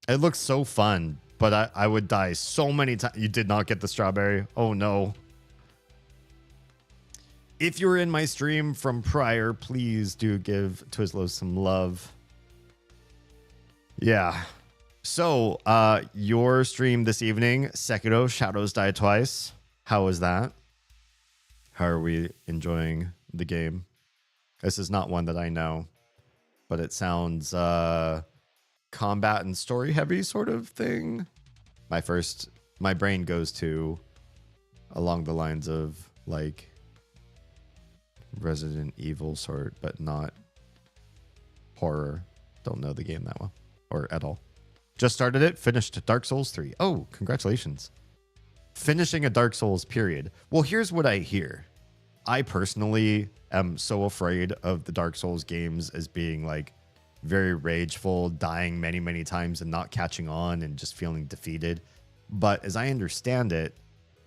Speaker 1: It looks so fun, but I would die so many times. You did not get the strawberry. Oh no. If you're in my stream from prior, please do give Twizzlo some love. Yeah. So, your stream this evening, Sekiro Shadows Die Twice. How was that? How are we enjoying the game? This is not one that I know, but it sounds combat and story heavy sort of thing. My brain goes to along the lines of like Resident Evil sort, but not horror. Don't know the game that well or at all. Just started it, finished Dark Souls 3. Oh, congratulations. Finishing a Dark Souls period. Well, here's what I hear. I personally am so afraid of the Dark Souls games as being like very rageful, dying many, many times and not catching on and just feeling defeated. But as I understand it,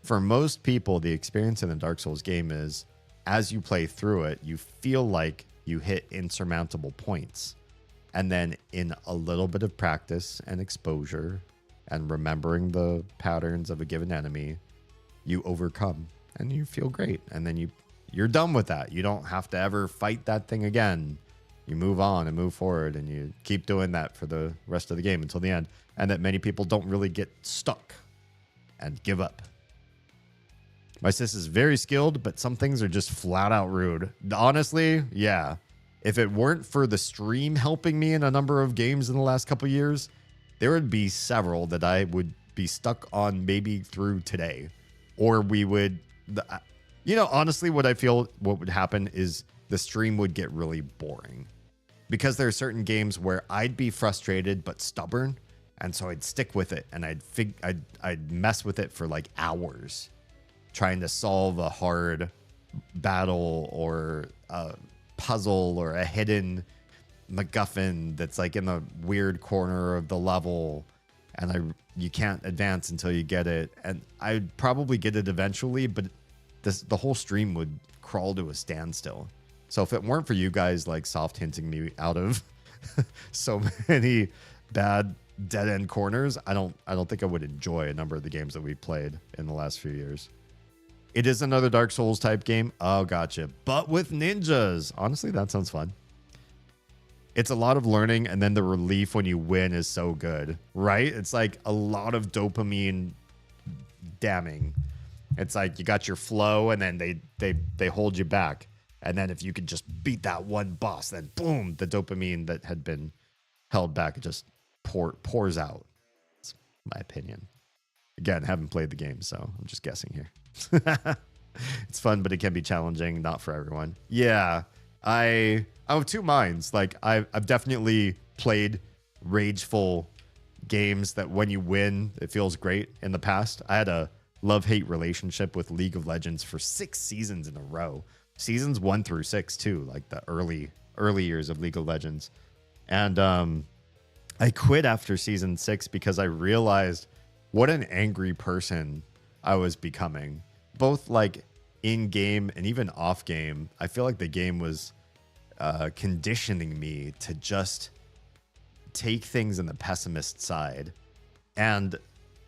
Speaker 1: for most people, the experience in the Dark Souls game is as you play through it, you feel like you hit insurmountable points. And then in a little bit of practice and exposure and remembering the patterns of a given enemy, you overcome and you feel great. And then you you're done with that. You don't have to ever fight that thing again. You move on and move forward, and you keep doing that for the rest of the game until the end. And that many people don't really get stuck and give up. My sis is very skilled, but some things are just flat out rude. Honestly, yeah. If it weren't for the stream helping me in a number of games in the last couple years, there would be several that I would be stuck on maybe through today. Or we would, honestly, what I feel what would happen is the stream would get really boring. Because there are certain games where I'd be frustrated but stubborn, and so I'd stick with it, and I'd mess with it for like hours, trying to solve a hard battle or a puzzle or a hidden MacGuffin that's like in the weird corner of the level, and you can't advance until you get it. And I'd probably get it eventually, but the whole stream would crawl to a standstill. So if it weren't for you guys like soft hinting me out of so many bad dead end corners, I don't think I would enjoy a number of the games that we played in the last few years. It is another Dark Souls type game. Oh, gotcha. But with ninjas. Honestly, that sounds fun. It's a lot of learning, and then the relief when you win is so good, right? It's like a lot of dopamine damning. It's like you got your flow, and then they hold you back. And then if you could just beat that one boss, then boom, the dopamine that had been held back just pours out. It's my opinion. Again, haven't played the game, so I'm just guessing here. It's fun, but it can be challenging. Not for everyone. Yeah, I'm of two minds. Like I've definitely played rageful games that when you win, it feels great in the past. I had a love-hate relationship with League of Legends for 6 seasons in a row. Seasons 1 through 6 too, like the early years of League of Legends. And I quit after season 6 because I realized what an angry person I was becoming. Both like in game and even off game. I feel like the game was conditioning me to just take things in the pessimist side. And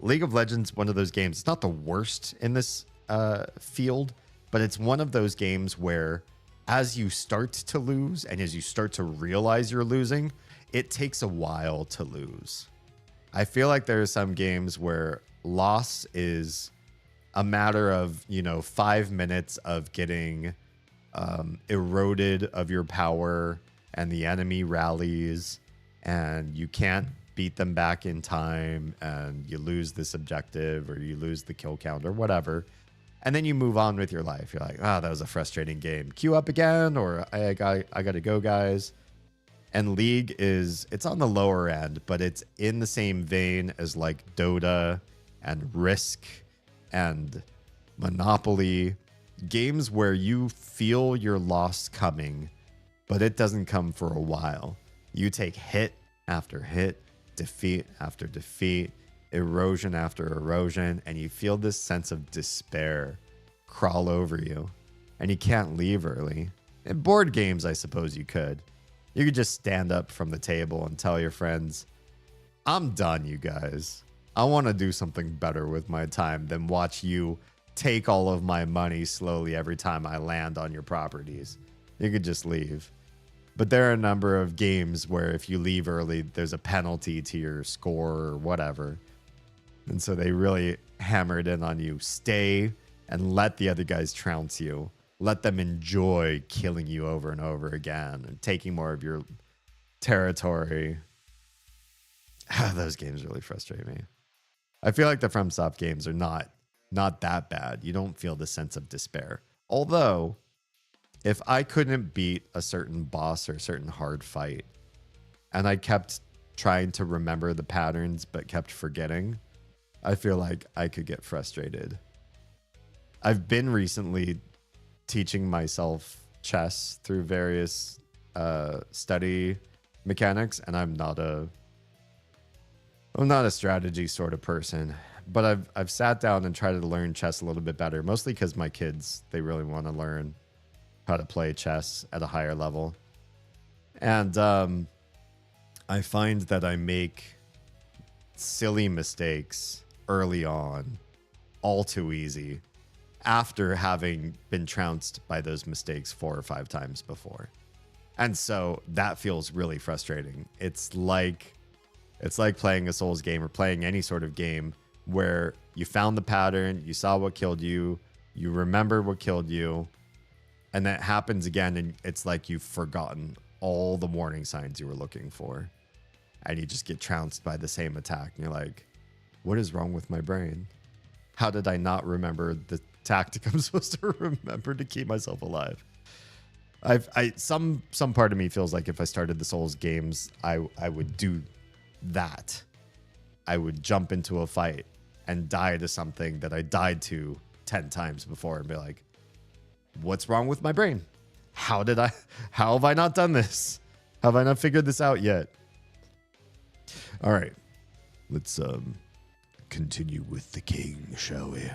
Speaker 1: League of Legends, one of those games, it's not the worst in this field, but it's one of those games where as you start to lose and as you start to realize you're losing, it takes a while to lose. I feel like there are some games where loss is a matter of, 5 minutes of getting eroded of your power and the enemy rallies and you can't beat them back in time and you lose this objective or you lose the kill count or whatever. And then you move on with your life. You're like, that was a frustrating game. Queue up again, or I got to go, guys. And League it's on the lower end, but it's in the same vein as like Dota and Risk and Monopoly. Games where you feel your loss coming, but it doesn't come for a while. You take hit after hit, defeat after defeat, erosion after erosion, and you feel this sense of despair crawl over you, and you can't leave early. In board games, I suppose you could. You could just stand up from the table and tell your friends, I'm done, you guys. I want to do something better with my time than watch you take all of my money slowly every time I land on your properties. You could just leave. But there are a number of games where if you leave early, there's a penalty to your score or whatever. And so they really hammered in on you. Stay and let the other guys trounce you. Let them enjoy killing you over and over again and taking more of your territory. Those games really frustrate me. I feel like the FromSoft games are not that bad. You don't feel the sense of despair. Although, if I couldn't beat a certain boss or a certain hard fight, and I kept trying to remember the patterns but kept forgetting, I feel like I could get frustrated. I've been recently teaching myself chess through various study mechanics, and I'm not a strategy sort of person, but I've sat down and tried to learn chess a little bit better, mostly because my kids, they really want to learn how to play chess at a higher level. And I find that I make silly mistakes early on, all too easy. after having been trounced by those mistakes 4 or 5 times before. And so that feels really frustrating. It's like playing a Souls game or playing any sort of game where you found the pattern, you saw what killed you, you remember what killed you, and that happens again, and it's like you've forgotten all the warning signs you were looking for. And you just get trounced by the same attack. And you're like, what is wrong with my brain? How did I not remember the tactic I'm supposed to remember to keep myself alive? Some part of me feels like if I started the Souls games, I would do that. I would jump into a fight and die to something that I died to 10 times before and be like, what's wrong with my brain? How have I not done this? Have I not figured this out yet? All right, let's continue with the king, shall we?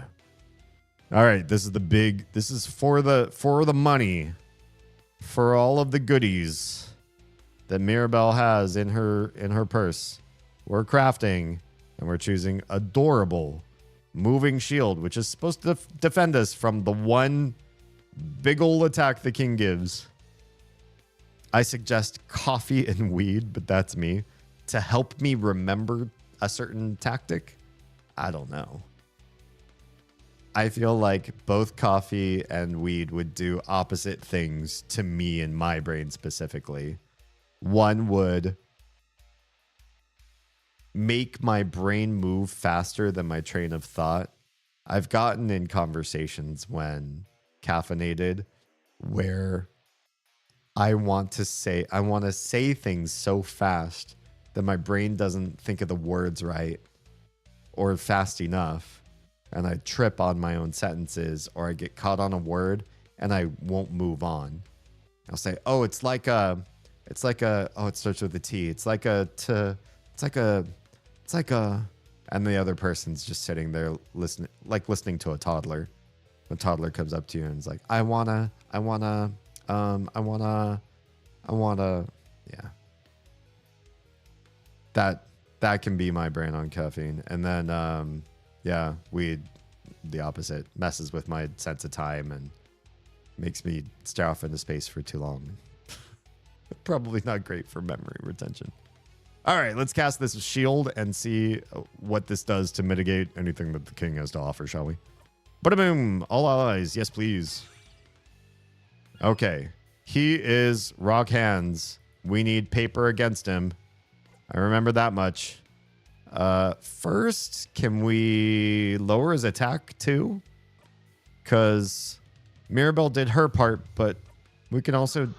Speaker 1: All right, this is for the money, for all of the goodies that Mirabelle has in her purse. We're crafting, and we're choosing adorable moving shield, which is supposed to defend us from the one big ol' attack the king gives. I suggest coffee and weed, but that's me, to help me remember a certain tactic. I don't know. I feel like both coffee and weed would do opposite things to me and my brain specifically. One would make my brain move faster than my train of thought. I've gotten in conversations when caffeinated where I want to say things so fast that my brain doesn't think of the words right or fast enough, and I trip on my own sentences, or I get caught on a word and I won't move on. I'll say, oh, it starts with a T. It's like a, and the other person's just sitting there listening to a toddler. A toddler comes up to you and is like, I wanna, yeah. That can be my brain on caffeine. And then, weed, the opposite, messes with my sense of time and makes me stare off into space for too long. Probably not great for memory retention. All right, let's cast this shield and see what this does to mitigate anything that the king has to offer, shall we? Bada-boom! All allies, yes, please. Okay, he is rock hands. We need paper against him. I remember that much. First, can we lower his attack too? Because Mirabelle did her part, but we can also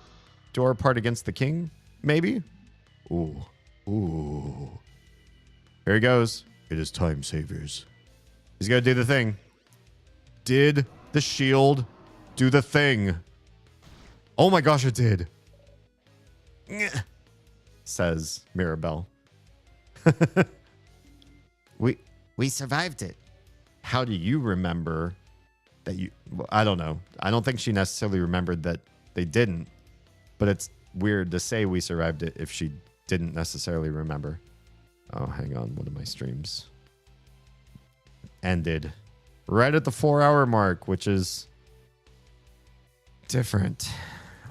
Speaker 1: do our part against the king, maybe? Ooh. Here he goes. It is time, saviors. He's going to do the thing. Did the shield do the thing? Oh my gosh, it did. Says Mirabelle. We survived it. How do you remember that you... Well, I don't know. I don't think she necessarily remembered that they didn't. But it's weird to say we survived it if she didn't necessarily remember. Oh, hang on. One of my streams ended right at the 4-hour mark, which is different.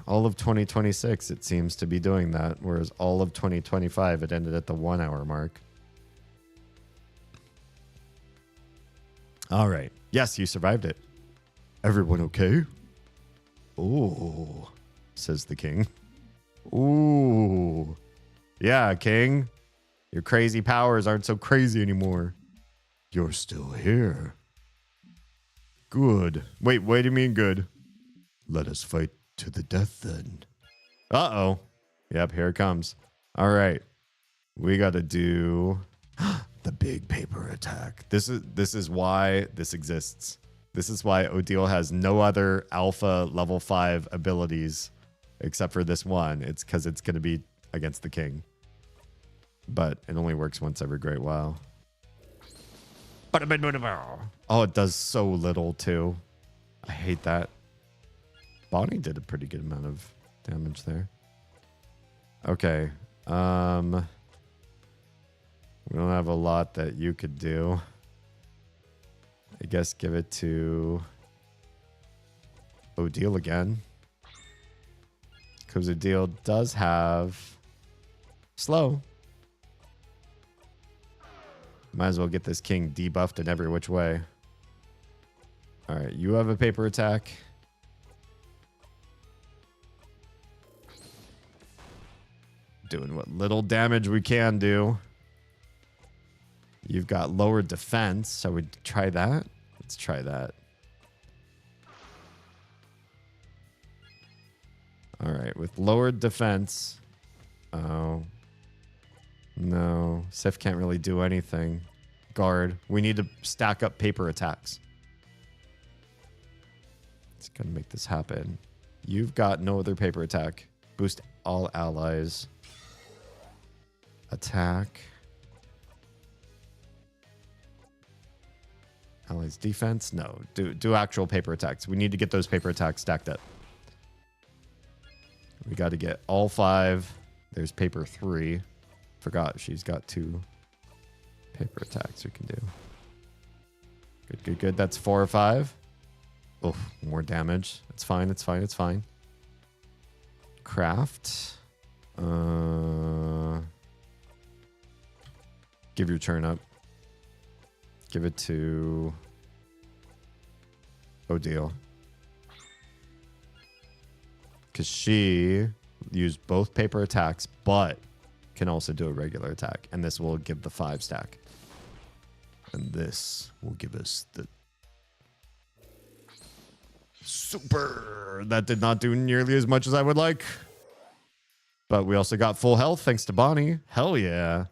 Speaker 1: All of 2026, it seems to be doing that, whereas all of 2025, it ended at the 1-hour mark. All right. Yes, you survived it. Everyone okay? Ooh, says the king. Ooh. Yeah, king. Your crazy powers aren't so crazy anymore. You're still here. Good. Wait, what do you mean good? Let us fight to the death then. Uh-oh. Yep, here it comes. All right. We got to do the big paper attack. This is why this exists. This is why Odile has no other alpha level 5 abilities except for this one. It's because it's going to be against the king. But it only works once every great while. Oh, it does so little too. I hate that. Bonnie did a pretty good amount of damage there. Okay. We don't have a lot that you could do. I guess give it to Odile again. Because Odile does have slow. Might as well get this king debuffed in every which way. All right, you have a paper attack. Doing what little damage we can do. You've got lower defense, so we try that. Let's try that. All right, with lowered defense. Oh. No, Sif can't really do anything. Guard. We need to stack up paper attacks. It's going to make this happen. You've got no other paper attack. Boost all allies. Attack. Allies defense? No. Do actual paper attacks. We need to get those paper attacks stacked up. We got to get all 5. There's paper 3. Forgot she's got 2 paper attacks we can do. Good, good, good. That's 4 or 5. Oh, more damage. It's fine. It's fine. It's fine. Craft. Give your turn up. Give it to Odile. Because she used both paper attacks, but can also do a regular attack. And this will give the 5 stack. And this will give us the super. That did not do nearly as much as I would like. But we also got full health thanks to Bonnie. Hell yeah.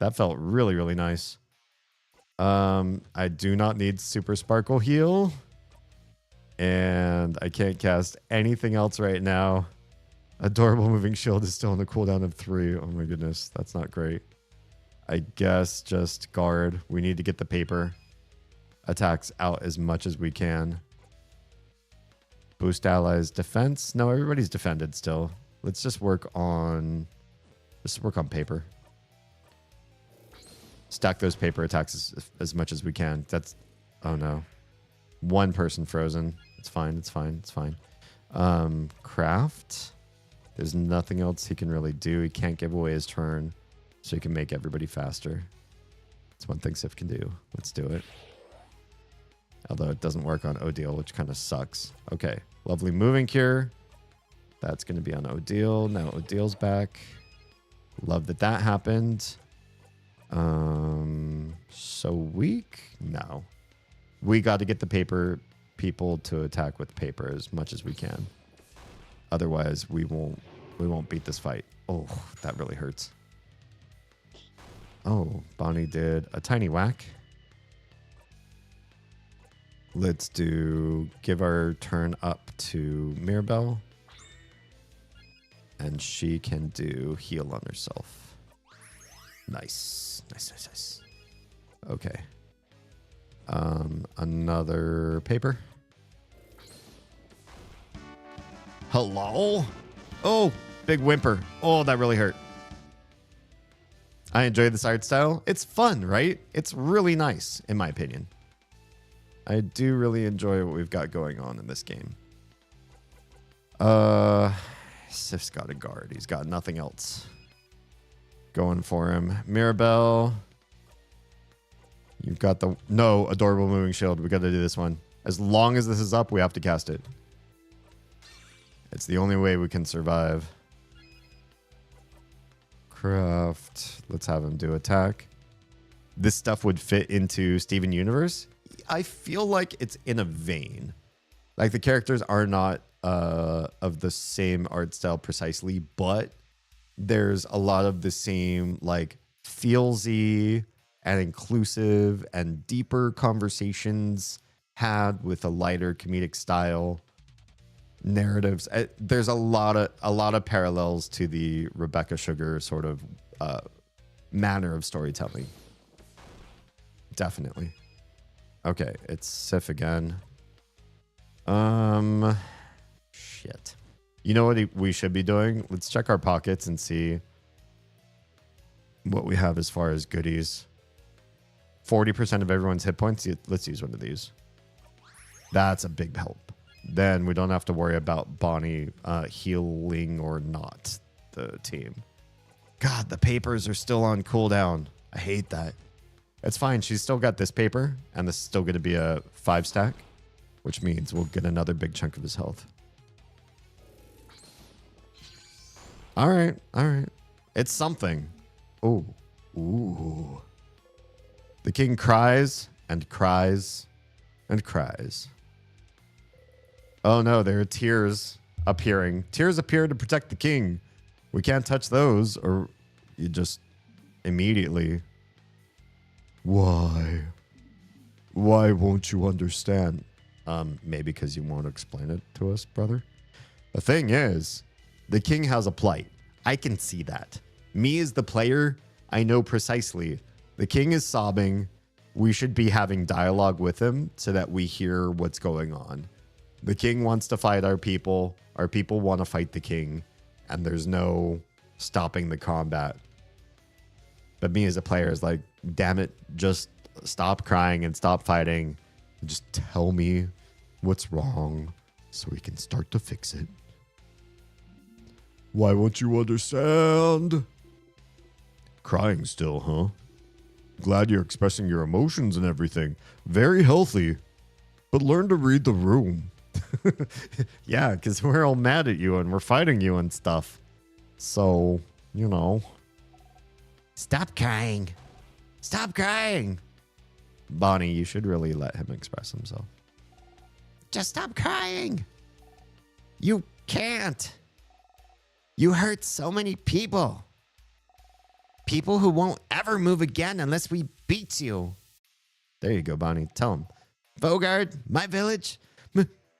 Speaker 1: That felt really, really nice. I do not need super sparkle heal. And I can't cast anything else right now. Adorable moving shield is still on the cooldown of 3. Oh my goodness, that's not great. I guess just guard. We need to get the paper attacks out as much as we can. Boost allies defense. No, everybody's defended still. Let's just work on paper. Stack those paper attacks as much as we can. That's, oh no. 1 person frozen. It's fine. It's fine. It's fine. Craft. There's nothing else he can really do. He can't give away his turn, so he can make everybody faster. That's one thing Sif can do. Let's do it. Although it doesn't work on Odile, which kind of sucks. Okay. Lovely moving cure. That's going to be on Odile. Now Odile's back. Love that that happened. So weak? No. We got to get the paper people to attack with paper as much as we can. Otherwise, we won't beat this fight. Oh, that really hurts. Oh, Bonnie did a tiny whack. Let's give our turn up to Mirabelle. And she can do heal on herself. Nice. Nice, nice, nice. Okay. Another paper. Hello? Oh, big whimper. Oh, that really hurt. I enjoy this art style. It's fun, right? It's really nice, in my opinion. I do really enjoy what we've got going on in this game. Sif's got a guard. He's got nothing else going for him. Mirabelle. You've got no adorable moving shield. We got to do this one. As long as this is up, we have to cast it. It's the only way we can survive. Craft. Let's have him do attack. This stuff would fit into Steven Universe. I feel like it's in a vein. Like the characters are not of the same art style precisely, but there's a lot of the same like feelsy and inclusive and deeper conversations had with a lighter comedic style. Narratives. There's a lot of parallels to the Rebecca Sugar sort of manner of storytelling. Definitely. Okay, it's Sif again. Shit. You know what we should be doing? Let's check our pockets and see what we have as far as goodies. 40% of everyone's hit points. Let's use one of these. That's a big help. then we don't have to worry about Bonnie healing or not the team. God, the papers are still on cooldown. I hate that. It's fine. She's still got this paper, and this is still going to be a 5-stack, which means we'll get another big chunk of his health. All right. All right. It's something. Oh. Ooh. The king cries and cries and cries. Oh no, there are tears appearing. Tears appear to protect the king. We can't touch those, or you just immediately... Why? Why won't you understand? Maybe because you won't explain it to us, brother. The thing is, the king has a plight. I can see that. Me as the player, I know precisely. The king is sobbing. We should be having dialogue with him so that we hear what's going on. The king wants to fight our people. Our people want to fight the king. And there's no stopping the combat. But me as a player is like, damn it, just stop crying and stop fighting. Just tell me what's wrong so we can start to fix it. Why won't you understand? Crying still, huh? Glad you're expressing your emotions and everything. Very healthy. But learn to read the room. Yeah, because we're all mad at you and we're fighting you and stuff. So, you know. Stop crying. Stop crying. Bonnie, you should really let him express himself. Just stop crying. You can't. You hurt so many people. People who won't ever move again unless we beat you. There you go, Bonnie. Tell him. Bogard, my village,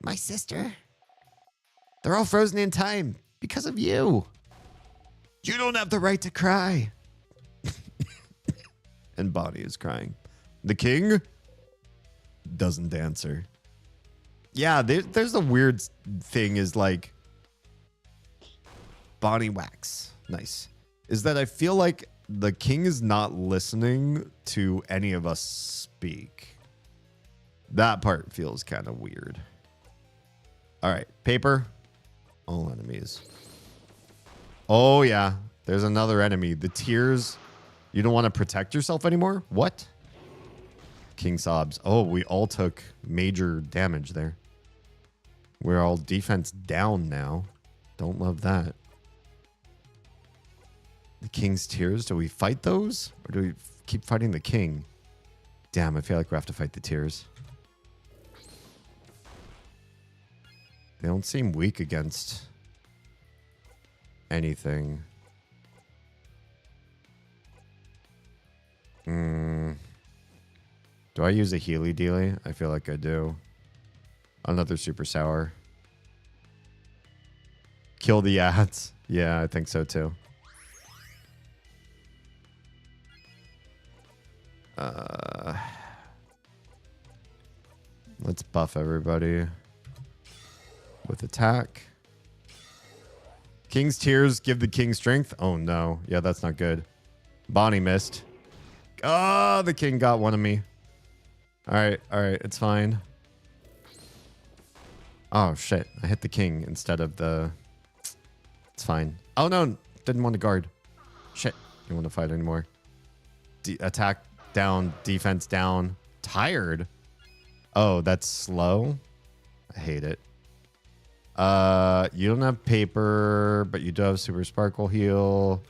Speaker 1: my sister. They're all frozen in time because of you. You don't have the right to cry. And Bonnie is crying. The king doesn't answer. Yeah, there's a weird thing is like Bonnie Wax. Nice. Is that I feel like the king is not listening to any of us speak. That part feels kind of weird. All right, paper. All enemies. Oh, yeah. There's another enemy. The tears. You don't want to protect yourself anymore? What? King sobs. Oh, we all took major damage there. We're all defense down now. Don't love that. The king's tears. Do we fight those? Or do we keep fighting the king? Damn, I feel like we have to fight the tears. They don't seem weak against anything. Do I use a Healy Dealy? I feel like I do. Another super sour. Kill the ads. Yeah, I think so too. Let's buff everybody with attack. King's Tears give the king strength. Oh no. Yeah, that's not good. Bonnie missed. Oh, the king got one of me. All right, it's fine. Oh shit, I hit the king instead of the... It's fine. Oh no, didn't want to guard. Shit, you want to fight anymore. Attack down, defense down. Tired? Oh, that's slow? I hate it. You don't have paper, but you do have super sparkle heal.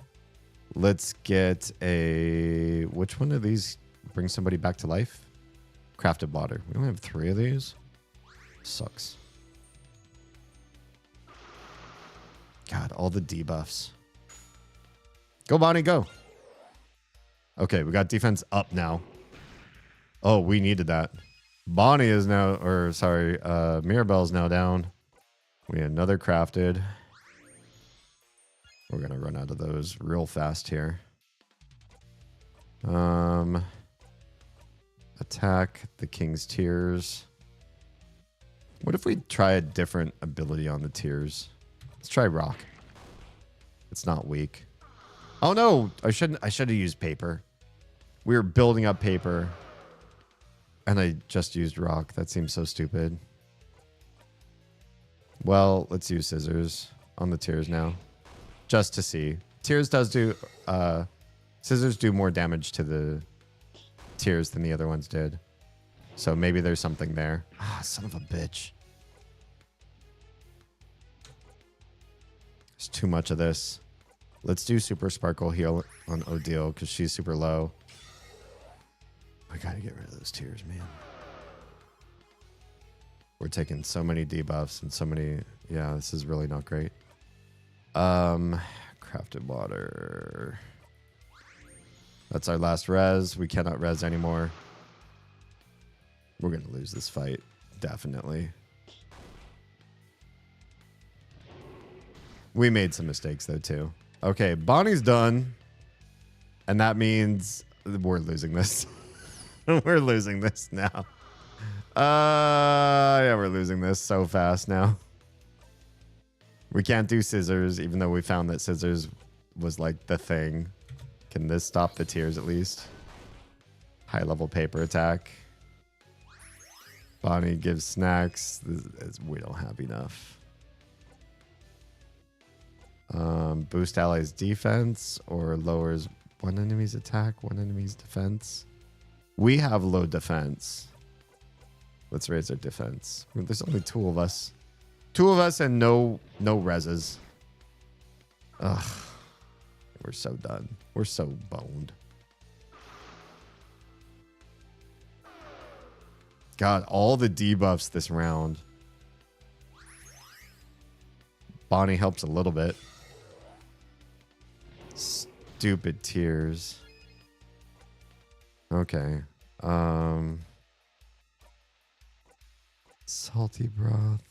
Speaker 1: Let's get a... Which one of these brings somebody back to life? Crafted water. We only have 3 of these. Sucks. God, all the debuffs. Go, Bonnie, go. Okay, we got defense up now. Oh, we needed that. Bonnie is now... Or, sorry, Mirabelle's now down. We had another crafted. We're going to run out of those real fast here. Attack the King's Tears. What if we try a different ability on the Tears? Let's try Rock. It's not weak. Oh no, I should have used paper. We were building up paper. And I just used Rock. That seems so stupid. Well, let's use scissors on the tears now. Just to see. Tears does do... scissors do more damage to the tears than the other ones did. So maybe there's something there. Ah, son of a bitch. There's too much of this. Let's do Super Sparkle Heal on Odile because she's super low. I gotta get rid of those tears, man. We're taking so many debuffs and so many... Yeah, this is really not great. Crafted water. That's our last res. We cannot res anymore. We're going to lose this fight. Definitely. We made some mistakes, though, too. Okay, Bonnie's done. And that means we're losing this. We're losing this now. Yeah, we're losing this so fast now. We can't do scissors, even though we found that scissors was like the thing. Can this stop the tears at least? High level paper attack. Bonnie gives snacks. We don't have enough. Boost allies defense or lowers one enemy's attack, one enemy's defense. We have low defense. Let's raise our defense. There's only two of us. Two of us and no reses. Ugh. We're so done. We're so boned. God, all the debuffs this round. Bonnie helps a little bit. Stupid tears. Okay. Salty broth.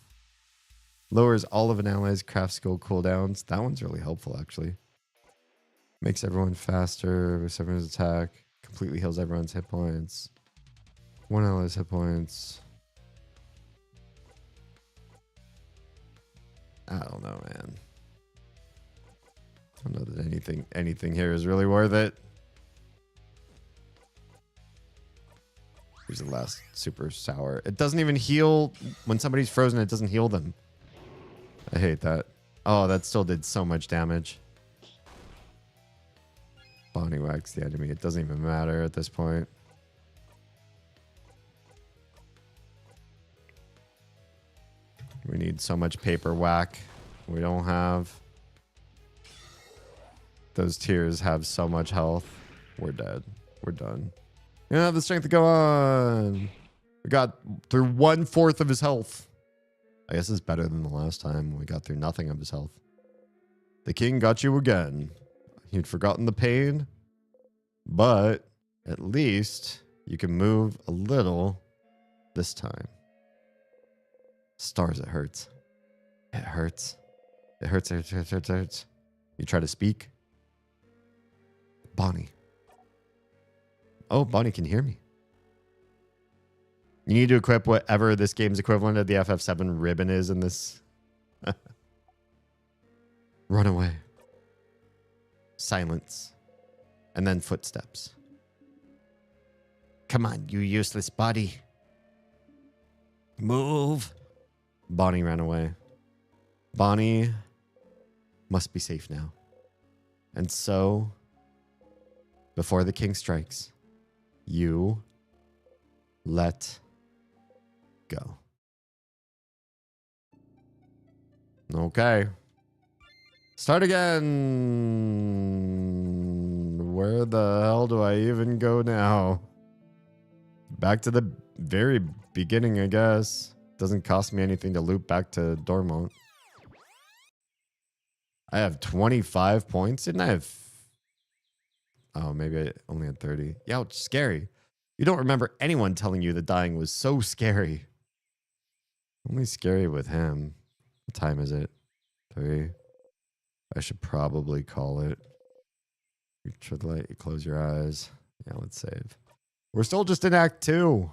Speaker 1: Lowers all of an ally's craft skill cooldowns. That one's really helpful, actually. Makes everyone faster with everyone's attack. Completely heals everyone's hit points. One ally's hit points. I don't know, man. I don't know that anything here is really worth it. Here's the last super sour. It doesn't even heal when somebody's frozen. It doesn't heal them. I hate that. Oh, that still did so much damage. Bonnie whacks the enemy. It doesn't even matter at this point. We need so much paper whack. We don't have. Those tears have so much health. We're dead. We're done. You don't have the strength to go on. We got through 1/4 of his health. I guess it's better than the last time we got through nothing of his health. The king got you again. You'd forgotten the pain, but at least you can move a little this time. Stars, it hurts. It hurts. It hurts, it hurts, it hurts. You try to speak. Bonnie. Oh, Bonnie can hear me. You need to equip whatever this game's equivalent of the FF7 ribbon is in this. Run away. Silence. And then footsteps. Come on, you useless body. Move. Bonnie ran away. Bonnie must be safe now. And so, before the king strikes, you let go. Okay. Start again. Where the hell do I even go now? Back to the very beginning, I guess. Doesn't cost me anything to loop back to Dormont. I have 25 points. Didn't I have... Oh, maybe I only had 30. Yeah, it's scary. You don't remember anyone telling you that dying was so scary. Only scary with him. What time is it? 3. I should probably call it. You try to light, you close your eyes. Yeah, let's save. We're still just in Act 2.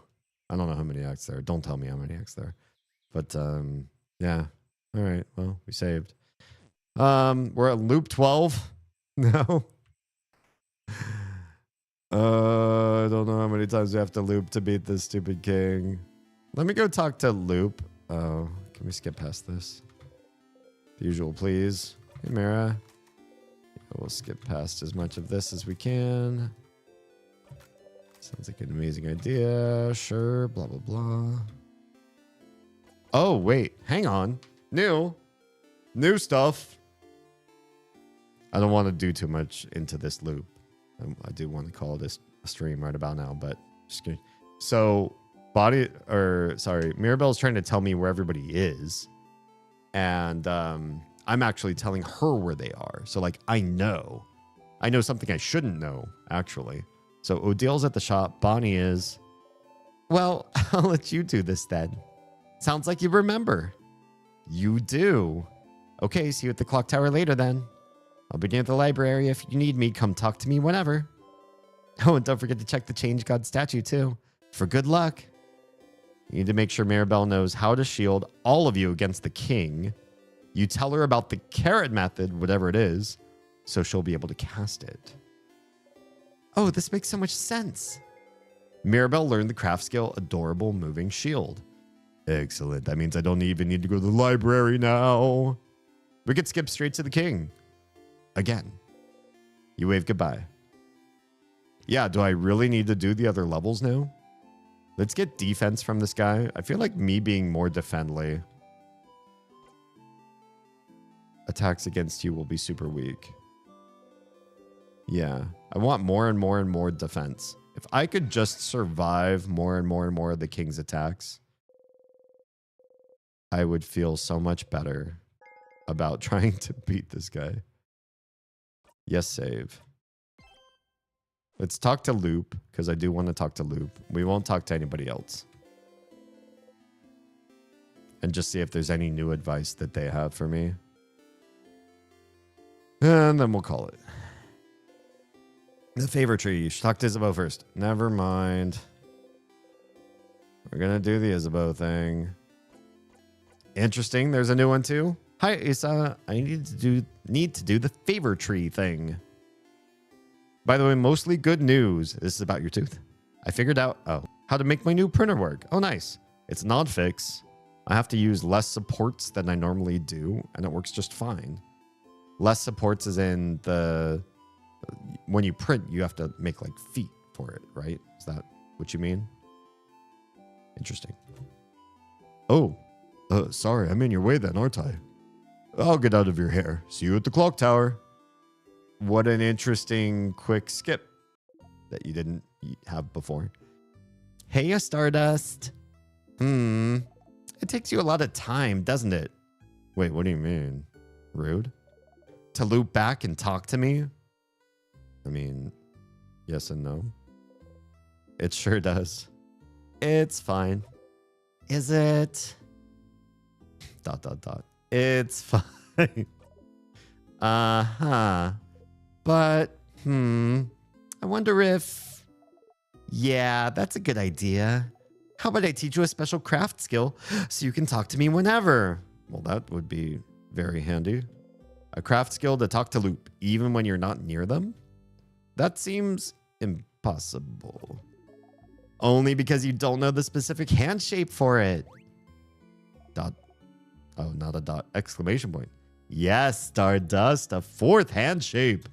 Speaker 1: I don't know how many acts there are. Don't tell me how many acts there are. But, yeah. All right. Well, we saved. We're at loop 12. No. I don't know how many times we have to loop to beat this stupid king. Let me go talk to Loop. Oh, Can we skip past this? The usual, please. Hey, Mara. We'll skip past as much of this as we can. Sounds like an amazing idea. Sure, blah, blah, blah. Oh, wait. Hang on. New stuff. I don't want to do too much into this loop. I do want to call this a stream right about now, but just kidding. So, Mirabelle's trying to tell me where everybody is. And I'm actually telling her where they are. So, like, I know something I shouldn't know, actually. So, Odil's at the shop. Bonnie is. Well, I'll let you do this then. Sounds like you remember. You do. Okay, see you at the clock tower later then. I'll be near the library. If you need me, come talk to me whenever. Oh, and don't forget to check the Change God statue, too. For good luck. You need to make sure Mirabelle knows how to shield all of you against the king. You tell her about the carrot method, whatever it is, so she'll be able to cast it. Oh, this makes so much sense. Mirabelle learned the craft skill Adorable Moving Shield. Excellent. That means I don't even need to go to the library now. We could skip straight to the king. Again. You wave goodbye. Yeah, do I really need to do the other levels now? Let's get defense from this guy. I feel like me being more defendly. Attacks against you will be super weak. Yeah, I want more and more and more defense. If I could just survive more and more and more of the king's attacks, I would feel so much better about trying to beat this guy. Yes, save. Let's talk to Loop, because I do want to talk to Loop. We won't talk to anybody else. And just see if there's any new advice that they have for me. And then we'll call it. The favor tree. You should talk to Isabeau first. Never mind. We're going to do the Isabeau thing. Interesting. There's a new one too. Hi, Isa. I need to do the favor tree thing. By the way, mostly good news. This is about your tooth. I figured out how to make my new printer work. Oh, nice. It's non-fix. I have to use less supports than I normally do, and it works just fine. Less supports is in the... When you print, you have to make like feet for it, right? Is that what you mean? Interesting. Oh, sorry. I'm in your way then, aren't I? I'll get out of your hair. See you at the clock tower. What an interesting quick skip that you didn't have before. Hey, Stardust. It takes you a lot of time, doesn't it? Wait, what do you mean? Rude? To loop back and talk to me? I mean, yes and no. It sure does. It's fine. Is it? ... It's fine. Uh-huh. But, I wonder if... Yeah, that's a good idea. How about I teach you a special craft skill so you can talk to me whenever? Well, that would be very handy. A craft skill to talk to Loop, even when you're not near them? That seems impossible. Only because you don't know the specific hand shape for it. Dot. Oh, not a dot. Exclamation point. Yes, Stardust, a fourth hand shape.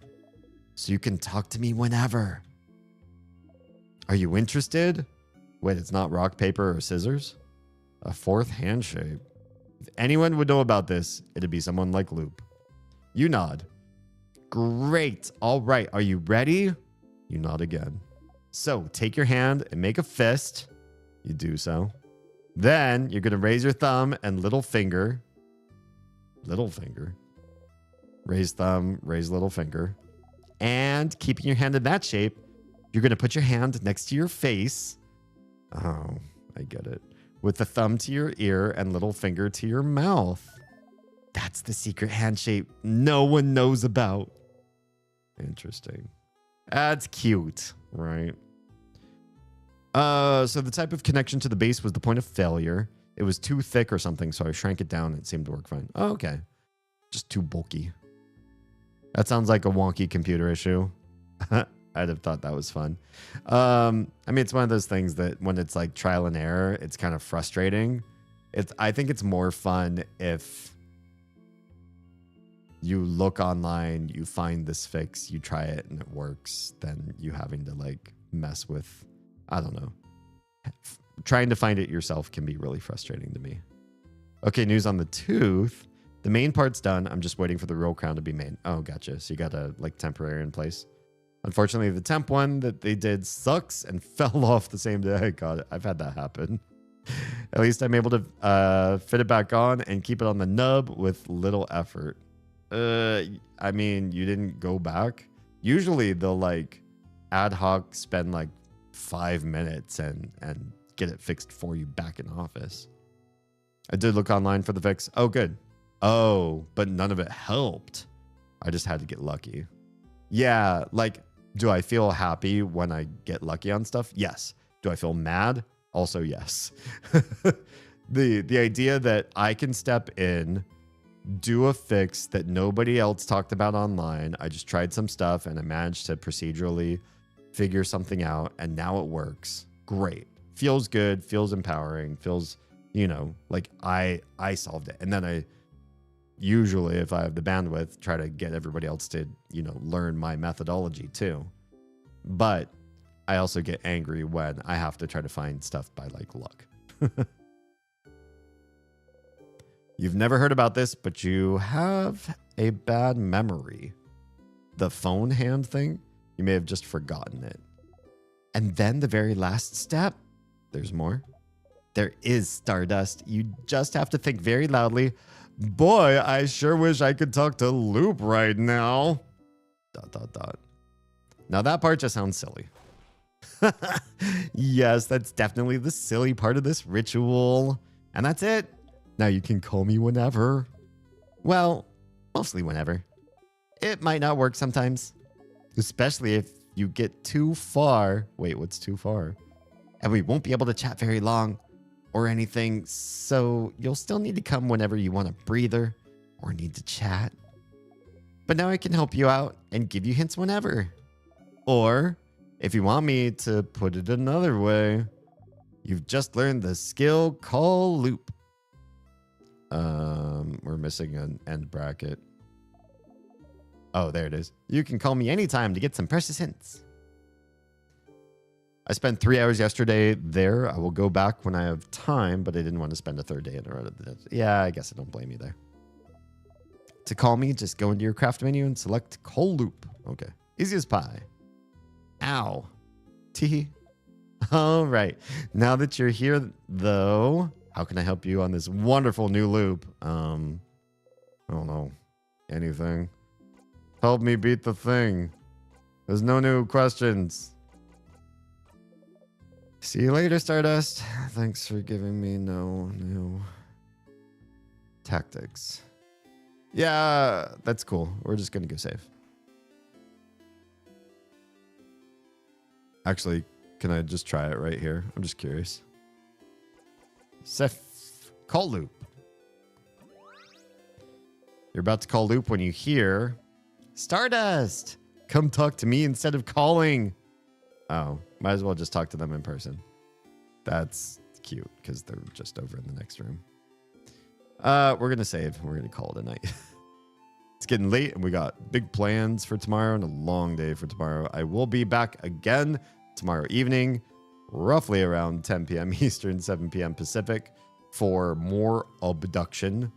Speaker 1: So you can talk to me whenever. Are you interested? Wait, it's not rock, paper, or scissors? A fourth hand shape. If anyone would know about this, it'd be someone like Loop. You nod. Great. All right. Are you ready? You nod again. So take your hand and make a fist. You do so. Then you're going to raise your thumb and little finger. Little finger. Raise thumb, raise little finger. And keeping your hand in that shape, you're going to put your hand next to your face. Oh, I get it. With the thumb to your ear and little finger to your mouth. That's the secret hand shape no one knows about. Interesting. That's cute, right? So the type of connection to the base was the point of failure. It was too thick or something, so I shrank it down and it seemed to work fine. Oh, okay. Just too bulky. That sounds like a wonky computer issue. I'd have thought that was fun. I mean, it's one of those things that when it's like trial and error, it's kind of frustrating. I think it's more fun if you look online, you find this fix, you try it and it works, than you having to like mess with, I don't know. Trying to find it yourself can be really frustrating to me. Okay, news on the tooth. The main part's done. I'm just waiting for the real crown to be made. Oh, gotcha. So you got a like temporary in place. Unfortunately, the temp one that they did sucks and fell off the same day I got it. I've had that happen. At least I'm able to fit it back on and keep it on the nub with little effort. I mean, you didn't go back. Usually they'll like ad hoc spend like 5 minutes and get it fixed for you back in office. I did look online for the fix. Oh, good. Oh, but none of it helped. I just had to get lucky. Yeah, like, do I feel happy when I get lucky on stuff? Yes. Do I feel mad? Also, yes. The idea that I can step in, do a fix that nobody else talked about online. I just tried some stuff and I managed to procedurally figure something out, and now it works. Great. Feels good, feels empowering, feels, you know, like I solved it. And then I usually, if I have the bandwidth, try to get everybody else to, you know, learn my methodology too. But I also get angry when I have to try to find stuff by like luck. You've never heard about this, but you have a bad memory. The phone hand thing, you may have just forgotten it. And then the very last step, there's more. There is Stardust. You just have to think very loudly. Boy, I sure wish I could talk to Loop right now. ... Now that part just sounds silly. Yes, that's definitely the silly part of this ritual. And that's it. Now you can call me whenever. Well, mostly whenever. It might not work sometimes. Especially if you get too far. Wait, what's too far? And we won't be able to chat very long or anything. So you'll still need to come whenever you want a breather or need to chat. But now I can help you out and give you hints whenever. Or if you want me to put it another way, you've just learned the skill call loop. We're missing an end bracket. Oh, there it is. You can call me anytime to get some precious hints. I spent 3 hours yesterday there. I will go back when I have time, but I didn't want to spend a third day in a row. Yeah, I guess I don't blame you there. To call me, just go into your craft menu and select call loop. Okay. Easy as pie. Ow. Tee. All right. Now that you're here, though, how can I help you on this wonderful new loop? I don't know. Anything. Help me beat the thing. There's no new questions. See you later, Stardust. Thanks for giving me no new tactics. Yeah, that's cool. We're just going to go save. Actually, can I just try it right here? I'm just curious. Seth, call loop. You're about to call loop when you hear Stardust. Come talk to me instead of calling. Oh, might as well just talk to them in person. That's cute because they're just over in the next room. We're going to save. We're going to call it a night. It's getting late and we got big plans for tomorrow and a long day for tomorrow. I will be back again tomorrow evening, roughly around 10 p.m. Eastern, 7 p.m. Pacific, for more abduction.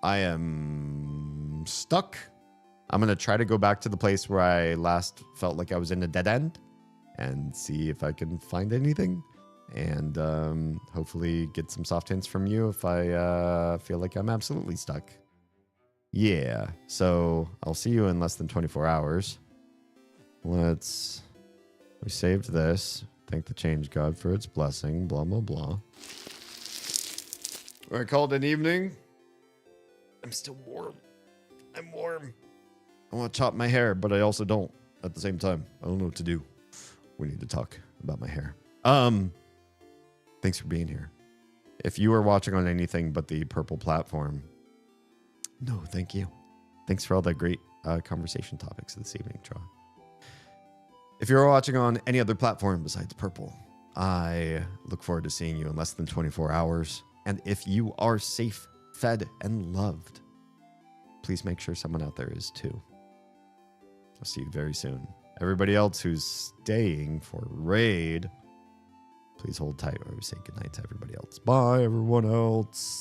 Speaker 1: I am stuck. I'm going to try to go back to the place where I last felt like I was in a dead end and see if I can find anything. And hopefully get some soft hints from you if I feel like I'm absolutely stuck. Yeah, so I'll see you in less than 24 hours. We saved this. Thank the change god for its blessing. Blah, blah, blah. I called an evening. I'm still warm. I'm warm. I want to chop my hair, but I also don't at the same time. I don't know what to do. We need to talk about my hair. Thanks for being here. If you are watching on anything but the purple platform, no, thank you. Thanks for all the great conversation topics this evening, Troy. If you're watching on any other platform besides purple, I look forward to seeing you in less than 24 hours. And if you are safe, fed, and loved, please make sure someone out there is too. I'll see you very soon. Everybody else who's staying for raid, please hold tight while we say goodnight to everybody else. Bye, everyone else.